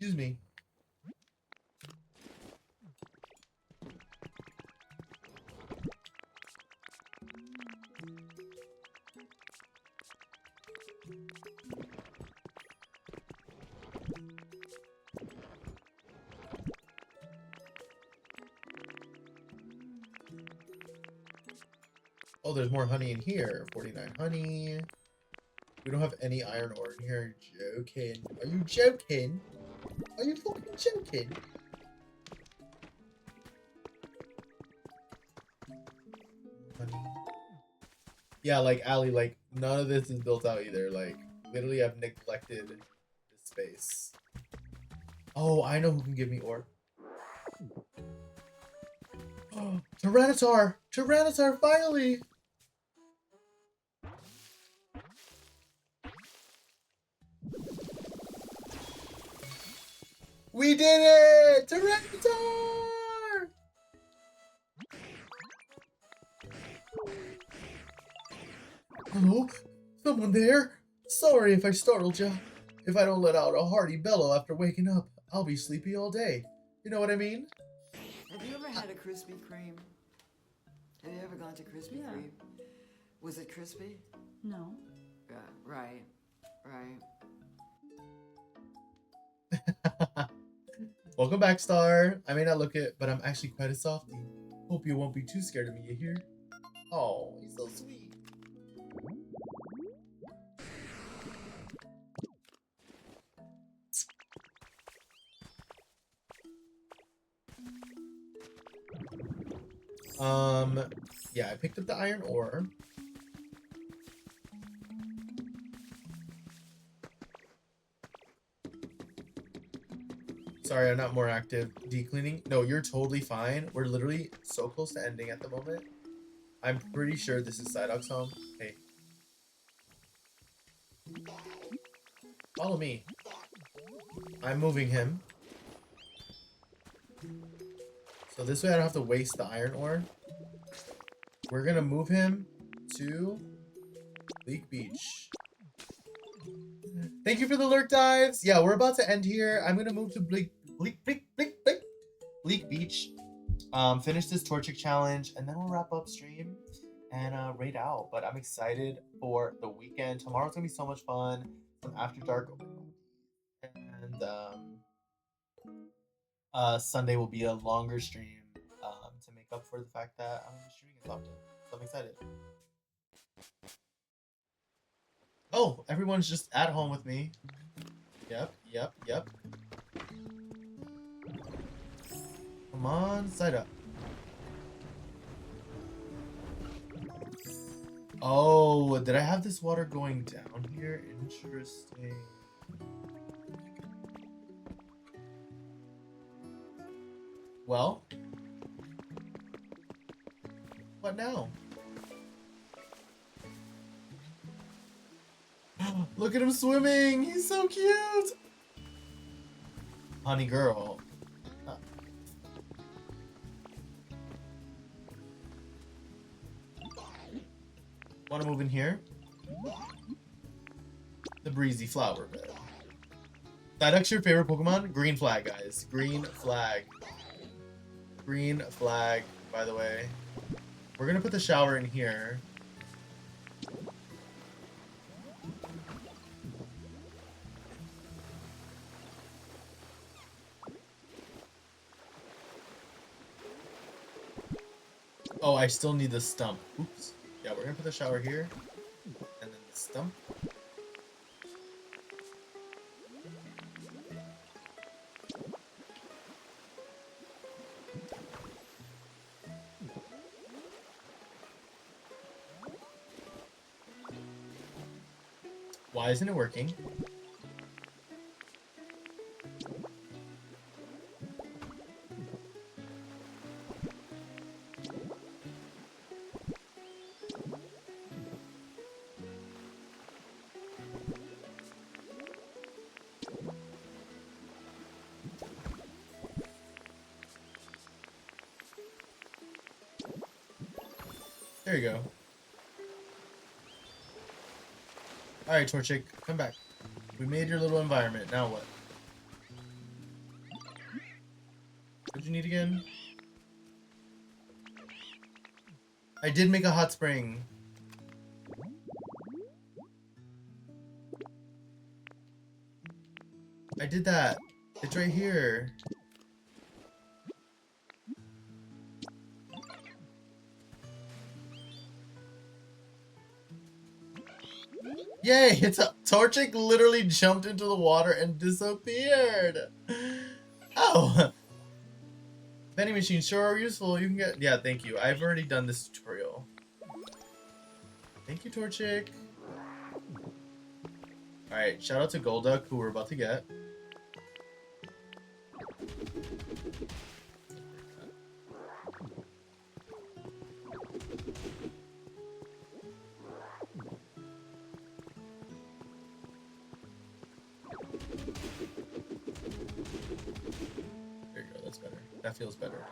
Excuse me. Oh, there's more honey in here. 49 honey. We don't have any iron ore in here. Joking. Are you joking? Are you fucking joking? Honey. Yeah, like Allie, like none of this is built out either. Like literally I've neglected this space. Oh, I know who can give me ore. Oh, Tyranitar! Tyranitar, finally! We did it! Tyranitar! Hello? Someone there? Sorry if I startled you. If I don't let out a hearty bellow after waking up, I'll be sleepy all day. You know what I mean? Have you ever had a Krispy Kreme? Have you ever gone to Krispy Yeah. Kreme? Was it crispy? No. Yeah, right, right. Welcome back, Star. I may not look it, but I'm actually quite a softie. Hope you won't be too scared of me, you hear? Oh, he's so sweet. Yeah, I picked up the iron ore. Sorry, I'm not more active. Decleaning? No, you're totally fine. We're literally so close to ending at the moment. I'm pretty sure this is Psyduck's home. Hey. Follow me. I'm moving him. So this way I don't have to waste the iron ore. We're gonna move him to Bleak Beach. Thank you for the lurk dives. Yeah, we're about to end here. I'm gonna move to Bleak Beach. Finish this Torchic challenge, and then we'll wrap up stream and raid out. But I'm excited for the weekend. Tomorrow's gonna be so much fun. Some after dark, and Sunday will be a longer stream to make up for the fact that I'm gonna be streaming as often. So I'm excited. Oh, everyone's just at home with me. Yep. Come on, side up. Oh, did I have this water going down here? Interesting. Well, what now? Look at him swimming! He's so cute! Honey girl. Want to move in here? The breezy flower bed. Psyduck's your favorite Pokemon? Green flag, guys. Green flag. Green flag, by the way. We're gonna put the shower in here. Oh, I still need the stump. Oops. Yeah, we're gonna put the shower here. And then the stump. Why isn't it working? There you go. Alright, Torchic, come back. We made your little environment. Now what? What'd you need again? I did make a hot spring. I did that. It's right here. Yay! It's a Torchic literally jumped into the water and disappeared. Oh, vending machine sure are useful. You can get thank you. I've already done this tutorial. Thank you, Torchic. All right, shout out to Golduck who we're about to get. There you go, that's better. That feels better.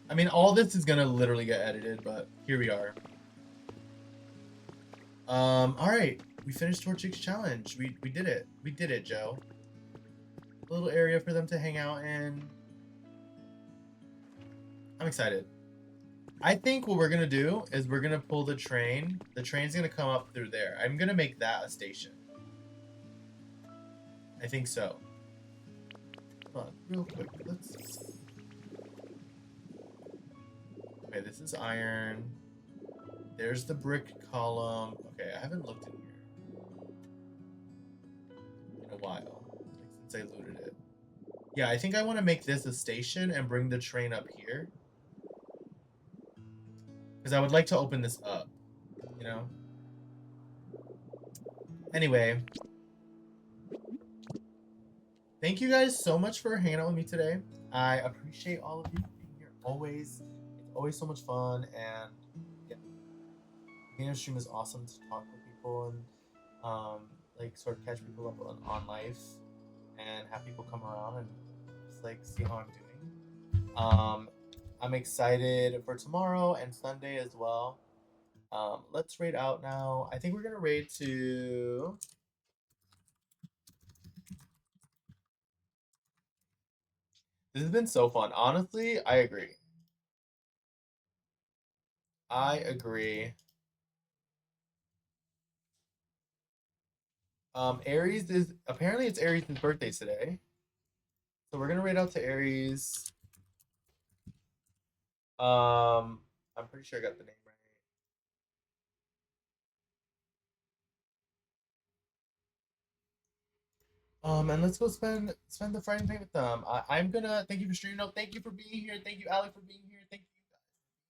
I mean, all this is gonna literally get edited, but here we are. Alright. We finished Torchic's challenge. We did it. We did it, Joe. A little area for them to hang out in. I'm excited. I think what we're gonna do is we're gonna pull the train. The train's gonna come up through there. I'm gonna make that a station. I think so. Hold on, real quick. Let's. Okay, this is iron. There's the brick column. Okay, I haven't looked in here in a while, like since I looted it. Yeah, I think I want to make this a station and bring the train up here. Because I would like to open this up, you know? Anyway. Thank you guys so much for hanging out with me today. I appreciate all of you being here always. It's always so much fun, and yeah. Being on stream is awesome to talk with people and like sort of catch people up on life and have people come around and just like see how I'm doing. I'm excited for tomorrow and Sunday as well. Let's raid out now. I think we're gonna raid to. This has been so fun. Honestly, I agree. I agree. Aries is apparently it's Aries' birthday today. So we're gonna raid out to Aries. I'm pretty sure I got the name right. And let's go spend the Friday night with them. I'm gonna thank you for streaming. No, thank you for being here. Thank you, Ali, for being here. Thank you guys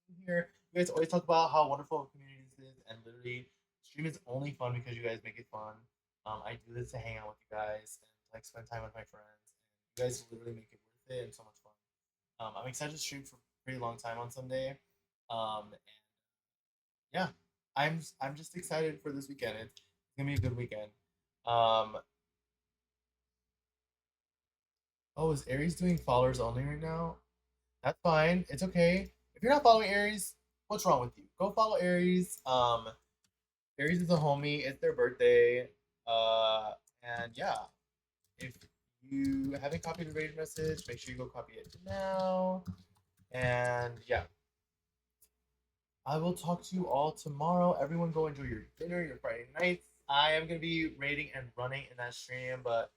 for being here. You guys always talk about how wonderful a community this is, and literally, stream is only fun because you guys make it fun. I do this to hang out with you guys and like spend time with my friends. And you guys literally make it worth it and so much fun. I'm excited to stream for a pretty long time on Sunday. And yeah, I'm just excited for this weekend. It's gonna be a good weekend. Um, oh, is Aries doing followers only right now? That's fine. It's okay. If you're not following Aries, what's wrong with you? Go follow Aries. Aries is a homie. It's their birthday. And yeah, if you haven't copied the raid message, make sure you go copy it now. And yeah, I will talk to you all tomorrow. Everyone go enjoy your dinner, your Friday nights. I am going to be raiding and running in that stream, but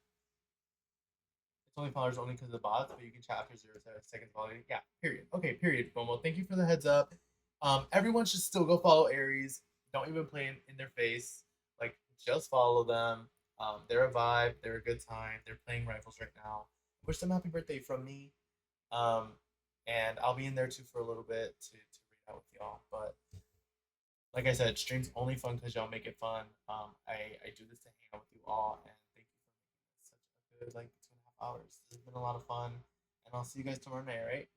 it's only followers only because of the bots, but you can chat after 0 seconds following. Yeah, period. Okay, period, FOMO. Thank you for the heads up. Everyone should still go follow Aries. Don't even play in their face. Like, just follow them. They're a vibe. They're a good time. They're playing rifles right now. Wish them happy birthday from me. And I'll be in there too for a little bit to read out with y'all. But like I said, stream's only fun because y'all make it fun. I do this to hang out with you all, and thank you for making this such a good like 2.5 hours. This has been a lot of fun, and I'll see you guys tomorrow night. All right.